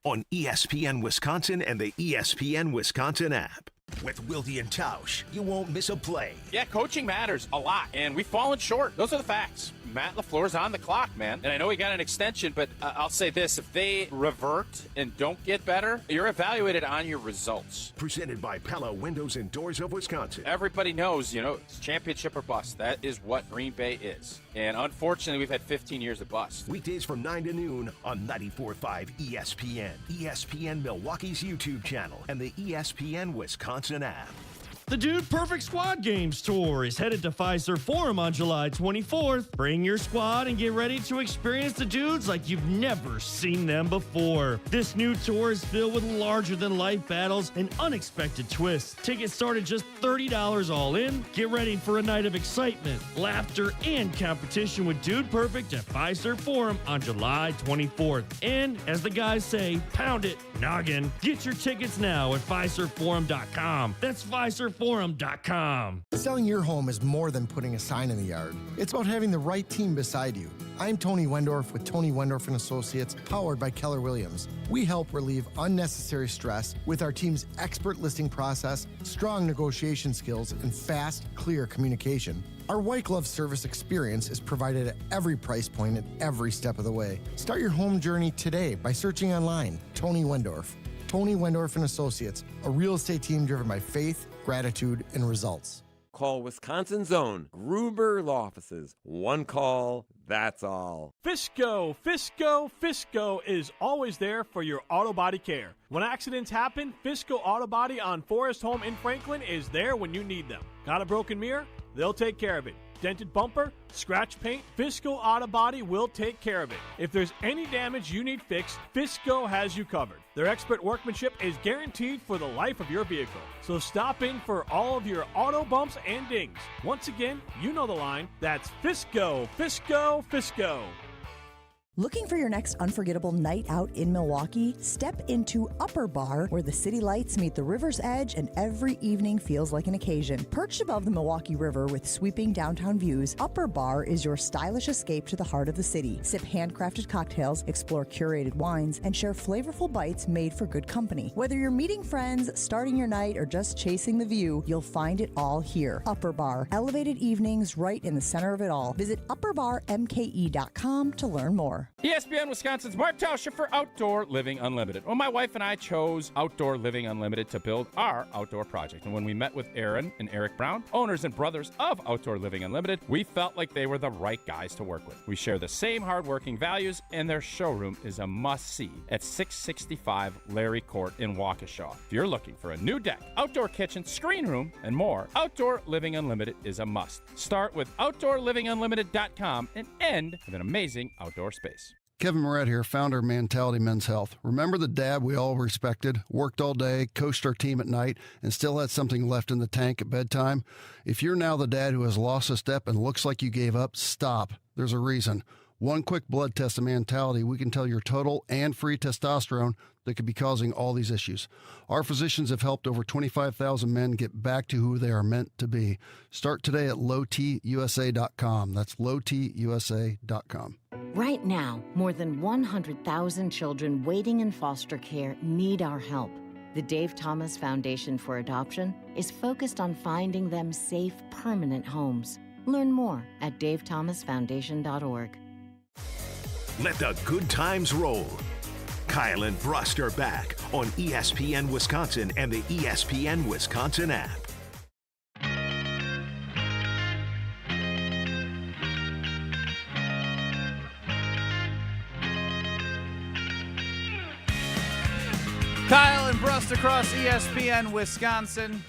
S1: On ESPN Wisconsin and the ESPN Wisconsin app. With Wilde and Tausch, you won't miss a play.
S15: Yeah, coaching matters a lot, and we've fallen short. Those are the facts. Matt LaFleur's on the clock, man. And I know he got an extension, but I'll say this. If they revert and don't get better, you're evaluated on your results.
S1: Presented by Pella Windows and Doors of Wisconsin.
S15: Everybody knows, it's championship or bust. That is what Green Bay is. And unfortunately, we've had 15 years of bust.
S1: Weekdays from 9 to noon on 94.5 ESPN, ESPN Milwaukee's YouTube channel, and the ESPN Wisconsin app.
S8: The Dude Perfect Squad Games Tour is headed to Fiserv Forum on July 24th. Bring your squad and get ready to experience the dudes like you've never seen them before. This new tour is filled with larger-than-life battles and unexpected twists. Tickets start at just $30 all in. Get ready for a night of excitement, laughter, and competition with Dude Perfect at Fiserv Forum on July 24th. And, as the guys say, pound it, noggin. Get your tickets now at FiservForum.com. That's FiservForum.com.
S9: Selling your home is more than putting a sign in the yard. It's about having the right team beside you. I'm Tony Wendorf with Tony Wendorf & Associates, powered by Keller Williams. We help relieve unnecessary stress with our team's expert listing process, strong negotiation skills, and fast, clear communication. Our white glove service experience is provided at every price point at every step of the way. Start your home journey today by searching online, Tony Wendorf. Tony Wendorf & Associates, a real estate team driven by faith, gratitude, and results.
S10: Call Wisconsin's own Gruber Law Offices. One call, that's all.
S8: Fisco is always there for your auto body care. When accidents happen, Fisco Auto Body on Forest Home in Franklin is there when you need them. Got a broken mirror? They'll take care of it. Dented bumper, scratch paint, Fisco Auto Body will take care of it. If there's any damage you need fixed, Fisco has you covered. Their expert workmanship is guaranteed for the life of your vehicle. So stop in for all of your auto bumps and dings. Once again, you know the line. That's Fisco.
S25: Looking for your next unforgettable night out in Milwaukee? Step into Upper Bar, where the city lights meet the river's edge and every evening feels like an occasion. Perched above the Milwaukee River with sweeping downtown views, Upper Bar is your stylish escape to the heart of the city. Sip handcrafted cocktails, explore curated wines, and share flavorful bites made for good company. Whether you're meeting friends, starting your night, or just chasing the view, you'll find it all here. Upper Bar, elevated evenings right in the center of it all. Visit upperbarmke.com to learn more.
S15: ESPN Wisconsin's Mark Tauscher for Outdoor Living Unlimited. Well, my wife and I chose Outdoor Living Unlimited to build our outdoor project. And when we met with Aaron and Eric Brown, owners and brothers of Outdoor Living Unlimited, we felt like they were the right guys to work with. We share the same hardworking values, and their showroom is a must-see at 665 Larry Court in Waukesha. If you're looking for a new deck, outdoor kitchen, screen room, and more, Outdoor Living Unlimited is a must. Start with OutdoorLivingUnlimited.com and end with an amazing outdoor space.
S17: Kevin Moret here, founder of Mentality Men's Health. Remember the dad we all respected, worked all day, coached our team at night, and still had something left in the tank at bedtime? If you're now the dad who has lost a step and looks like you gave up, stop. There's a reason. One quick blood test of Mentality, we can tell your total and free testosterone that could be causing all these issues. Our physicians have helped over 25,000 men get back to who they are meant to be. Start today at lowtusa.com. That's lowtusa.com.
S11: Right now, more than 100,000 children waiting in foster care need our help. The Dave Thomas Foundation for Adoption is focused on finding them safe, permanent homes. Learn more at davethomasfoundation.org.
S1: Let the good times roll. Kyle and Brust are back on ESPN Wisconsin and the ESPN Wisconsin app.
S4: Kyle and Brust across ESPN Wisconsin.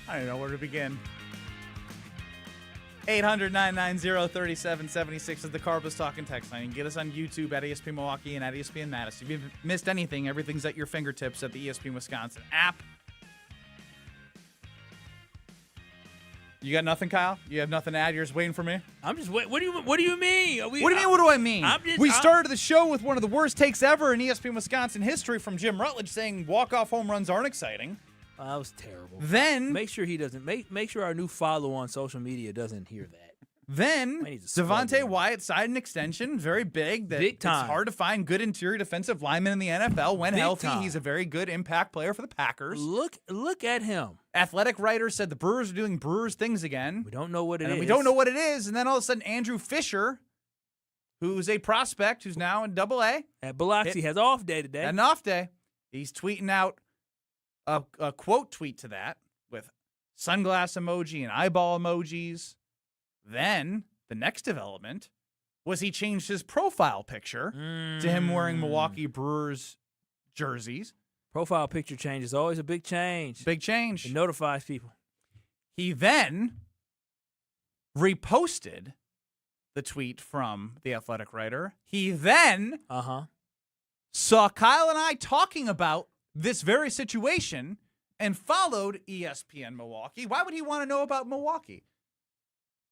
S4: I don't know where to begin. 800-990-3776 is the Carbos Talking text line. You can get us on YouTube at ESPN Milwaukee and at ESPN Madison. If you've missed anything, everything's at your fingertips at the ESPN Wisconsin app. You got nothing, Kyle? You have nothing to add? You're just waiting for me?
S2: I'm just waiting. What do you mean?
S4: What do you mean, what do I mean? We started the show with one of the worst takes ever in ESPN Wisconsin history from Jim Rutledge saying walk-off home runs aren't exciting.
S2: That was terrible.
S4: Then
S2: make sure he doesn't make sure our new follow on social media doesn't hear that.
S4: Then
S2: Might need to scrub
S4: Devonte
S2: him.
S4: Wyatt signed an extension, very big.
S2: Big time.
S4: It's hard to find good interior defensive linemen in the NFL. When
S2: Big
S4: healthy,
S2: time.
S4: he's a very good impact player for the Packers.
S2: Look at him.
S4: Athletic writers said the Brewers are doing Brewers things again.
S2: We don't know what it is.
S4: We don't know what it is. And then all of a sudden, Andrew Fisher, who's a prospect who's now in Double-A.
S2: At Biloxi has off day today.
S4: An off day. He's tweeting out a quote tweet to that with sunglass emoji and eyeball emojis. Then the next development was he changed his profile picture to him wearing Milwaukee Brewers jerseys.
S2: Profile picture change is always a big change.
S4: Big change.
S2: It notifies people.
S4: He then reposted the tweet from the Athletic writer. He then saw Kyle and I talking about this very situation and followed ESPN Milwaukee. Why would he want to know about Milwaukee?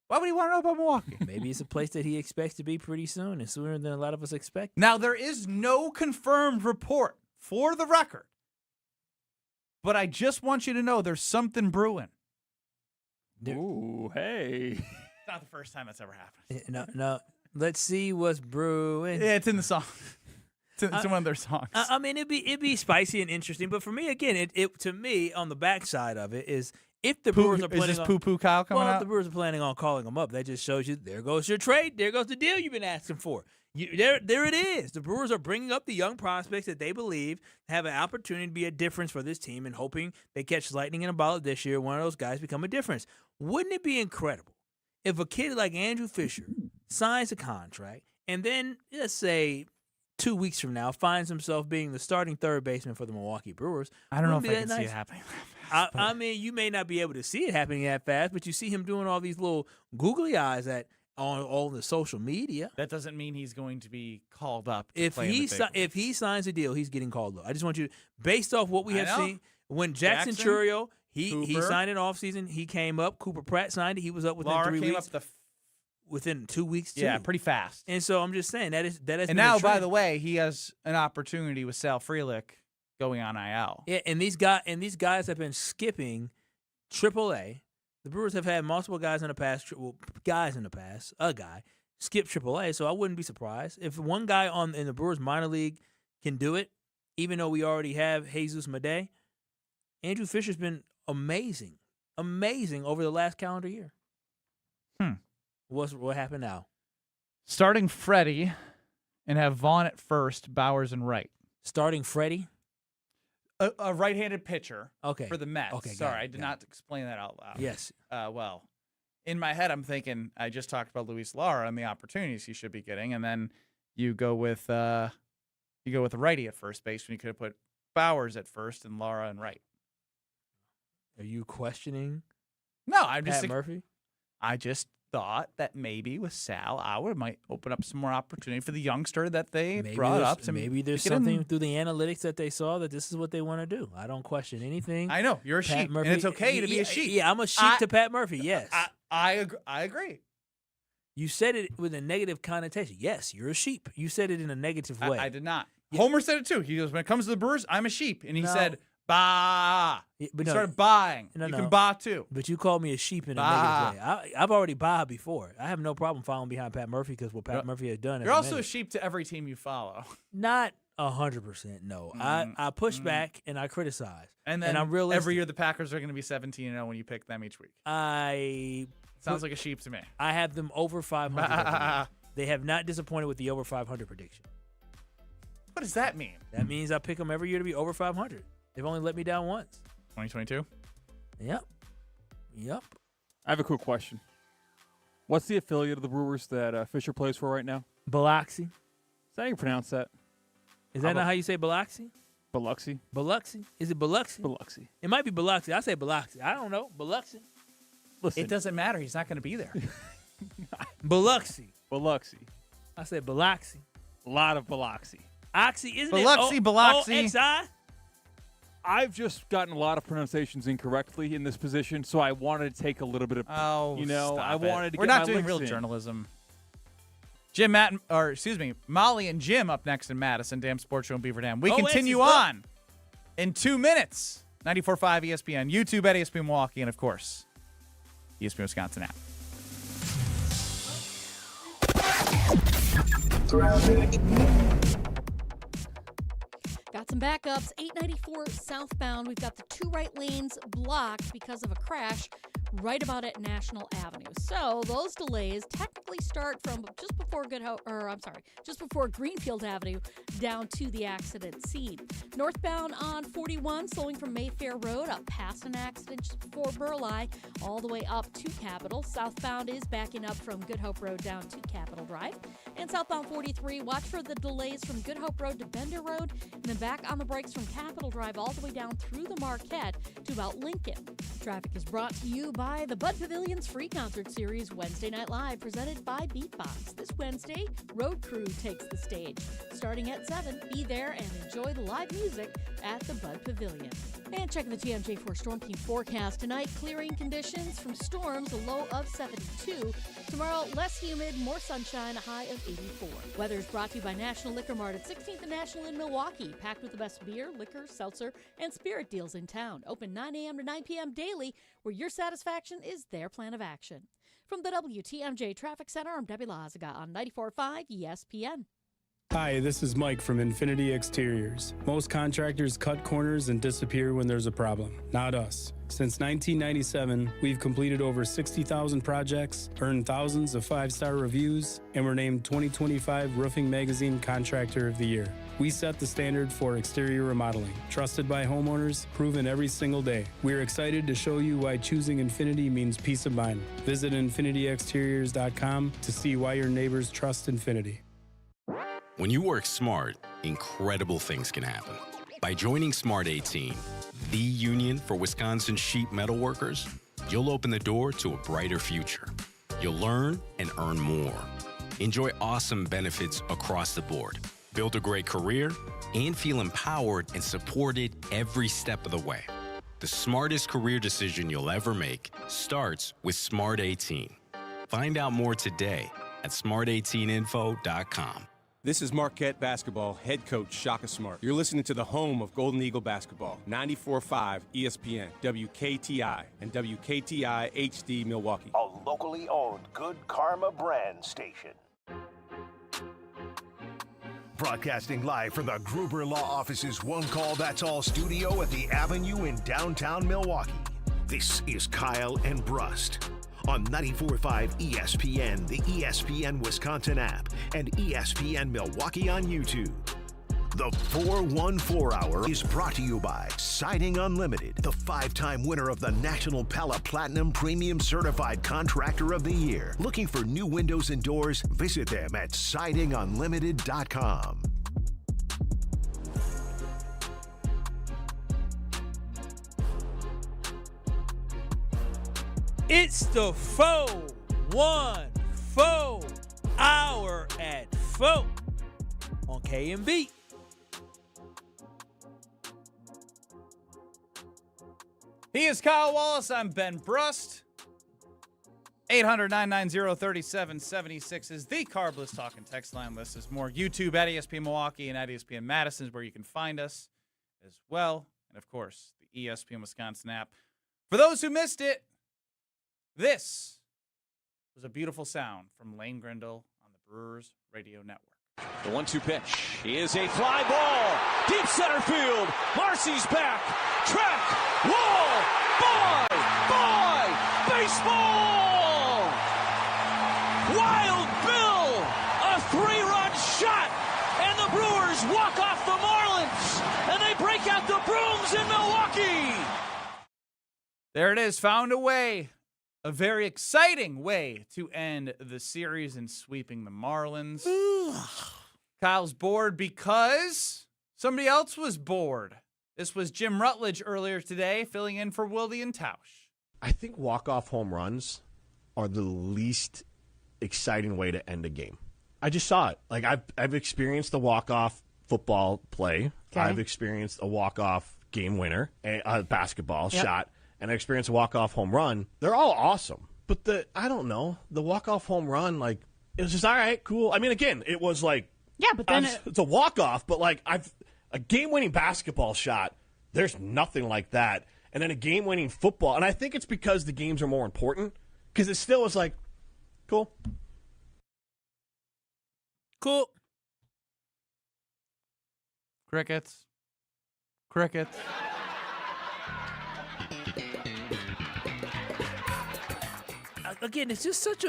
S4: Why would he want to know about Milwaukee?
S2: Maybe it's a place that he expects to be pretty soon and sooner than a lot of us expect.
S4: Now, there is no confirmed report for the record, but I just want you to know there's something brewing.
S5: Ooh, hey.
S4: It's not the first time that's ever happened.
S2: No. Let's see what's brewing.
S4: Yeah, it's in the song. It's in one of their songs.
S2: I mean, it'd be spicy and interesting, but for me, again, it to me on the backside of it is if the Brewers are planning
S4: is this poo-poo Kyle coming
S2: if
S4: out?
S2: the Brewers are planning on calling them up, that just shows you there goes your trade, there goes the deal you've been asking for. There it is. The Brewers are bringing up the young prospects that they believe have an opportunity to be a difference for this team and hoping they catch lightning in a bottle this year. One of those guys become a difference. Wouldn't it be incredible if a kid like Andrew Fisher signs a contract and then, let's say, 2 weeks from now, finds himself being the starting third baseman for the Milwaukee Brewers?
S4: I don't know if
S2: Wouldn't
S4: I
S2: be
S4: can
S2: that
S4: see it
S2: nice?
S4: happening.
S2: I mean, you may not be able to see it happening that fast, but you see him doing all these little googly eyes on all the social media.
S4: That doesn't mean he's going to be called up.
S2: If he signs a deal, he's getting called up. I just want you, based off what we have seen, when Jackson Churio, he signed it off season, he came up. Cooper Pratt signed it. He was up within
S4: Laura
S2: 3
S4: came
S2: weeks.
S4: up
S2: within 2 weeks, too.
S4: Yeah, pretty fast.
S2: And so I'm just saying that has
S4: And
S2: been
S4: now,
S2: a
S4: by
S2: trend.
S4: the way, he has an opportunity with Sal Frelick going on IL.
S2: Yeah, and these guys have been skipping AAA. The Brewers have had multiple guys in the past, a guy skip AAA. So I wouldn't be surprised if one guy in the Brewers minor league can do it, even though we already have Jesus Madej. Andrew Fisher's been amazing over the last calendar year. What happened now?
S4: Starting Freddie and have Vaughn at first, Bowers and right.
S2: Starting Freddie?
S4: A right-handed pitcher for the Mets.
S2: Okay,
S4: Sorry, I did not explain that out loud.
S2: Yes.
S4: Well, in my head, I'm thinking I just talked about Luis Lara and the opportunities he should be getting, and then you go with a righty at first base when you could have put Bowers at first and Lara in right.
S2: Are you questioning?
S4: No, I'm just
S2: Pat Murphy.
S4: I just thought that maybe with Sal, Howard might open up some more opportunity for the youngster that they brought up.
S2: Maybe there's something through the analytics that they saw that this is what they want to do. I don't question anything.
S4: I know you're a
S2: Pat
S4: sheep,
S2: Murphy,
S4: and it's okay to be a sheep.
S2: Yeah, I'm a sheep to Pat Murphy. Yes,
S4: I agree.
S2: You said it with a negative connotation. Yes, you're a sheep. You said it in a negative way.
S4: I did not. Homer said it too. He goes, when it comes to the Brewers, I'm a sheep, and he said, "Bah."
S2: But
S4: he started baaing.
S2: No,
S4: you can baa too.
S2: But you called me a sheep in a negative way. I've already baaed before. I have no problem following behind Pat Murphy because what Pat Murphy has done.
S4: You're also a sheep to every team you follow.
S2: Not 100%. No, I push back and I criticize.
S4: And then
S2: I'm realistic.
S4: every year the Packers are going to be 17-0 when you pick them each week. Sounds like a sheep to me.
S2: I have them over 500. They have not disappointed with the over 500 prediction.
S4: What does that mean?
S2: That means I pick them every year to be over 500. They've only let me down once.
S4: 2022?
S2: Yep.
S5: I have a quick question. What's the affiliate of the Brewers that Fisher plays for right now?
S2: Biloxi.
S5: Is that how you pronounce that?
S2: Is that not how you say Biloxi?
S5: Biloxi.
S2: Biloxi? Is it Biloxi?
S5: Biloxi.
S2: It might be Biloxi. I say Biloxi. I don't know. Biloxi.
S5: Listen.
S4: It doesn't matter. He's not going to be there.
S2: Biloxi.
S5: Biloxi.
S2: I said Biloxi.
S5: A lot of Biloxi.
S2: Oxy, isn't
S4: Biloxi,
S2: it?
S4: Biloxi.
S2: O-X-I?
S5: I've just gotten a lot of pronunciations incorrectly in this position, so I wanted to take a little bit of, I wanted to
S4: We're
S5: get
S4: not
S5: my
S4: doing
S5: licks
S4: real
S5: in.
S4: journalism. Molly and Jim up next in Madison, Damn Sports Show in Beaver Dam. We continue on in 2 minutes. 94.5 ESPN, YouTube at ESPN Milwaukee, and of course, ESPN Wisconsin app.
S6: Got some backups. 894 southbound. We've got the two right lanes blocked because of a crash right about at National Avenue. So those delays technically start from just before just before Greenfield Avenue down to the accident scene. Northbound on 41, slowing from Mayfair Road up past an accident just before Burleigh, all the way up to Capitol. Southbound is backing up from Good Hope Road down to Capitol Drive. And southbound 43, watch for the delays from Good Hope Road to Bender Road, and then back on the brakes from Capitol Drive all the way down through the Marquette to about Lincoln. Traffic is brought to you by the Bud Pavilion's free concert series, Wednesday Night Live, presented by Beatbox. This Wednesday, Road Crew takes the stage. Starting at 7, be there and enjoy the live music at the Bud Pavilion. And checking the TMJ4 Storm Team forecast tonight, clearing conditions from storms, a low of 72. Tomorrow, less humid, more sunshine, a high of 84. Weather is brought to you by National Liquor Mart at 16th and National in Milwaukee, packed with the best beer, liquor, seltzer, and spirit deals in town. Open 9 a.m. to 9 p.m. daily, where your satisfaction is their plan of action. From the WTMJ Traffic Center, I'm Debbie Lazaga on 94.5 ESPN.
S12: Hi, this is Mike from Infinity Exteriors. Most contractors cut corners and disappear when there's a problem. Not us. Since 1997, we've completed over 60,000 projects, earned thousands of 5-star reviews, and were named 2025 Roofing Magazine Contractor of the Year. We set the standard for exterior remodeling. Trusted by homeowners, proven every single day. We're excited to show you why choosing Infinity means peace of mind. Visit infinityexteriors.com to see why your neighbors trust Infinity.
S13: When you work smart, incredible things can happen. By joining Smart 18, the union for Wisconsin sheet metal workers, you'll open the door to a brighter future. You'll learn and earn more. Enjoy awesome benefits across the board. Build a great career and feel empowered and supported every step of the way. The smartest career decision you'll ever make starts with Smart 18. Find out more today at smart18info.com.
S14: This is Marquette basketball head coach Shaka Smart. You're listening to the home of Golden Eagle basketball, 94.5 ESPN, WKTI, and WKTI HD Milwaukee.
S1: A locally owned Good Karma brand station. Broadcasting live from the Gruber Law Office's One Call That's All studio at the Avenue in downtown Milwaukee. This is Kyle and Brust on 94.5 ESPN, the ESPN Wisconsin app, and ESPN Milwaukee on YouTube. The 414 Hour is brought to you by Siding Unlimited, the 5-time winner of the National Pella Platinum Premium Certified Contractor of the Year. Looking for new windows and doors? Visit them at sidingunlimited.com.
S2: It's the 414 Hour at 4 on K&B.
S4: He is Kyle Wallace. I'm Ben Brust. 800-990-3776 is the Carbless Talk and Text line. List is more. YouTube at ESPN Milwaukee and at ESPN Madison is where you can find us as well. And, of course, the ESPN Wisconsin app. For those who missed it, this was a beautiful sound from Lane Grindle on the Brewers Radio Network.
S15: The 1-2 pitch is a fly ball. Deep center field. Marcy's back. Track. Wall. Bye. Baseball. Wild Bill. A 3-run shot. And the Brewers walk off the Marlins. And they break out the brooms in Milwaukee.
S4: There it is. Found a way. A very exciting way to end the series in sweeping the Marlins. Kyle's bored because somebody else was bored. This was Jim Rutledge earlier today, filling in for Wildy and Tausch.
S16: I think walk-off home runs are the least exciting way to end a game. I just saw it. Like I've experienced a walk-off football play. Okay. I've experienced a walk-off game winner, a basketball shot. And I experienced a walk-off home run. They're all awesome. But the walk-off home run, like, it was just, all right, cool. I mean, again, it was like, yeah, but then it's a walk-off, but like a game-winning basketball shot, there's nothing like that. And then a game-winning football, and I think it's because the games are more important, because it still was like, cool.
S4: Crickets. Crickets.
S2: Again, it's just such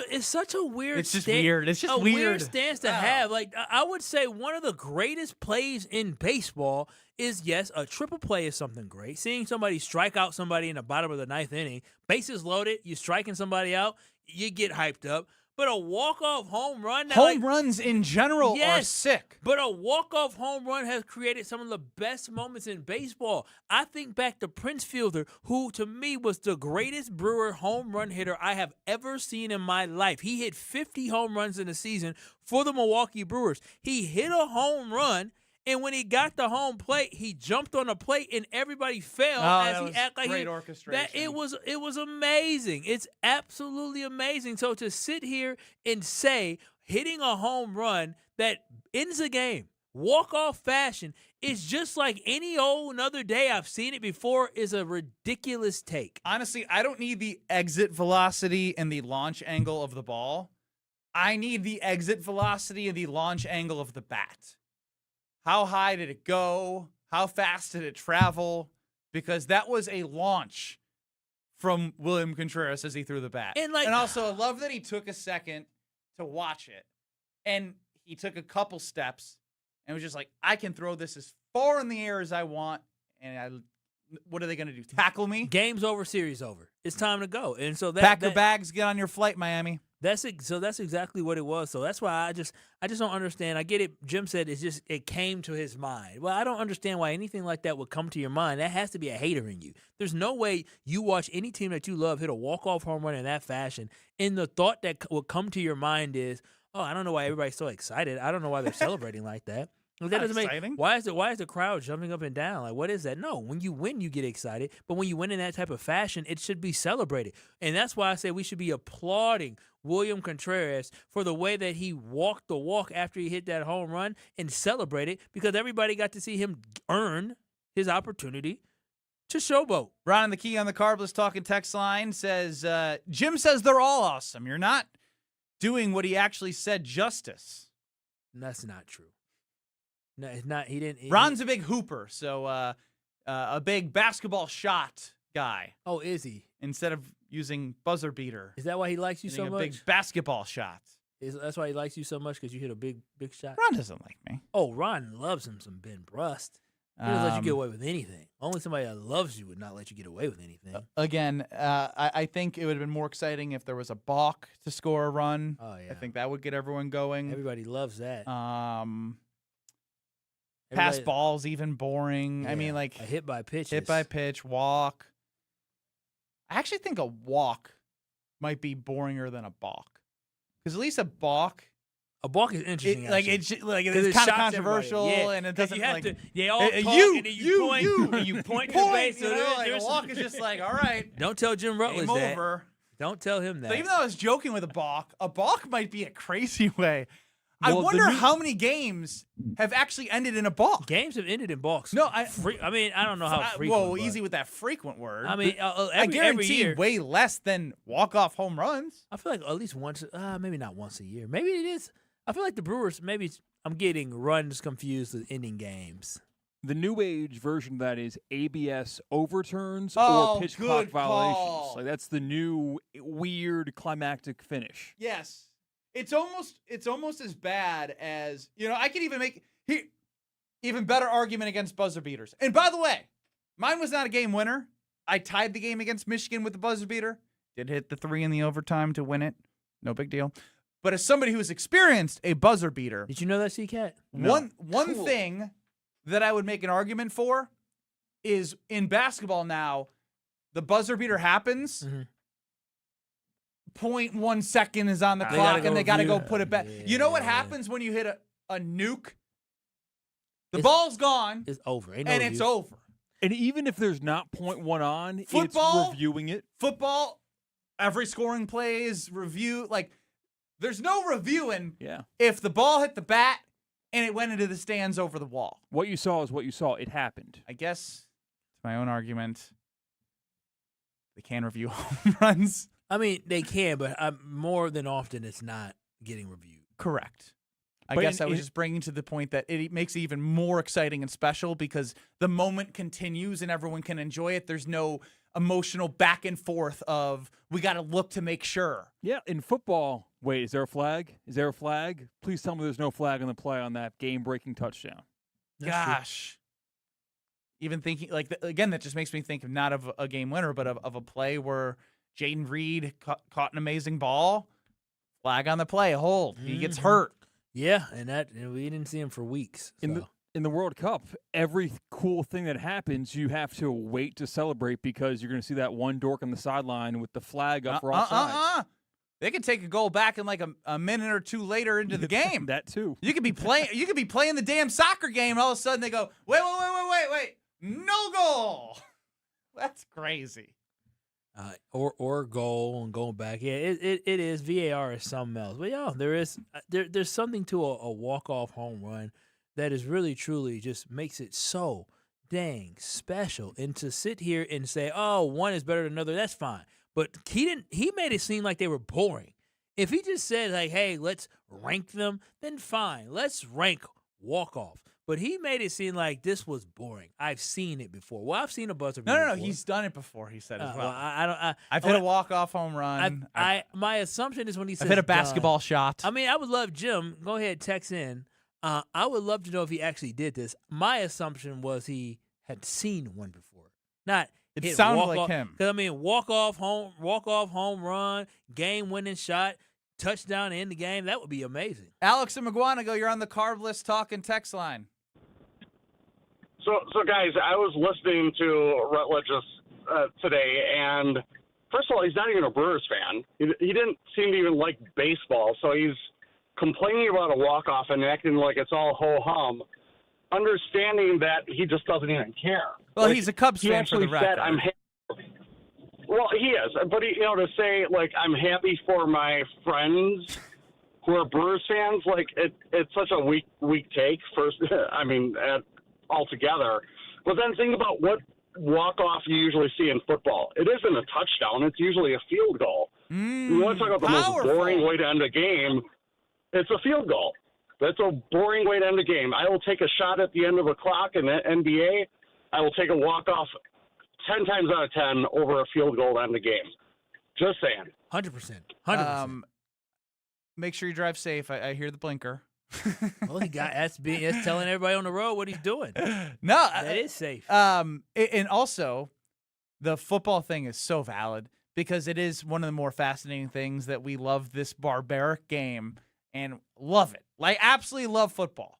S2: a weird.
S4: It's just weird. It's just
S2: weird stance to have. Like I would say, one of the greatest plays in baseball is, yes, a triple play is something great. Seeing somebody strike out somebody in the bottom of the ninth inning, bases loaded, you striking somebody out, you get hyped up. But a walk-off home run...
S4: Home runs in general
S2: yes,
S4: are sick.
S2: But a walk-off home run has created some of the best moments in baseball. I think back to Prince Fielder, who to me was the greatest Brewer home run hitter I have ever seen in my life. He hit 50 home runs in a season for the Milwaukee Brewers. He hit a home run, and when he got the home plate, he jumped on the plate, and everybody fell as he acted like
S4: great orchestration.
S2: It was amazing. It's absolutely amazing. So to sit here and say hitting a home run that ends a game, walk-off fashion, is just like any old another day I've seen it before, is a ridiculous take.
S4: Honestly, I don't need the exit velocity and the launch angle of the ball. I need the exit velocity and the launch angle of the bat. How high did it go? How fast did it travel? Because that was a launch from William Contreras as he threw the bat. And also, I love that he took a second to watch it. And he took a couple steps and was just like, I can throw this as far in the air as I want. And what are they going to do? Tackle me?
S2: Game's over, series over. It's time to go. And so
S4: pack your bags, get on your flight, Miami.
S2: So that's exactly what it was. So that's why I just don't understand. I get it. Jim said it came to his mind. Well, I don't understand why anything like that would come to your mind. That has to be a hater in you. There's no way you watch any team that you love hit a walk-off home run in that fashion, and the thought that would come to your mind is, oh, I don't know why everybody's so excited. I don't know why they're celebrating like that. That doesn't make, why is the crowd jumping up and down? Like, what is that? No, when you win, you get excited. But when you win in that type of fashion, it should be celebrated. And that's why I say we should be applauding William Contreras for the way that he walked the walk after he hit that home run and celebrated, because everybody got to see him earn his opportunity to showboat.
S4: Ron, the key on the Carbless Talking text line says, Jim says they're all awesome. You're not doing what he actually said justice.
S2: That's not true. No, it's not. He didn't.
S4: Ron's a big hooper, so a big basketball shot guy.
S2: Oh, is he?
S4: Instead of using buzzer beater.
S2: Is that why he likes you so much?
S4: Big basketball shots.
S2: That's why he likes you so much, because you hit a big shot?
S4: Ron doesn't like me.
S2: Oh, Ron loves him some Ben Brust. He doesn't let you get away with anything. Only somebody that loves you would not let you get away with anything.
S4: Again, I think it would have been more exciting if there was a balk to score a run.
S2: Oh, yeah.
S4: I think that would get everyone going.
S2: Everybody loves that.
S4: Pass balls, even boring.
S2: Yeah,
S4: I mean, like
S2: a hit by pitch.
S4: Hit by pitch, walk. I actually think a walk might be boringer than a balk, because at least a balk
S2: is interesting.
S4: It's kind of controversial, and it doesn't
S2: have
S4: like
S2: to. They all talk, and then you point to the base. So
S4: a walk is just like, all right.
S2: Don't tell Jim Rutledge that.
S4: Over.
S2: Don't tell him that.
S4: So even though I was joking with a balk might be a crazy way. I wonder how many games have actually ended in a balk.
S2: Games have ended in balks.
S4: No,
S2: I mean, I don't know how frequent.
S4: Whoa, easy with that frequent word.
S2: I mean,
S4: I guarantee
S2: every year,
S4: way less than walk-off home runs.
S2: I feel like at least once, maybe not once a year. Maybe it is. I feel like the Brewers, maybe I'm getting runs confused with ending games.
S5: The new age version of that is ABS overturns
S4: or
S5: pitch clock violations.
S4: Call.
S5: Like that's the new weird climactic finish.
S4: Yes. It's almost as bad as, I could even make even better argument against buzzer beaters. And by the way, mine was not a game winner. I tied the game against Michigan with the buzzer beater. Did hit the 3 in the overtime to win it. No big deal. But as somebody who has experienced a buzzer beater.
S2: Did you know that, C-Cat?
S4: No. One thing that I would make an argument for is in basketball now, the buzzer beater happens. Mm-hmm. 0.1 second is on the clock, and they got to go put it back. Yeah. You know what happens when you hit a nuke? The ball's gone.
S2: It's over.
S4: It's over.
S5: And even if there's not 0.1 on, it's reviewing it.
S4: Football, every scoring play is review. Like, there's no reviewing if the ball hit the bat and it went into the stands over the wall.
S5: What you saw is what you saw. It happened.
S4: I guess, to my own argument, they can review home runs.
S2: I mean, they can, but more than often it's not getting reviewed.
S4: Correct. I guess I was just bringing to the point that it makes it even more exciting and special because the moment continues and everyone can enjoy it. There's no emotional back and forth of we got to look to make sure.
S5: Yeah, in football, wait, is there a flag? Is there a flag? Please tell me there's no flag on the play on that game-breaking touchdown.
S4: Gosh. Even thinking, again, that just makes me think not of a game winner, but of a play where Jaden Reed caught an amazing ball. Flag on the play, hold. He gets hurt.
S2: Yeah, and we didn't see him for weeks. So.
S5: In the World Cup, every cool thing that happens, you have to wait to celebrate because you're going to see that one dork on the sideline with the flag up for offside.
S4: They can take a goal back in like a minute or two later into the game.
S5: That too.
S4: You could be playing the damn soccer game, and all of a sudden they go, wait, no goal. That's crazy.
S2: Or goal and going back. Yeah, it is. VAR is something else. But there's something to a walk-off home run that is really, truly just makes it so dang special. And to sit here and say, oh, one is better than another, that's fine. But he made it seem like they were boring. If he just said, like, hey, let's rank them, then fine. Let's rank walk-off. But he made it seem like this was boring. I've seen it before. Well, I've seen a buzzer beater before.
S4: No. He's done it before, he said as well.
S2: I've
S4: hit a walk-off home run.
S2: My assumption is when he says
S4: I've hit a basketball shot.
S2: I mean, I would love Jim. Go ahead, text in. I would love to know if he actually did this. My assumption was he had seen one before. Not
S4: it sounded like him.
S2: Because, I mean, walk-off home run, game-winning shot, touchdown to end the game. That would be amazing.
S4: Alex and McGuanago, you're on the Carb List Talk and text line.
S3: So guys, I was listening to Rutledge today, and first of all, he's not even a Brewers fan. He didn't seem to even like baseball, so he's complaining about a walk-off and acting like it's all ho-hum, understanding that he just doesn't even care.
S4: Well, he's a Cubs fan for the record.
S3: Well, he is, but to say like I'm happy for my friends who are Brewers fans, like it's such a weak take. First, altogether, but then think about what walk-off you usually see in football. It isn't a touchdown; it's usually a field goal. You want to talk about the most boring way to end a game? It's a field goal. That's a boring way to end a game. I will take a shot at the end of a clock in the NBA. I will take a walk-off 10 times out of 10 over a field goal to end the game. Just saying.
S2: 100%.
S4: Make sure you drive safe. I hear the blinker.
S2: Well, that's telling everybody on the road what he's doing.
S4: No,
S2: that is safe.
S4: And also, the football thing is so valid because it is one of the more fascinating things that we love this barbaric game and love it. Like, absolutely love football.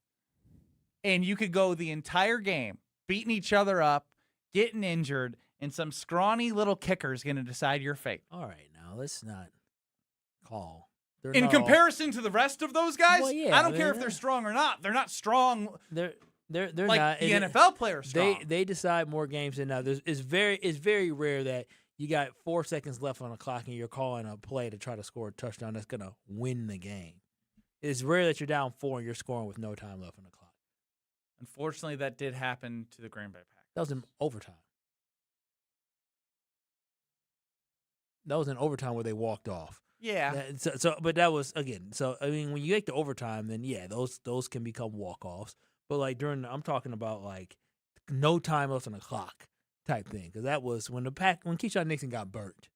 S4: And you could go the entire game beating each other up, getting injured, and some scrawny little kicker is going to decide your fate.
S2: All right, now let's not call.
S4: In comparison to the rest of those guys,
S2: well, yeah,
S4: I don't care if they're strong or not. They're not strong.
S2: They're
S4: like
S2: not.
S4: The NFL players.
S2: They decide more games than others. It's very rare that you got 4 seconds left on the clock and you're calling a play to try to score a touchdown that's going to win the game. It's rare that you're down 4 and you're scoring with no time left on the clock.
S4: Unfortunately, that did happen to the Green Bay Packers.
S2: That was in overtime. That was in overtime where they walked off.
S4: Yeah.
S2: But that was again. So I mean, when you get to overtime, then yeah, those can become walk-offs. But like I'm talking about like no time left on the clock type thing, because that was when Keyshawn Nixon got burnt.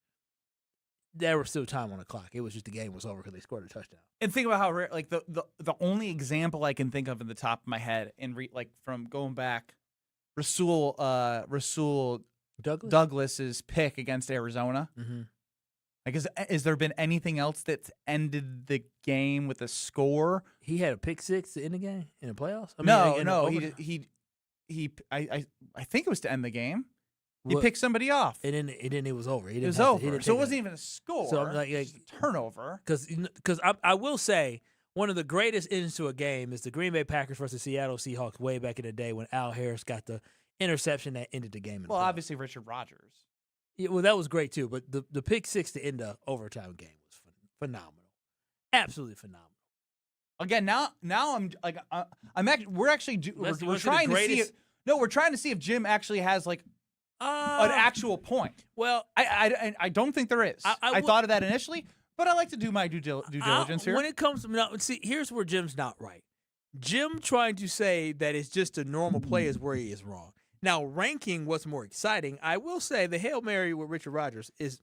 S2: There was still time on the clock. It was just the game was over because they scored a touchdown.
S4: And think about how rare, like the only example I can think of in the top of my head, and from going back, Rasul Douglas's pick against Arizona.
S2: Mm-hmm.
S4: Like, has there been anything else that's ended the game with a score?
S2: He had a pick six to end the game in the playoffs.
S4: I think it was to end the game. He picked somebody off,
S2: and then it was over.
S4: It was over. So it wasn't even a score.
S2: So I'm like
S4: turnover.
S2: Because I will say one of the greatest ends to a game is the Green Bay Packers versus Seattle Seahawks way back in the day when Al Harris got the interception that ended the game.
S4: Well, obviously Richard Rodgers.
S2: Yeah, well, that was great too. But the pick six to end the overtime game was phenomenal, absolutely phenomenal.
S4: Again, now I'm like we're trying to see it. No, we're trying to see if Jim actually has like an actual point.
S2: Well,
S4: I don't think there is. I thought of that initially, But I like to do my due diligence here.
S2: When it comes to see, here's where Jim's not right. Jim trying to say that it's just a normal play is where he is wrong. Now, ranking what's more exciting, I will say the Hail Mary with Richard Rodgers is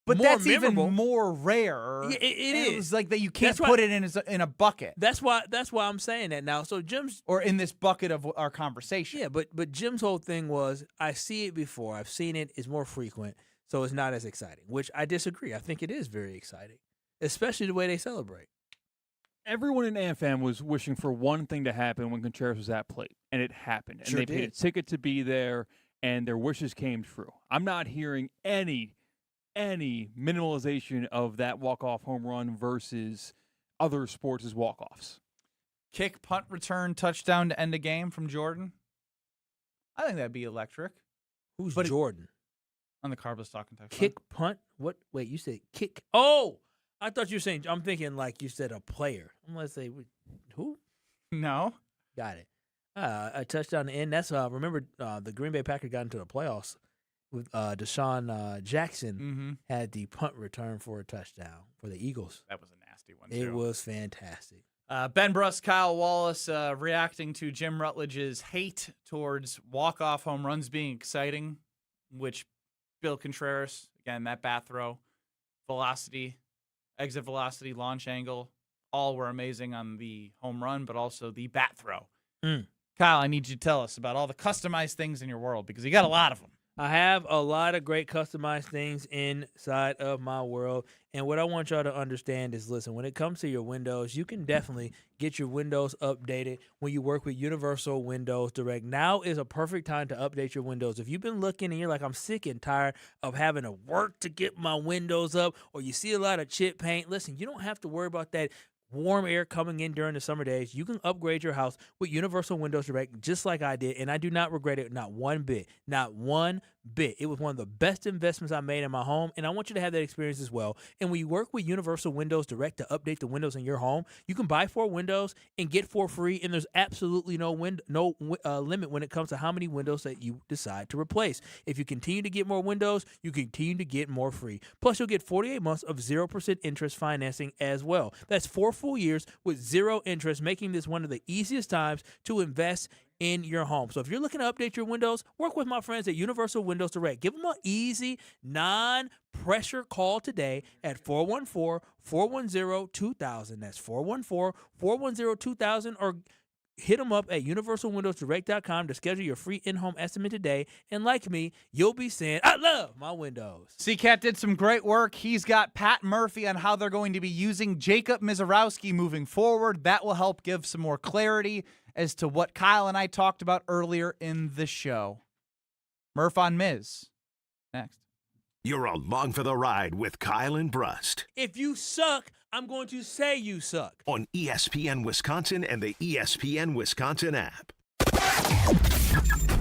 S4: but
S2: more
S4: that's
S2: memorable.
S4: even more rare.
S2: Yeah, it is.
S4: It's like that you can't put it in a bucket.
S2: That's why I'm saying that now. So Jim's
S4: or in this bucket of our conversation.
S2: Yeah, but Jim's whole thing was I see it before. I've seen it. It's more frequent, so it's not as exciting, which I disagree. I think it is very exciting, especially the way they celebrate.
S5: Everyone in AmFam was wishing for one thing to happen when Contreras was at plate, and it happened. And
S2: Sure
S5: they paid a ticket to be there, and their wishes came true. I'm not hearing any minimalization of that walk-off home run versus other sports' walk-offs.
S4: Kick, punt, return, touchdown to end a game from Jordan. I think that'd be electric.
S2: Who's Jordan?
S4: On the Carbless talking text.
S2: Kick, punt, what? Wait, you said kick. Oh! I thought you were saying, I'm thinking like you said a player. I'm going to say, who?
S4: No.
S2: Got it. A touchdown to end. That's, remember, the Green Bay Packers got into the playoffs with Deshaun Jackson had the punt return for a touchdown for the Eagles.
S4: That was a nasty one,
S2: It
S4: too.
S2: was fantastic.
S4: Ben Brust, Kyle Wallace reacting to Jim Rutledge's hate towards walk-off home runs being exciting, which Bill Contreras, again, that bat throw, velocity, exit velocity, launch angle, all were amazing on the home run, but also the bat throw. Kyle, I need you to tell us about all the customized things in your world because you got a lot of them.
S2: I have a lot of great customized things inside of my world. And what I want y'all to understand is, listen, when it comes to your windows, you can definitely get your windows updated when you work with Universal Windows Direct. Now is a perfect time to update your windows. If you've been looking and you're like, I'm sick and tired of having to work to get my windows up, or you see a lot of chip paint, listen, you don't have to worry about that warm air coming in during the summer days. You can upgrade your house with Universal Windows Direct just like I did, and I do not regret it, not one bit. Not one bit. It was one of the best investments I made in my home, and I want you to have that experience as well. And when you work with Universal Windows Direct to update the windows in your home, you can buy 4 windows and get 4 free, and there's absolutely no limit when it comes to how many windows that you decide to replace. If you continue to get more windows, you continue to get more free. Plus, you'll get 48 months of 0% interest financing as well. That's 4 full years with 0 interest, making this one of the easiest times to invest in your home. So if you're looking to update your windows, work with my friends at Universal Windows Direct. Give them an easy, non-pressure call today at 414-410-2000. That's 414-410-2000, or hit them up at universalwindowsdirect.com to schedule your free in-home estimate today. And like me, you'll be saying, I love my windows.
S4: CCAT did some great work. He's got Pat Murphy on how they're going to be using Jacob Misiorowski moving forward. That will help give some more clarity as to what Kyle and I talked about earlier in the show. Murph on Miz. Next.
S1: You're along for the ride with Kyle and Brust
S2: If you suck, I'm going to say you suck.
S1: on ESPN Wisconsin and the ESPN Wisconsin app.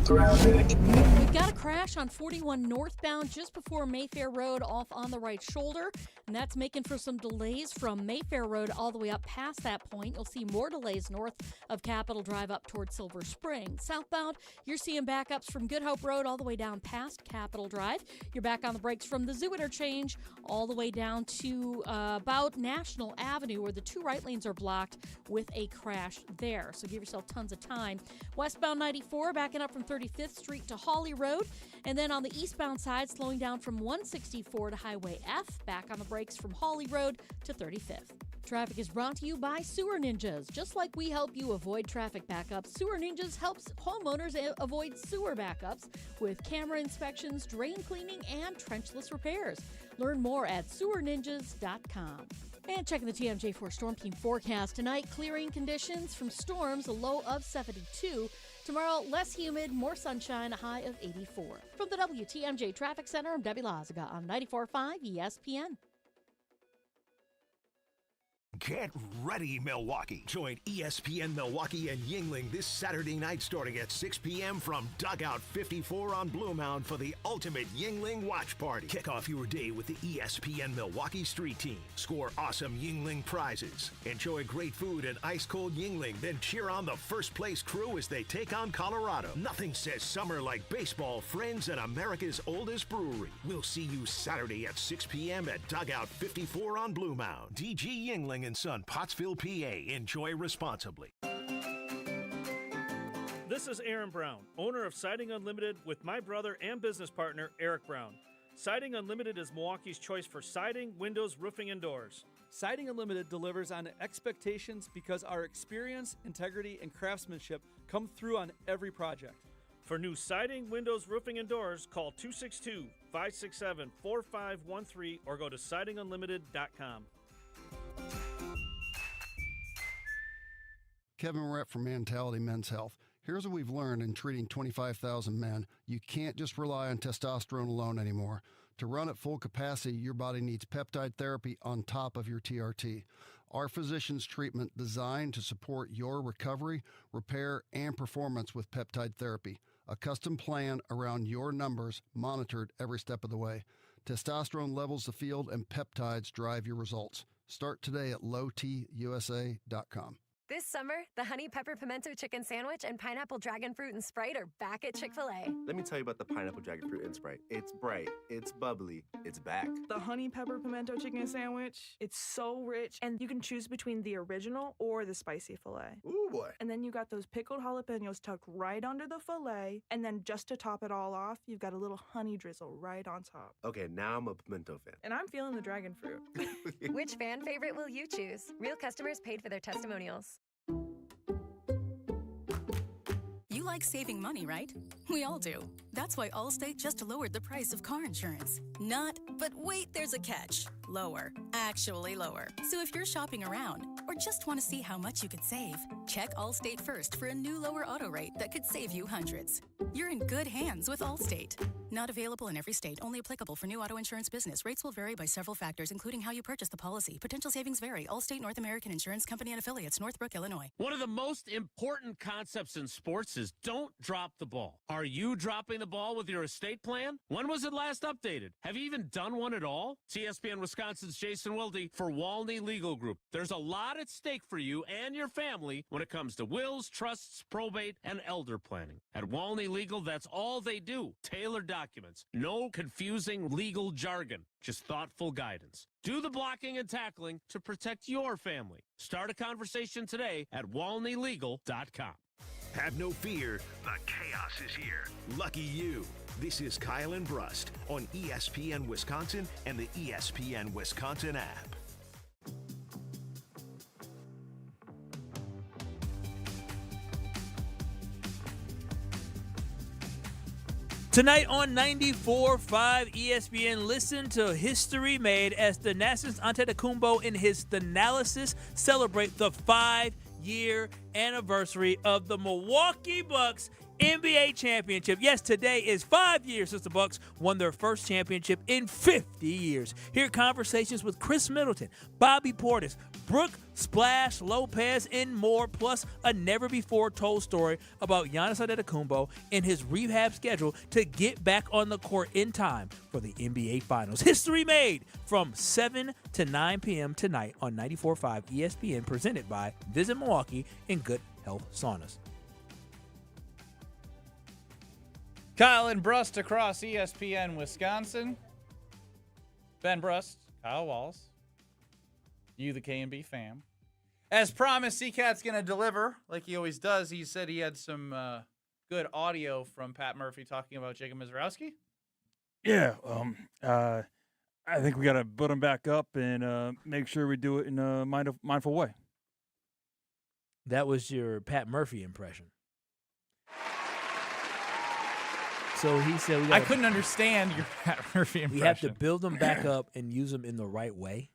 S6: We've got a crash on 41 northbound just before Mayfair Road off on the right shoulder, and that's making for some delays from Mayfair Road all the way up past that point. You'll see more delays north of Capitol Drive up towards Silver Spring. Southbound, you're seeing backups from Good Hope Road all the way down past Capitol Drive. You're back on the brakes from the Zoo Interchange all the way down to about National Avenue, where the 2 right lanes are blocked with a crash there. So give yourself tons of time. Westbound 94, backing up from 35th Street to Hawley Road. And then on the eastbound side, slowing down from 164 to Highway F, back on the brakes from Hawley Road to 35th. Traffic is brought to you by Sewer Ninjas. Just like we help you avoid traffic backups, Sewer Ninjas helps homeowners avoid sewer backups with camera inspections, drain cleaning, and trenchless repairs. Learn more at sewerninjas.com. And checking the TMJ4 Storm Team forecast tonight, clearing conditions from storms, a low of 72. Tomorrow, less humid, more sunshine, a high of 84. From the WTMJ Traffic Center, I'm Debbie Lazaga on 94.5 ESPN.
S1: Get ready, Milwaukee. Join ESPN Milwaukee and Yingling this Saturday night starting at 6 p.m. from Dugout 54 on Blue Mound for the ultimate Yingling watch party. Kick off your day with the ESPN Milwaukee Street Team. Score awesome Yingling prizes. Enjoy great food and ice-cold Yingling, then cheer on the first-place crew as they take on Colorado. Nothing says summer like baseball, friends, and America's oldest brewery. We'll see you Saturday at 6 p.m. at Dugout 54 on Blue Mound. DG Yingling and Son, Pottsville, PA. Enjoy responsibly.
S7: This is Aaron Brown, owner of Siding Unlimited with my brother and business partner, Eric Brown. Siding Unlimited is Milwaukee's choice for siding, windows, roofing, and doors.
S18: Siding Unlimited delivers on expectations because our experience, integrity, and craftsmanship come through on every project.
S7: For new siding, windows, roofing, and doors, call 262-567-4513 or go to sidingunlimited.com.
S17: Kevin Moret from Mentality Men's Health. Here's what we've learned in treating 25,000 men. You can't just rely on testosterone alone anymore. To run at full capacity, your body needs peptide therapy on top of your TRT. Our physician's treatment designed to support your recovery, repair, and performance with peptide therapy. A custom plan around your numbers, monitored every step of the way. Testosterone levels the field and peptides drive your results. Start today at lowtusa.com.
S19: This summer, the Honey Pepper Pimento Chicken Sandwich and Pineapple Dragon Fruit and Sprite are back at Chick-fil-A.
S20: Let me tell you about the Pineapple Dragon Fruit and Sprite. It's bright, it's bubbly, it's back.
S21: The Honey Pepper Pimento Chicken Sandwich, it's so rich, and you can choose between the original or the spicy filet.
S20: Ooh, boy.
S21: And then you got those pickled jalapenos tucked right under the filet, and then just to top it all off, you've got a little honey drizzle right on top.
S20: Okay, now I'm a pimento fan.
S21: And I'm feeling the dragon fruit.
S19: Which fan favorite will you choose? Real customers paid for their testimonials.
S22: You like saving money, right? We all do. That's why Allstate just lowered the price of car insurance. Not, but wait, there's a catch. Lower. Actually lower. So if you're shopping around or just want to see how much you could save, check Allstate first for a new lower auto rate that could save you hundreds. You're in good hands with Allstate. Not available in every state. Only applicable for new auto insurance business. Rates will vary by several factors, including how you purchase the policy. Potential savings vary. Allstate North American Insurance Company and Affiliates, Northbrook, Illinois.
S23: One of the most important concepts in sports is don't drop the ball. Are you dropping the ball with your estate plan? When was it last updated? Have you even done one at all? ESPN Wisconsin's Jason Wilde for Walney Legal Group. There's a lot at stake for you and your family when it comes to wills, trusts, probate, and elder planning. At Walney Legal, that's all they do. Tailored documents. No confusing legal jargon. Just thoughtful guidance. Do the blocking and tackling to protect your family. Start a conversation today at walneylegal.com.
S1: Have no fear, the chaos is here. Lucky you. This is Kyle and Brust on ESPN Wisconsin and the ESPN Wisconsin app.
S2: Tonight on 94.5 ESPN, listen to history made as the Nationals Antetokounmpo in his Thanalysis celebrate the 5-year anniversary of the Milwaukee Bucks NBA championship. Yes, today is 5 years since the Bucks won their first championship in 50 years. Hear conversations with Chris Middleton, Bobby Portis, Brooke Splash Lopez, and more, plus a never-before-told story about Giannis Antetokounmpo and his rehab schedule to get back on the court in time for the NBA Finals. History made from 7 to 9 p.m. tonight on 94.5 ESPN, presented by Visit Milwaukee and Good Health Saunas.
S4: Kyle and Brust across ESPN Wisconsin. Ben Brust, Kyle Walls. You, the K&B fam. As promised, C-Cat's going to deliver like he always does. He said he had some good audio from Pat Murphy talking about Jacob Misiorowski.
S5: Yeah, I think we got to put him back up and make sure we do it in a mindful way.
S2: That was your Pat Murphy impression. So he said,
S4: I couldn't understand your Pat Murphy impression.
S2: We have to build them back up and use them in the right way.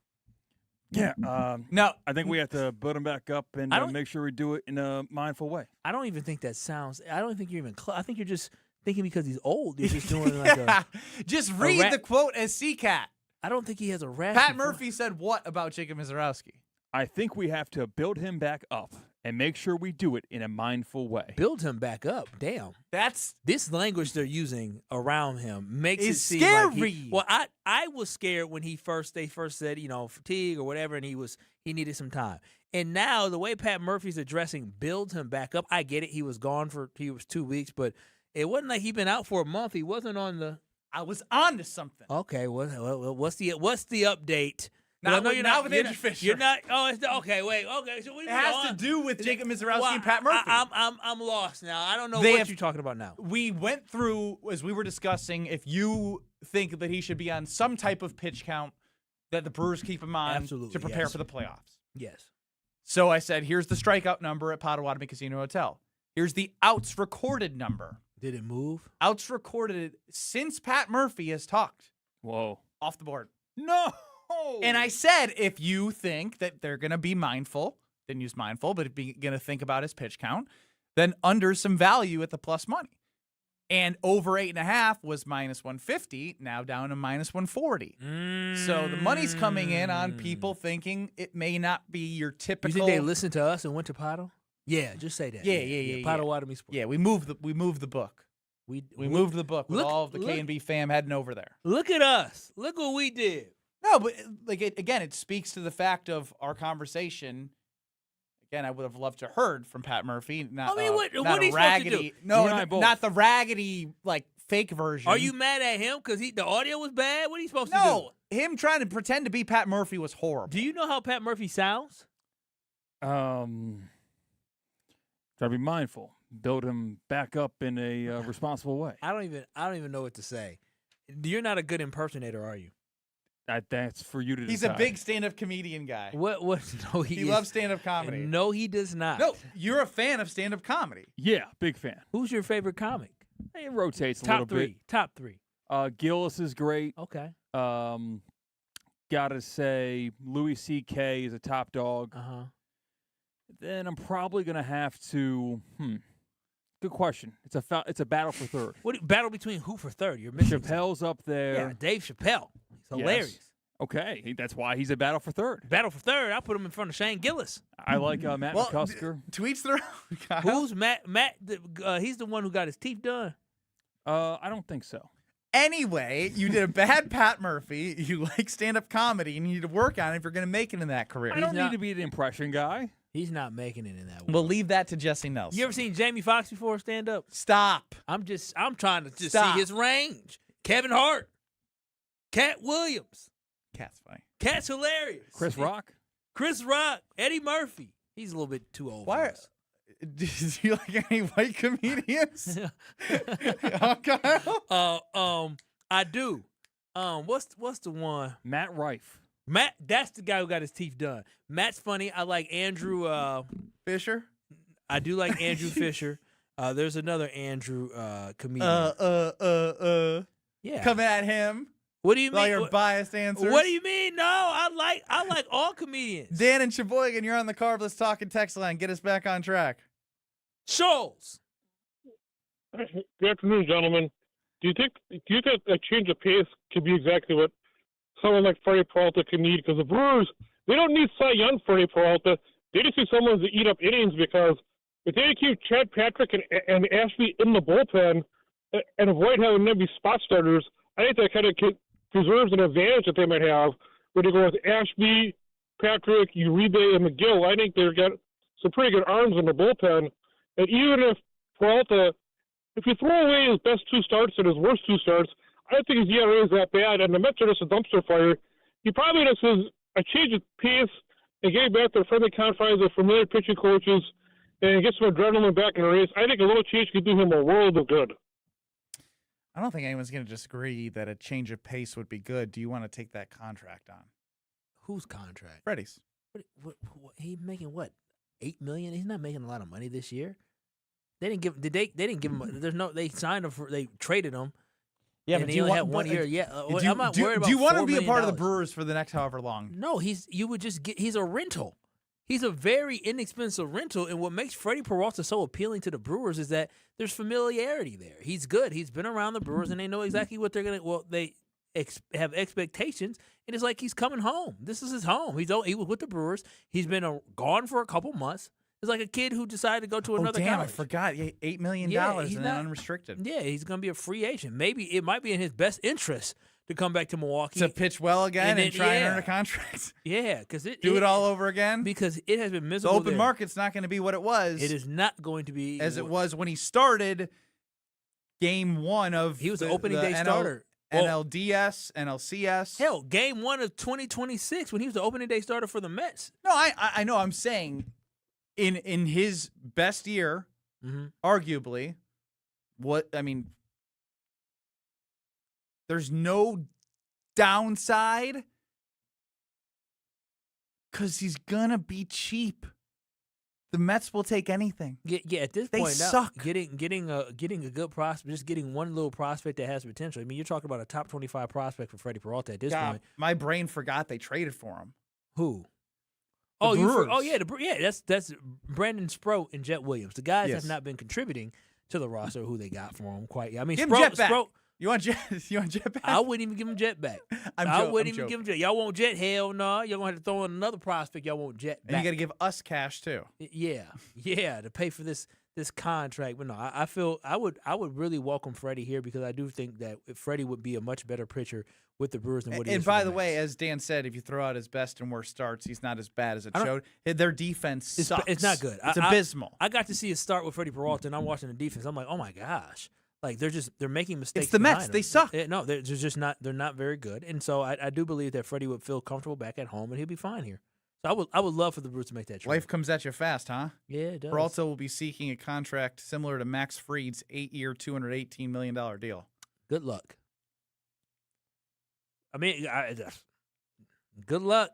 S5: Yeah.
S4: No,
S5: I think we have to put them back up and make sure we do it in a mindful way.
S2: I don't even think that sounds. I don't think you're even. I think you're just thinking because he's old. You're just doing like a.
S4: Just read the quote as C-Cat.
S2: I don't think he has a rap.
S4: Pat Murphy said what about Jacob Misiorowski?
S5: I think we have to build him back up and make sure we do it in a mindful way.
S2: Build him back up. Damn.
S4: That's
S2: this language they're using around him makes it seem
S4: scary.
S2: Like I was scared when they first said, fatigue or whatever, and he needed some time. And now the way Pat Murphy's addressing build him back up, I get it. He was 2 weeks, but it wasn't like he'd been out for a month. He wasn't on the.
S4: I was on to something.
S2: Okay, well, what's the update?
S4: Not with Andrew Fisher.
S2: You're not. Oh, it's okay. Wait. Okay. So
S4: it has to do with Jacob Misiorowski and Pat Murphy.
S2: I'm lost now. I don't know what you're talking about now.
S4: We went through as we were discussing. If you think that he should be on some type of pitch count, that the Brewers keep him on to prepare for the playoffs.
S2: Yes.
S4: So I said, here's the strikeout number at Potawatomi Casino Hotel. Here's the outs recorded number.
S2: Did it move?
S4: Outs recorded since Pat Murphy has talked.
S5: Whoa.
S4: Off the board.
S5: No.
S4: And I said, if you think that they're going to be mindful, didn't use mindful, but going to think about his pitch count, then under some value at the plus money. And over 8.5 was minus 150, now down to minus 140. So the money's coming in on people thinking it may not be your typical.
S2: You think they listened to us and went to Paddle? Yeah, just say that.
S4: Yeah.
S2: Potawatomi Sports.
S4: Yeah, we moved the book. We moved the book with all of the K&B fam heading over there.
S2: Look at us. Look what we did.
S4: No, but again, it speaks to the fact of our conversation. Again, I would have loved to heard from Pat Murphy. Not,
S2: what
S4: not
S2: are you
S4: raggedy,
S2: supposed to do?
S4: No, not the raggedy fake version.
S2: Are you mad at him because the audio was bad? What are you supposed to do?
S4: No, him trying to pretend to be Pat Murphy was horrible.
S2: Do you know how Pat Murphy sounds?
S5: Try to be mindful. Build him back up in a responsible way.
S2: I don't even know what to say. You're not a good impersonator, are you?
S5: That's for you to decide.
S4: He's a big stand-up comedian guy.
S2: What? No,
S4: he loves stand-up comedy.
S2: No, he does not.
S4: No, you're a fan of stand-up comedy.
S5: Yeah, big fan.
S2: Who's your favorite comic?
S5: It rotates a little bit.
S2: Top three.
S5: Gillis is great.
S2: Okay.
S5: Gotta say, Louis C.K. is a top dog.
S2: Uh-huh.
S5: Then I'm probably gonna have to. Good question. It's a battle for third.
S2: Battle between who for third? You're missing.
S5: Chappelle's up there.
S2: Yeah, Dave Chappelle. He's hilarious.
S5: Yes. Okay, that's why he's a battle for third.
S2: Battle for third. I'll put him in front of Shane Gillis.
S5: I like Matt McCusker.
S4: Tweets their own.
S2: Who's Matt? He's the one who got his teeth done.
S5: I don't think so.
S4: Anyway, you did a bad Pat Murphy. You like stand-up comedy, and you need to work on it if you're going to make it in that career.
S5: I don't need to be the impression guy.
S2: He's not making it in that one.
S4: We'll leave that to Jesse Nelson.
S2: You ever seen Jamie Foxx before stand-up?
S4: Stop.
S2: I'm trying to see his range. Kevin Hart. Cat Williams.
S4: Cat's funny.
S2: Cat's hilarious.
S5: Chris Rock.
S2: Eddie Murphy. He's a little bit too old.
S4: Why? Do you like any white comedians?
S2: I do. What's the one?
S5: Matt Rife.
S2: Matt, that's the guy who got his teeth done. Matt's funny. I like Andrew
S4: Fisher.
S2: I do like Andrew Fisher. There's another Andrew comedian. Yeah.
S4: Come at him.
S2: What do you mean?
S4: All your biased answers.
S2: What do you mean? No, I like all comedians.
S4: Dan and Sheboygan, you're on the Carbless Talking text line. Get us back on track.
S2: Scholes.
S8: Good afternoon, gentlemen. Do you think a change of pace could be exactly what someone like Freddy Peralta could need? Because the Brewers, they don't need Cy Young Freddy Peralta. They just need someone to eat up innings, because if they keep Chad Patrick and Ashby in the bullpen and avoid having them be spot starters, I think that kind of preserves an advantage that they might have where they go with Ashby, Patrick, Uribe, and McGill. I think they've got some pretty good arms in the bullpen. And even if Peralta, if you throw away his best two starts and his worst two starts, I don't think his ERA is that bad. And the Mets are just a dumpster fire. He probably just has a change of pace and getting back to friendly confines of familiar pitching coaches and get some adrenaline back in the race. I think a little change could do him a world of good.
S4: I don't think anyone's going to disagree that a change of pace would be good. Do you want to take that contract on?
S2: Whose contract?
S4: Freddie's.
S2: What, he making what? $8 million? He's not making a lot of money this year. They didn't give. They didn't give him. There's no. They signed him. They traded him.
S4: Yeah,
S2: and
S4: but
S2: he only had 1 year. Yeah, I'm not worried about.
S4: Do you want to
S2: $4
S4: be a part of the
S2: million.
S4: Brewers for the next however long?
S2: No, you would just get. He's a rental. He's a very inexpensive rental, and what makes Freddy Peralta so appealing to the Brewers is that there's familiarity there. He's good. He's been around the Brewers, and they know exactly what they're gonna. Well, have expectations, and it's like he's coming home. This is his home. He was with the Brewers. He's been gone for a couple months. It's like a kid who decided to go to another
S4: college.
S2: college.
S4: I forgot. $8 million and unrestricted.
S2: Yeah, he's going to be a free agent. Maybe it might be in his best interest to come back to Milwaukee.
S4: To pitch well again and try and earn a contract.
S2: Yeah, because
S4: do it all over again.
S2: Because it has been miserable.
S4: The open market's not going to be what it was.
S2: It is not going to be
S4: as it was when he started Game 1 of
S2: he was the opening day starter.
S4: NLDS, NLCS.
S2: Hell, Game 1 of 2026 when he was the opening day starter for the Mets.
S4: No, I know. I'm saying in his best year, arguably, there's no downside because he's gonna be cheap. The Mets will take anything.
S2: Yeah, at this
S4: they
S2: point,
S4: suck.
S2: Now, getting a good prospect, just getting one little prospect that has potential. I mean, you're talking about a top 25 prospect for Freddy Peralta at this point.
S4: My brain forgot they traded for him.
S2: Who?
S4: The Brewers.
S2: That's Brandon Sproat and Jet Williams. The guys have not been contributing to the roster who they got for him quite yet. I mean,
S4: give him Jet back. You want Jet back?
S2: I wouldn't even give him Jet back. I wouldn't even give him Jet. Y'all want Jet? Hell no. Y'all gonna have to throw in another prospect. Y'all want Jet back.
S4: And you got to give us cash too.
S2: Yeah, to pay for this contract. But no, I feel I would really welcome Freddie here because I do think that Freddie would be a much better pitcher with the Brewers than what he is.
S4: And by the way, as Dan said, if you throw out his best and worst starts, he's not as bad as it showed. Their defense sucks.
S2: It's not good.
S4: It's abysmal.
S2: I got to see a start with Freddy Peralta, and I'm watching the defense. I'm like, oh my gosh. Like they're making mistakes.
S4: It's the Mets. They suck.
S2: No, they're just not. They're not very good. And so I do believe that Freddie would feel comfortable back at home, and he'll be fine here. So I would love for the Brewers to make that trade.
S4: Life comes at you fast, huh?
S2: Yeah, it does.
S4: Peralta will be seeking a contract similar to Max Fried's 8-year, $218 million deal.
S2: Good luck. I mean, good luck.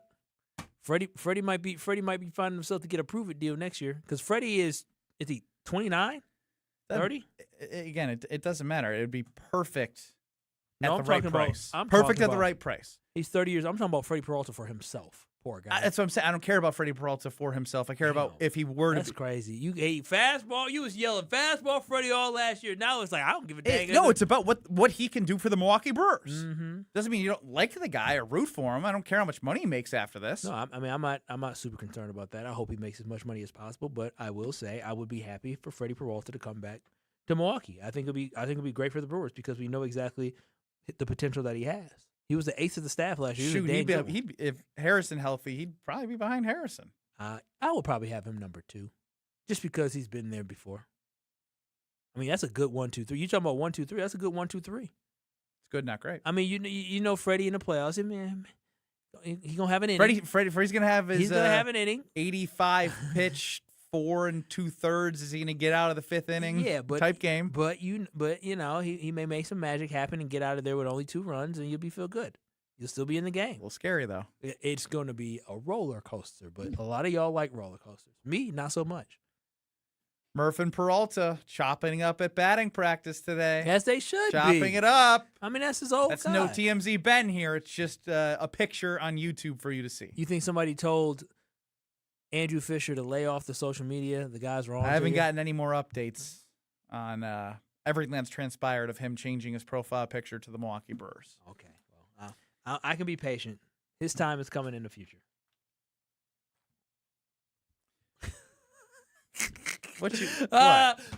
S2: Freddie might be finding himself to get a prove-it deal next year because Freddie is he 29? 30?
S4: Again, it doesn't matter. It would be perfect
S2: at
S4: the right price. Perfect at the right price.
S2: He's 30 years. I'm talking about Freddie Peralta for himself. Poor guy.
S4: That's what I'm saying. I don't care about Freddie Peralta for himself. I care about if he were to.
S2: That's crazy. You ate fastball. You was yelling fastball Freddie all last year. Now it's like I don't give a dang.
S4: No, it's about what he can do for the Milwaukee Brewers.
S2: Mm-hmm.
S4: Doesn't mean you don't like the guy or root for him. I don't care how much money he makes after this.
S2: No, I mean I'm not super concerned about that. I hope he makes as much money as possible. But I will say I would be happy for Freddie Peralta to come back to Milwaukee. I think it'd be great for the Brewers because we know exactly the potential that he has. He was the ace of the staff last year.
S4: Shoot, if Harrison healthy, he'd probably be behind Harrison.
S2: I would probably have him number 2, just because he's been there before. I mean, that's a good 1-2-3. You talking about 1-2-3? That's a good 1-2-3. It's
S4: good, not great.
S2: I mean, you know Freddie in the playoffs. Man, he's gonna have an inning.
S4: Freddie's gonna have his.
S2: He's gonna have an inning.
S4: 85 pitch. 4 2/3 is he going to get out of the 5th inning?
S2: Yeah,
S4: type game.
S2: But you know he may make some magic happen and get out of there with only 2 runs, and you'll feel good. You'll still be in the game.
S4: A little scary though.
S2: It's going to be a roller coaster, but a lot of y'all like roller coasters. Me, not so much.
S4: Murph and Peralta chopping up at batting practice today.
S2: As they should
S4: chopping it up.
S2: I mean, that's his old.
S4: That's
S2: guy.
S4: No TMZ Ben here. It's just a picture on YouTube for you to see.
S2: You think somebody told Andrew Fisher to lay off the social media? The guy's wrong.
S4: I haven't gotten any more updates on everything that's transpired of him changing his profile picture to the Milwaukee Brewers.
S2: Okay, well, I can be patient. His time is coming in the future.
S4: What?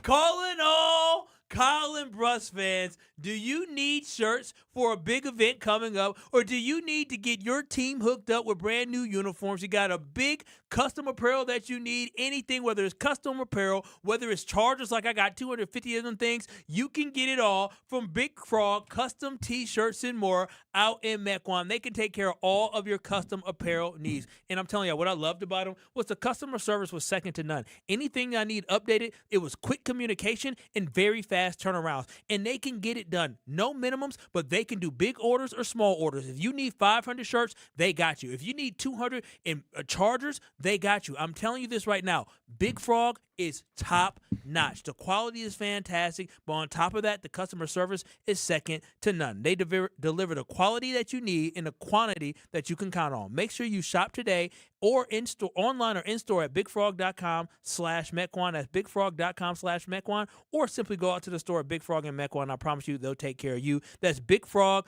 S2: Calling all Colin Brust fans, do you need shirts for a big event coming up, or do you need to get your team hooked up with brand new uniforms? You got a big custom apparel that you need, anything, whether it's custom apparel, whether it's chargers, like I got 250 of them things, you can get it all from Big Frog Custom T-shirts and more out in Mequon. They can take care of all of your custom apparel needs. And I'm telling you, what I loved about them was the customer service was second to none. Anything I need updated, it was quick communication and very fast turnarounds. And they can get it done. No minimums, but they can do big orders or small orders. If you need 500 shirts, they got you. If you need 200 in chargers, they got you. I'm telling you this right now. Big Frog is top notch. The quality is fantastic, but on top of that, the customer service is second to none. They deliver the quality that you need in the quantity that you can count on. Make sure you shop today or in-store, online or in-store at bigfrog.com/Mequon. That's bigfrog.com/Mequon, or simply go out to the store at Big Frog in Mequon. I promise you they'll take care of you. That's Big Frog.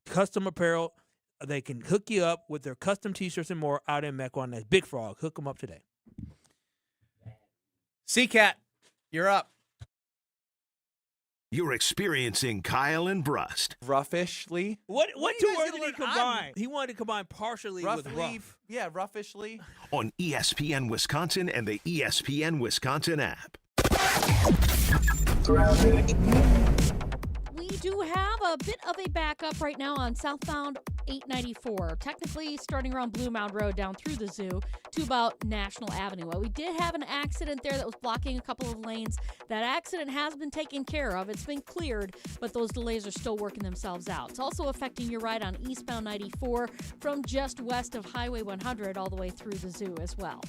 S2: custom apparel. They can hook you up with their custom T-shirts and more out in Mequon. That's Big Frog. Hook them up today.
S4: C-Cat, you're up.
S1: You're experiencing Kyle and Brust.
S4: Roughishly.
S2: What two words did he combine? He wanted to combine partially with rough.
S4: Yeah, roughishly.
S1: On ESPN Wisconsin and the ESPN Wisconsin app.
S6: We do have a bit of a backup right now on southbound 894, technically starting around Blue Mound Road down through the zoo to about National Avenue. Well, we did have an accident there that was blocking a couple of lanes. That accident has been taken care of. It's been cleared, but those delays are still working themselves out. It's also affecting your ride on eastbound 94 from just west of Highway 100 all the way through the zoo as well.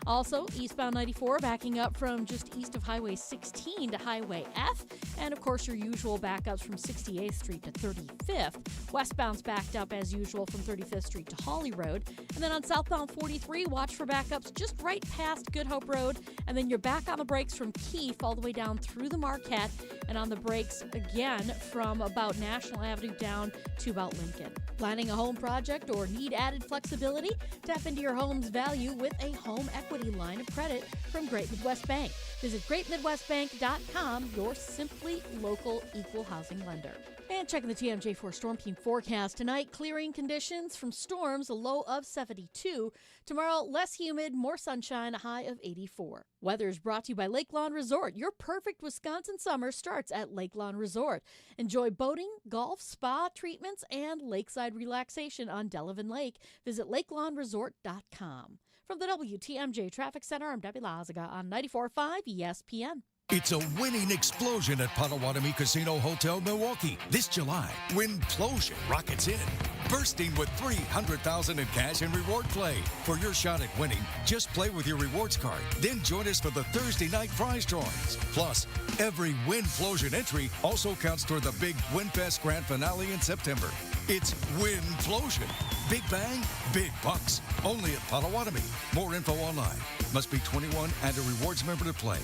S6: Also, eastbound 94 backing up from just east of Highway 16 to Highway F. And, of course, your usual backups from 68th Street to 35th. Westbound's backed up as usual from 35th Street to Hawley Road. And then on southbound 43, watch for backups just right past Good Hope Road. And then you're back on the brakes from Keefe all the way down through the Marquette. And on the brakes again from about National Avenue down to about Lincoln. Planning a home project or need added flexibility? Tap into your home's value with a home equity line of credit from Great Midwest Bank. Visit greatmidwestbank.com, your simply local equal housing lender. And checking the TMJ4 Storm Team forecast tonight, clearing conditions from storms, a low of 72. Tomorrow, less humid, more sunshine, a high of 84. Weather is brought to you by Lake Lawn Resort. Your perfect Wisconsin summer starts at Lake Lawn Resort. Enjoy boating, golf, spa treatments, and lakeside relaxation on Delavan Lake. Visit lakelawnresort.com. From the WTMJ Traffic Center, I'm Debbie Lazaga on 94.5 ESPN.
S9: It's a winning explosion at Potawatomi Casino Hotel, Milwaukee. This July, Winplosion rockets in, bursting with $300,000 in cash and reward play. For your shot at winning, just play with your rewards card. Then join us for the Thursday night prize drawings. Plus, every Winplosion entry also counts toward the big WinFest Grand Finale in September. It's Winplosion. Big bang, big bucks. Only at Potawatomi. More info online. Must be 21 and a rewards member to play.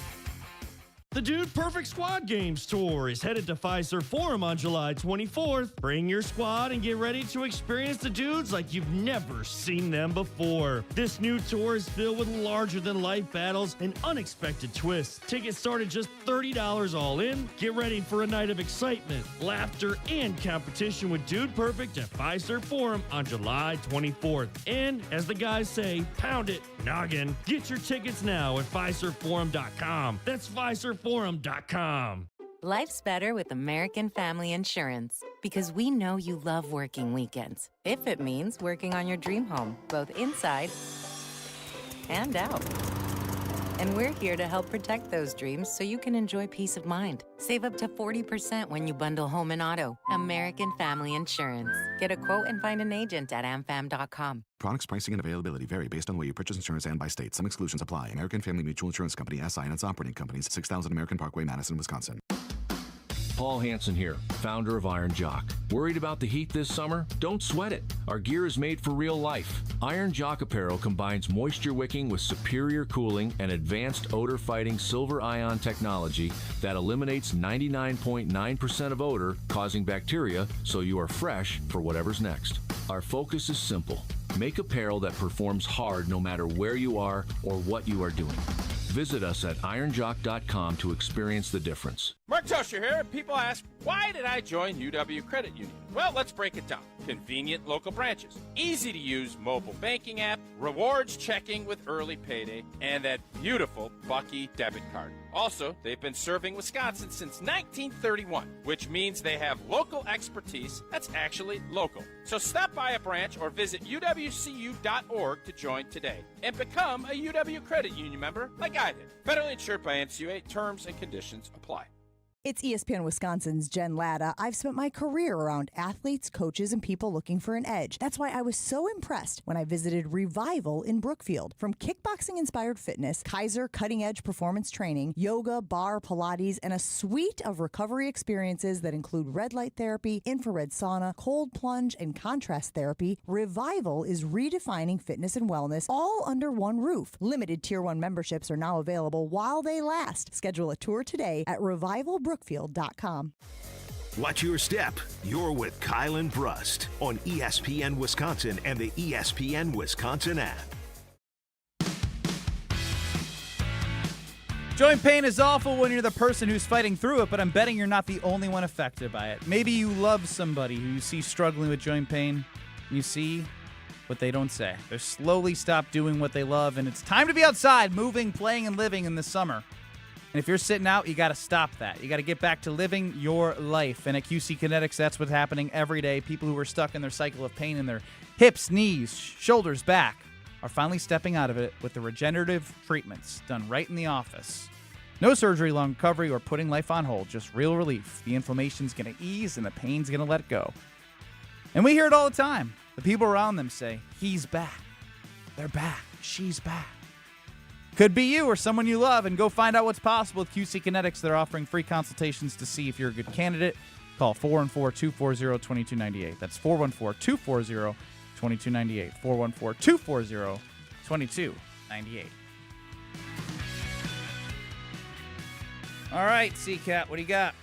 S10: The Dude Perfect Squad Games Tour is headed to Fiserv Forum on July 24th. Bring your squad and get ready to experience the dudes like you've never seen them before. This new tour is filled with larger-than-life battles and unexpected twists. Tickets start at just $30 all in. Get ready for a night of excitement, laughter, and competition with Dude Perfect at Fiserv Forum on July 24th. And, as the guys say, pound it, noggin. Get your tickets now at FiservForum.com. That's FiservForum.com.
S11: Life's better with American Family Insurance because we know you love working weekends. If it means working on your dream home, both inside and out. And we're here to help protect those dreams so you can enjoy peace of mind. Save up to 40% when you bundle home and auto. American Family Insurance. Get a quote and find an agent at amfam.com.
S24: Products, pricing, and availability vary based on where you purchase insurance and by state. Some exclusions apply. American Family Mutual Insurance Company, SI, and its operating companies, 6000 American Parkway, Madison, Wisconsin.
S25: Paul Hansen here, founder of Iron Jock. Worried about the heat this summer? Don't sweat it. Our gear is made for real life. Iron Jock apparel combines moisture wicking with superior cooling and advanced odor-fighting silver ion technology that eliminates 99.9% of odor causing bacteria so you are fresh for whatever's next. Our focus is simple. Make apparel that performs hard no matter where you are or what you are doing. Visit us at ironjock.com to experience the difference.
S15: Mark Tosher here. People ask, why did I join UW Credit Union? Well, let's break it down. Convenient local branches, easy to use mobile banking app, rewards checking with early payday, and that beautiful Bucky debit card. Also, they've been serving Wisconsin since 1931, which means they have local expertise that's actually local. So stop by a branch or visit uwcu.org to join today and become a UW Credit Union member like I did. Federally insured by NCUA. Terms and conditions apply.
S26: It's ESPN Wisconsin's Jen Latta. I've spent my career around athletes, coaches, and people looking for an edge. That's why I was so impressed when I visited Revival in Brookfield. From kickboxing-inspired fitness, Kaiser cutting-edge performance training, yoga, bar, Pilates, and a suite of recovery experiences that include red light therapy, infrared sauna, cold plunge, and contrast therapy, Revival is redefining fitness and wellness all under one roof. Limited Tier 1 memberships are now available while they last. Schedule a tour today at revivalbrookfield.com.
S1: Watch your step. You're with Kyle and Brust on ESPN Wisconsin and the ESPN Wisconsin app.
S4: Joint pain is awful when you're the person who's fighting through it, but I'm betting you're not the only one affected by it. Maybe you love somebody who you see struggling with joint pain. You see what they don't say. They're slowly stopped doing what they love, and it's time to be outside, moving, playing, and living in the summer. And if you're sitting out, you got to stop that. You got to get back to living your life. And at QC Kinetics, that's what's happening every day. People who are stuck in their cycle of pain in their hips, knees, shoulders, back are finally stepping out of it with the regenerative treatments done right in the office. No surgery, long recovery, or putting life on hold, just real relief. The inflammation's going to ease and the pain's going to let go. And we hear it all the time. The people around them say, he's back. They're back. She's back. Could be you or someone you love, and go find out what's possible with QC Kinetics. They're offering free consultations to see if you're a good candidate. Call 414-240-2298. That's 414-240-2298. 414-240-2298. All right, C-Cat, what do you got?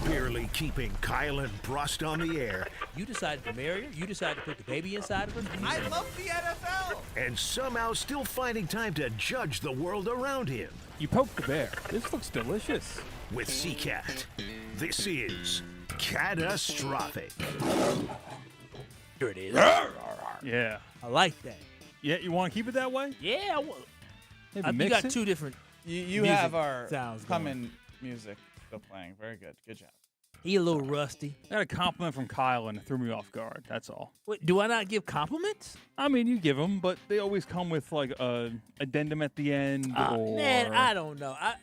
S1: Barely keeping Kyle and Brust on the air.
S2: You decided to marry her? You decided to put the baby inside of her?
S4: I love the NFL!
S1: And somehow still finding time to judge the world around him.
S5: You poked the bear. This looks delicious.
S1: With C-Cat, this is Catastrophic.
S2: Here it is.
S5: Yeah.
S2: I like that.
S5: Yeah, you want to keep it that way?
S2: Yeah, I will.
S5: Maybe
S2: You
S5: mix
S2: got
S5: it?
S2: two different
S4: You
S2: music
S4: have our
S2: sounds
S4: humming music still playing. Very good. Good job.
S2: He a little rusty.
S5: I got a compliment from Kyle and it threw me off guard. That's all.
S2: Wait, do I not give compliments?
S5: I mean, you give them, but they always come with like a addendum at the end. Or...
S2: Man, I don't know. I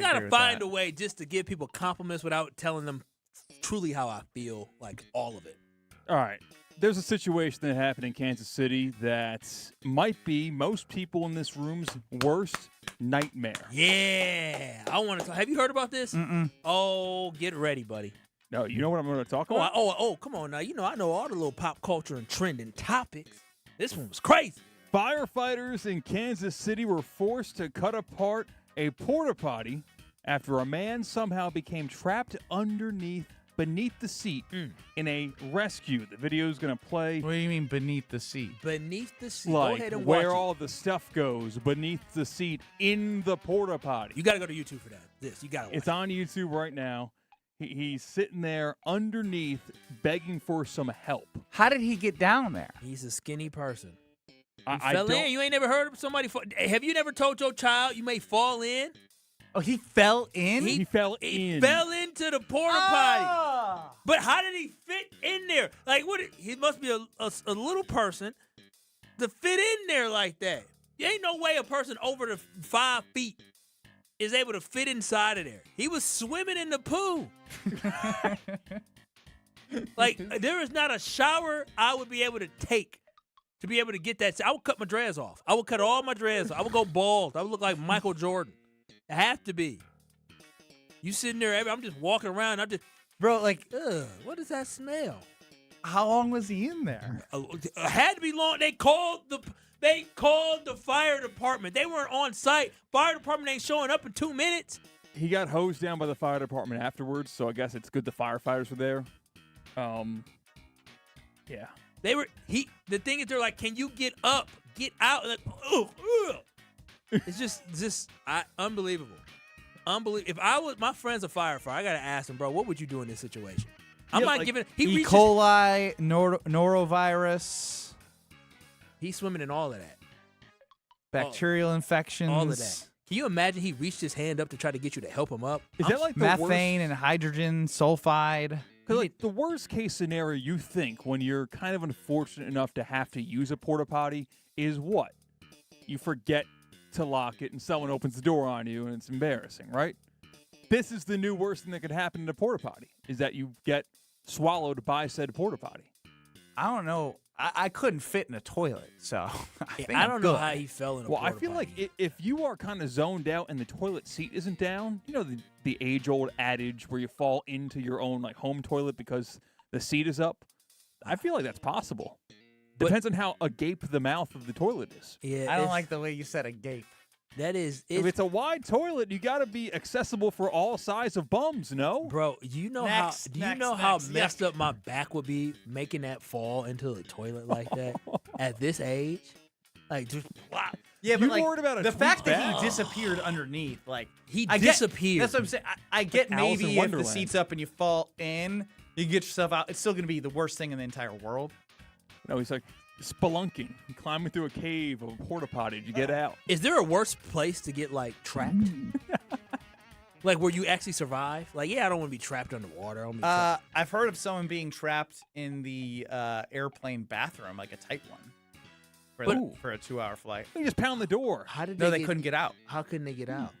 S2: gotta find a way just to give people compliments without telling them truly how I feel, like all of it.
S5: All right. There's a situation that happened in Kansas City that might be most people in this room's worst nightmare.
S2: Yeah. I want to talk. Have you heard about this?
S4: Mm-mm.
S2: Oh, get ready, buddy.
S5: No, you know what I'm going to talk about?
S2: Oh, come on now. You know, I know all the little pop culture and trending topics. This one was crazy.
S5: Firefighters in Kansas City were forced to cut apart a porta potty after a man somehow became trapped beneath the seat in a rescue. The video is going to play.
S4: What do you mean beneath the seat?
S2: Beneath the seat.
S5: Like
S2: Go ahead and
S5: where
S2: watch
S5: all the stuff goes beneath the seat in the porta potty.
S2: You got to go to YouTube for that. You got to.
S5: It's on YouTube right now. He's sitting there underneath begging for some help.
S4: How did he get down there?
S2: He's a skinny person.
S5: I
S2: fell
S5: don't...
S2: in. You ain't never heard of somebody fall. Have you never told your child you may fall in?
S4: Oh, he fell in?
S5: He fell in.
S2: He fell into the porta potty. But how did he fit in there? Like, what? He must be a little person to fit in there like that. There ain't no way a person over the 5 feet is able to fit inside of there. He was swimming in the pool. Like, there is not a shower I would be able to take to be able to get that. I would cut my dreads off. I would cut all my dreads off. I would go bald. I would look like Michael Jordan. It have to be. You sitting there, I'm just walking around. I'm just,
S4: bro, like,
S2: what does that smell?
S4: How long was he in there?
S2: It had to be long. They called the fire department. They weren't on site. Fire department ain't showing up in 2 minutes.
S5: He got hosed down by the fire department afterwards, so I guess it's good the firefighters were there. Yeah.
S2: The thing is, they're like, can you get up? Get out. Like, it's just unbelievable. If my friend's a firefighter, I gotta ask him, bro, what would you do in this situation? I'm not giving.
S4: E. coli, norovirus.
S2: He's swimming in all of that.
S4: Bacterial infections.
S2: All of that. Can you imagine he reached his hand up to try to get you to help him up?
S5: Is that like the
S4: methane and hydrogen sulfide?
S5: Because like the worst case scenario you think when you're kind of unfortunate enough to have to use a porta potty is what? You forget to lock it and someone opens the door on you and it's embarrassing, right? This is the new worst thing that could happen in a porta potty, is that you get swallowed by said porta potty.
S4: I don't know. I couldn't fit in a toilet, so
S2: I don't know how he fell in a porta
S5: potty. Well, I feel like if you are kind of zoned out and the toilet seat isn't down, you know the age-old adage where you fall into your own like home toilet because the seat is up? I feel like that's possible. Depends on how agape the mouth of the toilet is.
S2: Yeah,
S4: I don't like the way you said agape.
S2: If
S5: it's a wide toilet, you got to be accessible for all size of bums, no?
S2: Bro, you know how messed up my back would be making that fall into the toilet like that at this age? Like, just wow.
S4: Yeah, but
S5: worried about
S4: the fact that he disappeared underneath,
S2: he
S4: disappeared. That's what I'm saying. I get
S5: Like
S4: maybe if
S5: Wonderland.
S4: the seat's up and you fall in, you get yourself out. It's still going to be the worst thing in the entire world.
S5: No, he's like spelunking. You climbing through a cave of a porta potty to get out.
S2: Is there a worse place to get, like, trapped? Like, where you actually survive? Like, yeah, I don't want to be trapped underwater. I don't wanna be
S4: I've heard of someone being trapped in the airplane bathroom, like a tight one, for a 2-hour flight.
S5: You just pound the door.
S2: How did
S4: they couldn't get out.
S2: How couldn't they get out?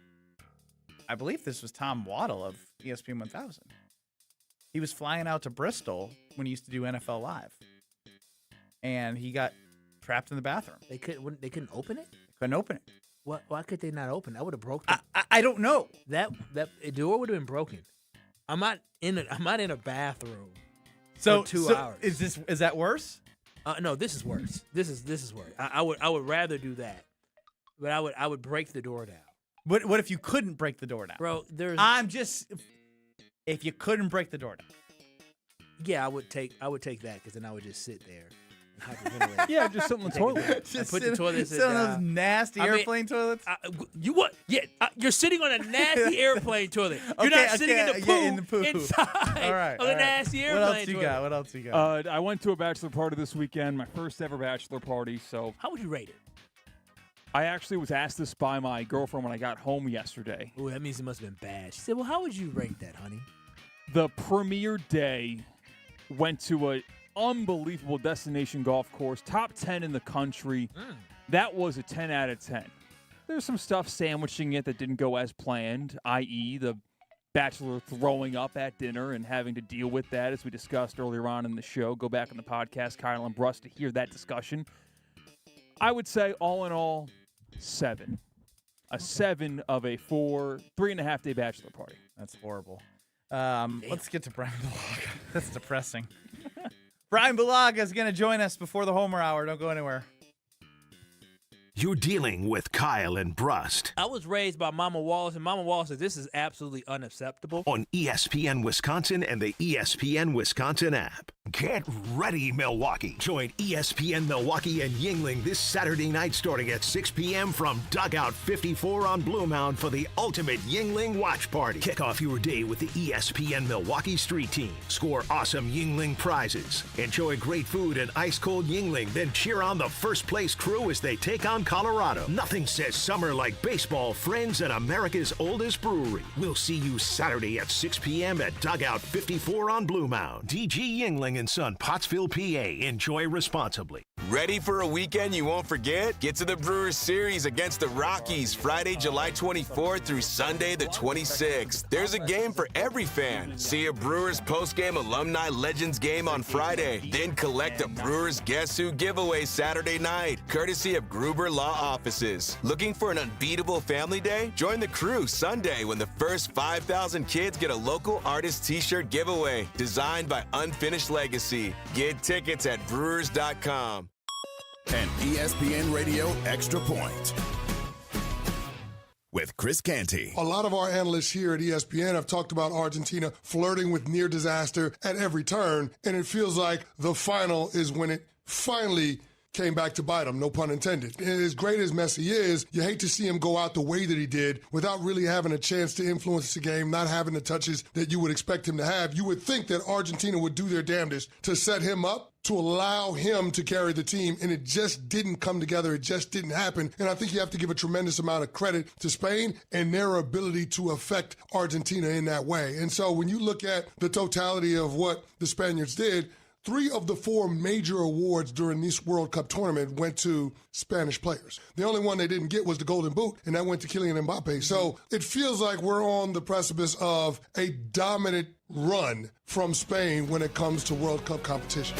S4: I believe this was Tom Waddle of ESPN 1000. He was flying out to Bristol when he used to do NFL Live, and he got trapped in the bathroom.
S2: They couldn't open it?
S4: Couldn't open it.
S2: Why could they not open? That would have broke them.
S4: I don't know.
S2: That door would have been broken. I'm not in a bathroom
S4: for
S2: 2 hours.
S4: Is that worse?
S2: No, this is worse. This is worse. I would rather do that, but I would break the door down.
S4: What if you couldn't break the door down,
S2: bro?
S4: If you couldn't break the door down.
S2: Yeah, I would take that because then I would just sit there. And hyperventilate.
S5: Yeah, just sit on the toilet.
S2: Just put the toilet
S4: sit on those nasty airplane toilets.
S2: You what? Yeah, you're sitting on a nasty airplane toilet. You're not sitting in the poo inside of a nasty airplane toilet.
S4: What else you got?
S5: I went to a bachelor party this weekend, my first ever bachelor party. So
S2: how would you rate it?
S5: I actually was asked this by my girlfriend when I got home yesterday.
S2: Oh, that means it must have been bad. She said, "Well, how would you rate that, honey?"
S5: The premier day went to an unbelievable destination golf course, top 10 in the country. That was a 10 out of 10. There's some stuff sandwiching it that didn't go as planned, i.e. the bachelor throwing up at dinner and having to deal with that, as we discussed earlier on in the show. Go back in the podcast, Kyle and Brust, to hear that discussion. I would say, all in all, 7. A 7 of a 3.5 day bachelor party.
S4: That's horrible. Let's get to Brian Bulaga. That's depressing. Brian Bulaga is going to join us before the Homer Hour. Don't go anywhere.
S1: You're dealing with Kyle and Brust
S2: I was raised by Mama Wallace, and Mama Wallace said this is absolutely unacceptable.
S1: on ESPN Wisconsin and the ESPN Wisconsin app. Get ready, Milwaukee. Join ESPN Milwaukee and Yingling this Saturday night starting at 6 p.m. from Dugout 54 on Blue Mound for the ultimate Yingling watch party. Kick off your day with the ESPN Milwaukee Street Team. Score awesome Yingling prizes. Enjoy great food and ice-cold Yingling, then cheer on the first-place crew as they take on Colorado. Nothing says summer like baseball, friends, and America's oldest brewery. We'll see you Saturday at 6 p.m. at Dugout 54 on Blue Mound. DG Yingling and Son, Pottsville, PA. Enjoy responsibly.
S3: Ready for a weekend you won't forget? Get to the Brewers series against the Rockies Friday, July 24th through Sunday the 26th. There's a game for every fan. See a Brewers postgame alumni legends game on Friday. Then collect a Brewers Guess Who giveaway Saturday night, courtesy of Gruber Law Offices. Looking for an unbeatable family day? Join the crew Sunday when the first 5,000 kids get a local artist t-shirt giveaway designed by Unfinished Legacy. Get tickets at brewers.com.
S12: An ESPN Radio Extra Point with Chris Canty.
S13: A lot of our analysts here at ESPN have talked about Argentina flirting with near disaster at every turn, and it feels like the final is when it finally came back to bite him, no pun intended. And as great as Messi is, you hate to see him go out the way that he did without really having a chance to influence the game, not having the touches that you would expect him to have. You would think that Argentina would do their damnedest to set him up, to allow him to carry the team, and it just didn't come together. It just didn't happen. And I think you have to give a tremendous amount of credit to Spain and their ability to affect Argentina in that way. And so when you look at the totality of what the Spaniards did, 3 of the 4 major awards during this World Cup tournament went to Spanish players. The only one they didn't get was the Golden Boot, and that went to Kylian Mbappe. So it feels like we're on the precipice of a dominant run from Spain when it comes to World Cup competition.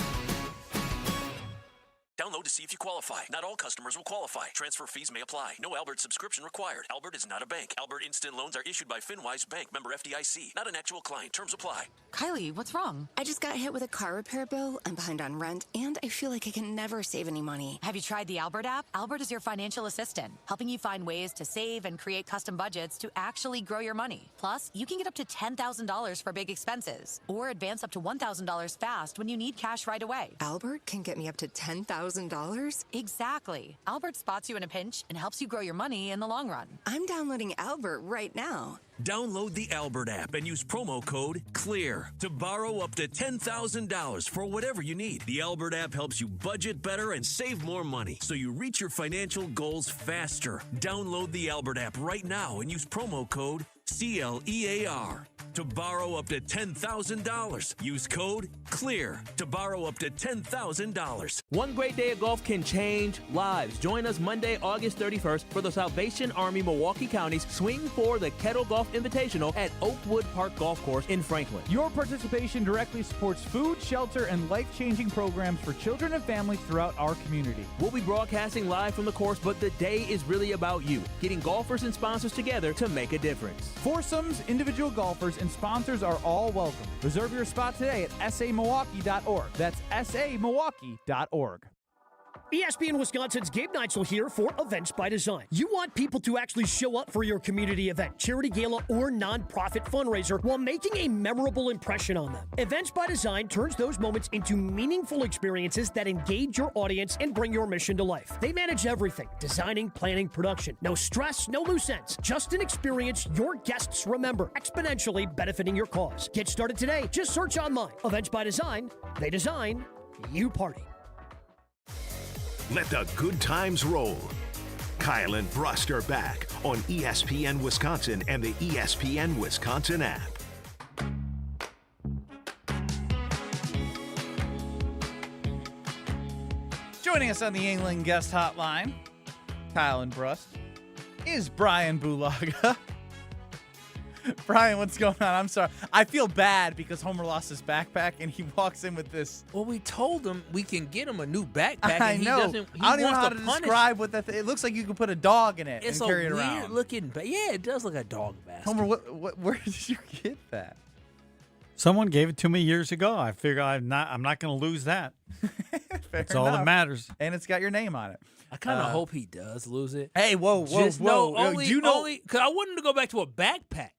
S14: Download to see if you qualify. Not all customers will qualify. Transfer fees may apply. No Albert subscription required. Albert is not a bank. Albert Instant Loans are issued by FinWise Bank, member FDIC. Not an actual client. Terms apply.
S7: Kylie, what's wrong?
S16: I just got hit with a car repair bill. I'm behind on rent, and I feel like I can never save any money.
S7: Have you tried the Albert app? Albert is your financial assistant, helping you find ways to save and create custom budgets to actually grow your money. Plus, you can get up to $10,000 for big expenses, or advance up to $1,000 fast when you need cash right away.
S16: Albert can get me up to $10,000?
S7: Exactly. Albert spots you in a pinch and helps you grow your money in the long run.
S16: I'm downloading Albert right now.
S14: Download the Albert app and use promo code CLEAR to borrow up to $10,000 for whatever you need. The Albert app helps you budget better and save more money so you reach your financial goals faster. Download the Albert app right now and use promo code CLEAR to borrow up to $10,000. Use code CLEAR to borrow up to $10,000.
S2: One great day of golf can change lives. Join us Monday, August 31st for the Salvation Army Milwaukee County's Swing for the Kettle Golf Invitational at Oakwood Park Golf Course in Franklin.
S4: Your participation directly supports food, shelter, and life-changing programs for children and families throughout our community.
S2: We'll be broadcasting live from the course, but the day is really about you, getting golfers and sponsors together to make a difference.
S4: Foursomes, individual golfers, and sponsors are all welcome. Reserve your spot today at samilwaukee.org. That's samilwaukee.org.
S17: ESPN Wisconsin's Gabe Neitzel here for Events by Design. You want people to actually show up for your community event, charity gala, or nonprofit fundraiser while making a memorable impression on them. Events by Design turns those moments into meaningful experiences that engage your audience and bring your mission to life. They manage everything: designing, planning, production. No stress, no loose ends. Just an experience your guests remember, exponentially benefiting your cause. Get started today. Just search online. Events by Design. They design, you party.
S1: Let the good times roll. Kyle and Brust are back on ESPN Wisconsin and the ESPN Wisconsin app.
S4: Joining us on the Yingling Guest Hotline, Kyle and Brust, is Brian Bulaga. Brian, what's going on? I'm sorry. I feel bad because Homer lost his backpack and he walks in with this.
S2: Well, we told him we can get him a new backpack.
S4: I
S2: and
S4: know.
S2: He doesn't, he
S4: I don't even know how
S2: wants
S4: to
S2: punish.
S4: describe what that. It looks like you could put a dog in it
S2: It's
S4: and carry it
S2: a
S4: around.
S2: weird looking. Yeah, it does look like a dog basket.
S4: Homer, where did you get that?
S18: Someone gave it to me years ago. I figure I'm not going to lose that. That's all that matters.
S4: And it's got your name on it.
S2: I kind of hope he does lose it.
S4: Hey, whoa.
S2: Just only because I want him to go back to a backpack.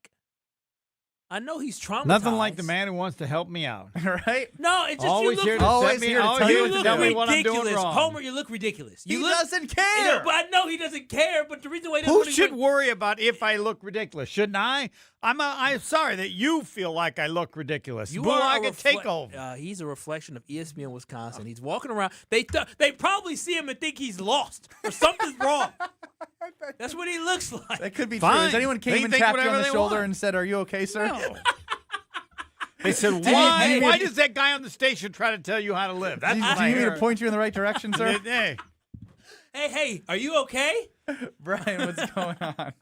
S2: I know he's traumatized.
S18: Nothing like the man who wants to help me out.
S4: Right?
S2: No, it's just
S18: always
S2: you look,
S18: here to set me.
S2: you
S18: Always
S2: look
S18: here to tell me
S2: ridiculous.
S18: what I'm doing wrong.
S2: Homer, you look ridiculous.
S4: He doesn't care.
S2: But I know he doesn't care. But the reason why he
S18: Who should worry about if I look ridiculous? Shouldn't I? I'm sorry that you feel like I look ridiculous.
S2: You
S18: Bulaga, take over.
S2: He's a reflection of ESPN Wisconsin. He's walking around. They probably see him and think he's lost or something's wrong. That's what he looks like.
S4: That could be
S18: Fine.
S4: true. Has anyone came and tapped you on the shoulder and said, "Are you okay, sir?"
S18: No. They said, why does that guy on the station try to tell you how to live? That's what
S4: Do
S18: I
S4: you need me
S18: hear.
S4: to point you in the right direction, sir?
S2: Hey, are you okay?
S4: Brian, what's going on?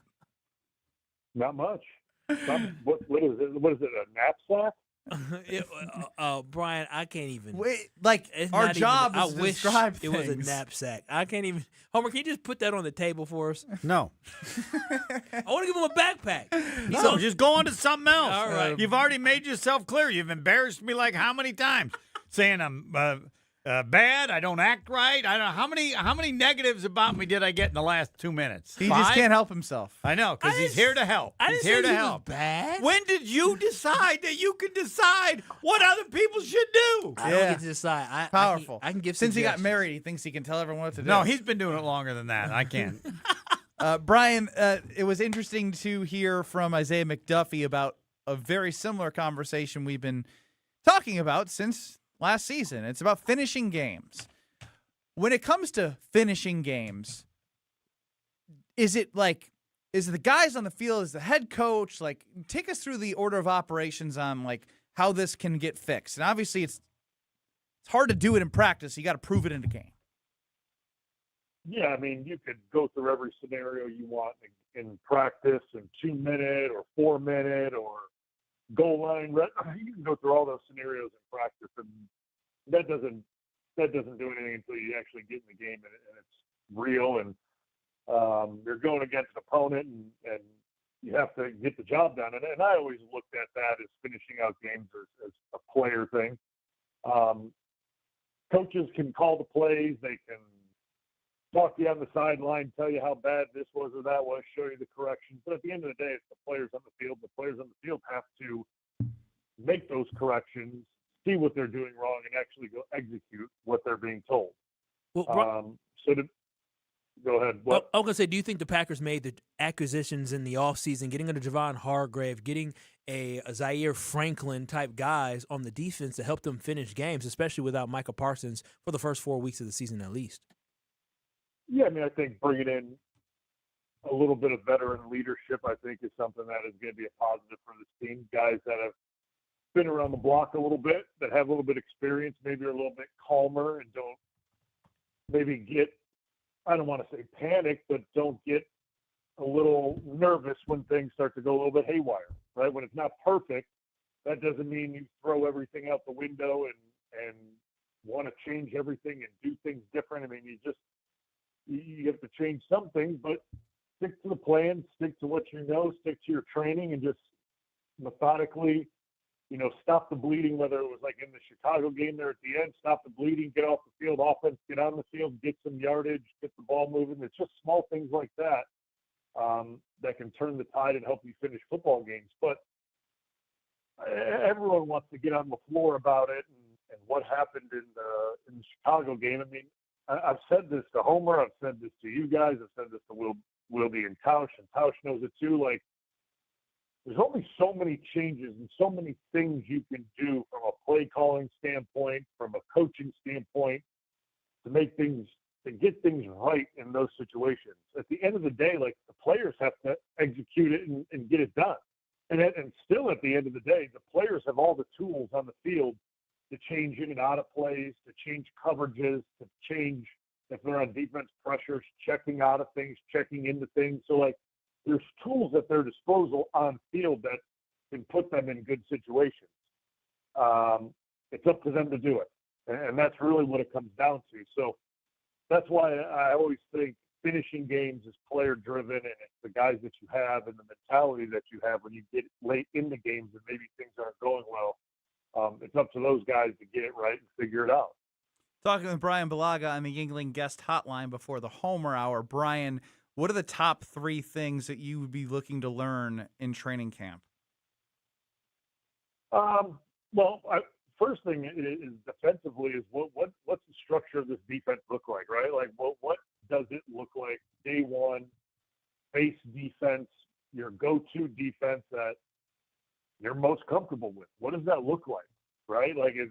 S20: Not much. What is it? What is it? A knapsack?
S2: Brian, I can't even.
S4: Wait, like
S2: it's
S4: our
S2: not
S4: job
S2: even,
S4: is
S2: I
S4: to
S2: wish
S4: describe
S2: it was a
S4: things.
S2: knapsack. I can't even. Homer, can you just put that on the table for us?
S18: No.
S2: I want to give him a backpack.
S18: No, just go on to something else.
S2: All right.
S18: You've already made yourself clear. You've embarrassed me like how many times? Saying I'm bad, I don't act right. I don't know how many negatives about me did I get in the last 2 minutes?
S4: He just can't help himself.
S18: I know, because he's here to help.
S2: I
S18: He's
S2: didn't
S18: here
S2: say
S18: to
S2: he was
S18: help.
S2: bad.
S18: When did you decide that you can decide what other people should do?
S2: I don't get to decide.
S4: Powerful.
S2: I can give
S4: Since he got
S2: suggestions.
S4: married, he thinks he can tell everyone what to do.
S18: No, he's been doing it longer than that. I can't.
S4: Brian, it was interesting to hear from Isaiah McDuffie about a very similar conversation we've been talking about since last season. It's about finishing games. When it comes to finishing games, is it the guys on the field, is the head coach, like, take us through the order of operations on, like, how this can get fixed? And obviously it's hard to do it in practice. You got to prove it in a game.
S20: Yeah, I mean, you could go through every scenario you want in practice, in 2-minute or 4-minute or goal line. You can go through all those scenarios in practice, and that doesn't do anything until you actually get in the game and it's real. And you're going against an opponent, and you have to get the job done. And I always looked at that as finishing out games as a player thing. Coaches can call the plays. They can talk to you on the sideline, tell you how bad this was or that was, show you the corrections. But at the end of the day, it's the players on the field. The players on the field have to make those corrections, see what they're doing wrong, and actually go execute what they're being told.
S2: Well,
S20: go ahead. What?
S2: I was going to say, do you think the Packers made the acquisitions in the offseason, getting into Javon Hargrave, getting a Zaire Franklin-type guys on the defense to help them finish games, especially without Micah Parsons for the first 4 weeks of the season at least?
S20: Yeah, I mean, I think bringing in a little bit of veteran leadership, I think, is something that is going to be a positive for this team. Guys that have been around the block a little bit, that have a little bit of experience, maybe are a little bit calmer and don't maybe get, I don't want to say panic, but don't get a little nervous when things start to go a little bit haywire, right? When it's not perfect, that doesn't mean you throw everything out the window and want to change everything and do things different. I mean, you have to change some things, but stick to the plan, stick to what you know, stick to your training, and just methodically, stop the bleeding, whether it was like in the Chicago game there at the end, stop the bleeding, get off the field, offense, get on the field, get some yardage, get the ball moving. It's just small things like that that can turn the tide and help you finish football games. But everyone wants to get on the floor about it and what happened in the Chicago game. I mean, I've said this to Homer. I've said this to you guys. I've said this to Wilby and Tausch knows it too. Like, there's only so many changes and so many things you can do from a play calling standpoint, from a coaching standpoint, to make things, to get things right in those situations. At the end of the day, like, the players have to execute it and get it done. And still at the end of the day, the players have all the tools on the field to change in and out of plays, to change coverages, to change if they're on defense pressures, checking out of things, checking into things. So, like, there's tools at their disposal on field that can put them in good situations. It's up to them to do it. And that's really what it comes down to. So that's why I always think finishing games is player-driven, and it's the guys that you have and the mentality that you have when you get late in the games and maybe things aren't going well. It's up to those guys to get it right and figure it out.
S4: Talking with Brian Balaga on the Yingling guest hotline before the Homer Hour. Brian, what are the top 3 things that you would be looking to learn in training camp?
S20: First thing is defensively is what's the structure of this defense look like, right? Like, what does it look like day one, base defense, your go-to defense that you're most comfortable with? What does that look like, right? Like, is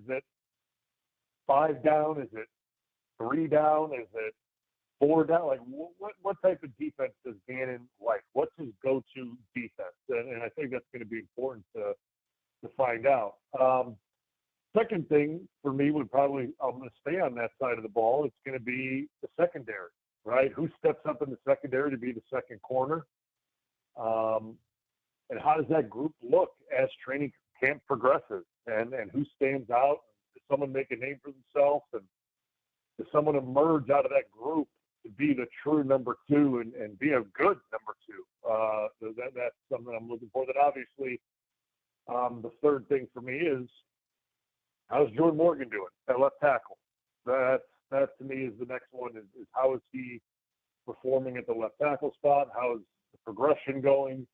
S20: it 5 down? Is it 3 down? Is it 4 down? Like, what type of defense does Gannon like? What's his go-to defense? And I think that's going to be important to find out. Second thing for me would probably, I'm going to stay on that side of the ball, it's going to be the secondary, right? Who steps up in the secondary to be the second corner? And how does that group look as training camp progresses? And who stands out? Does someone make a name for themselves? And does someone emerge out of that group to be the true number 2 and be a good number 2? That's something I'm looking for. Then obviously, the third thing for me is, how's Jordan Morgan doing at left tackle? That to me is the next one. Is how is he performing at the left tackle spot? How is the progression going?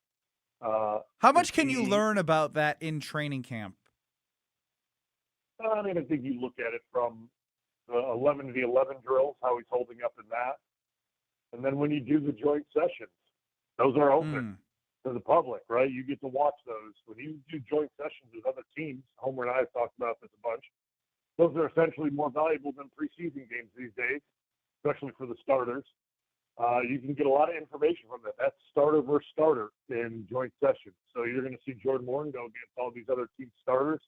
S4: How much can you learn about that in training camp?
S20: I mean, I think you look at it from the 11 to the 11 drills, how he's holding up in that. And then when you do the joint sessions, those are open to the public, right? You get to watch those. When you do joint sessions with other teams, Homer and I have talked about this a bunch, those are essentially more valuable than preseason games these days, especially for the starters. You can get a lot of information from that. That's starter versus starter in joint sessions. So you're going to see Jordan Morgan go against all these other team starters.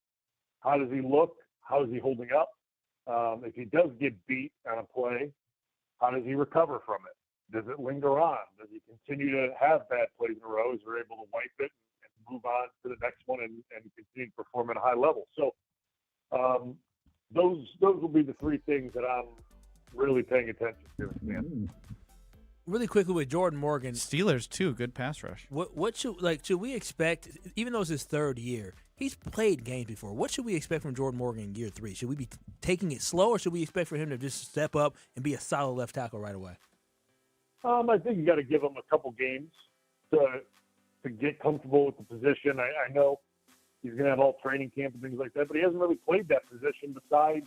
S20: How does he look? How is he holding up? If he does get beat on a play, how does he recover from it? Does it linger on? Does he continue to have bad plays in a row? Is he able to wipe it and move on to the next one and continue to perform at a high level? So those will be the 3 things that I'm really paying attention to.
S2: Really quickly with Jordan Morgan.
S4: Steelers, too. Good pass rush.
S2: What should we expect, even though it's his third year, he's played games before. What should we expect from Jordan Morgan in year 3? Should we be taking it slow, or should we expect for him to just step up and be a solid left tackle right away?
S20: I think you got to give him a couple games to get comfortable with the position. I know he's going to have all training camp and things like that, but he hasn't really played that position besides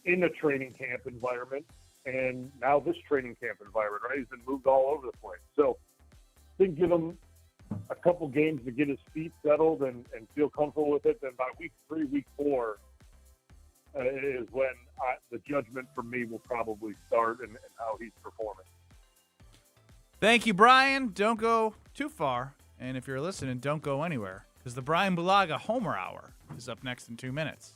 S20: in a training camp environment and now this training camp environment, right? He's been moved all over the place. So I think give him a couple games to get his feet settled and feel comfortable with it. Then by week 3, week 4 is when the judgment for me will probably start and how he's performing.
S4: Thank you, Brian. Don't go too far. And if you're listening, don't go anywhere, because the Brian Bulaga Homer Hour is up next in 2 minutes.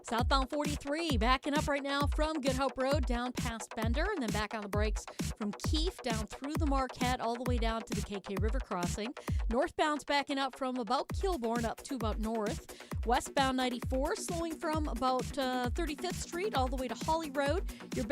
S6: Southbound 43 backing up right now from Good Hope Road down past Bender, and then back on the brakes from Keefe down through the Marquette all the way down to the KK River crossing. Northbound's backing up from about Kilbourne up to about North. Westbound 94 slowing from about 35th Street all the way to Holly Road. You're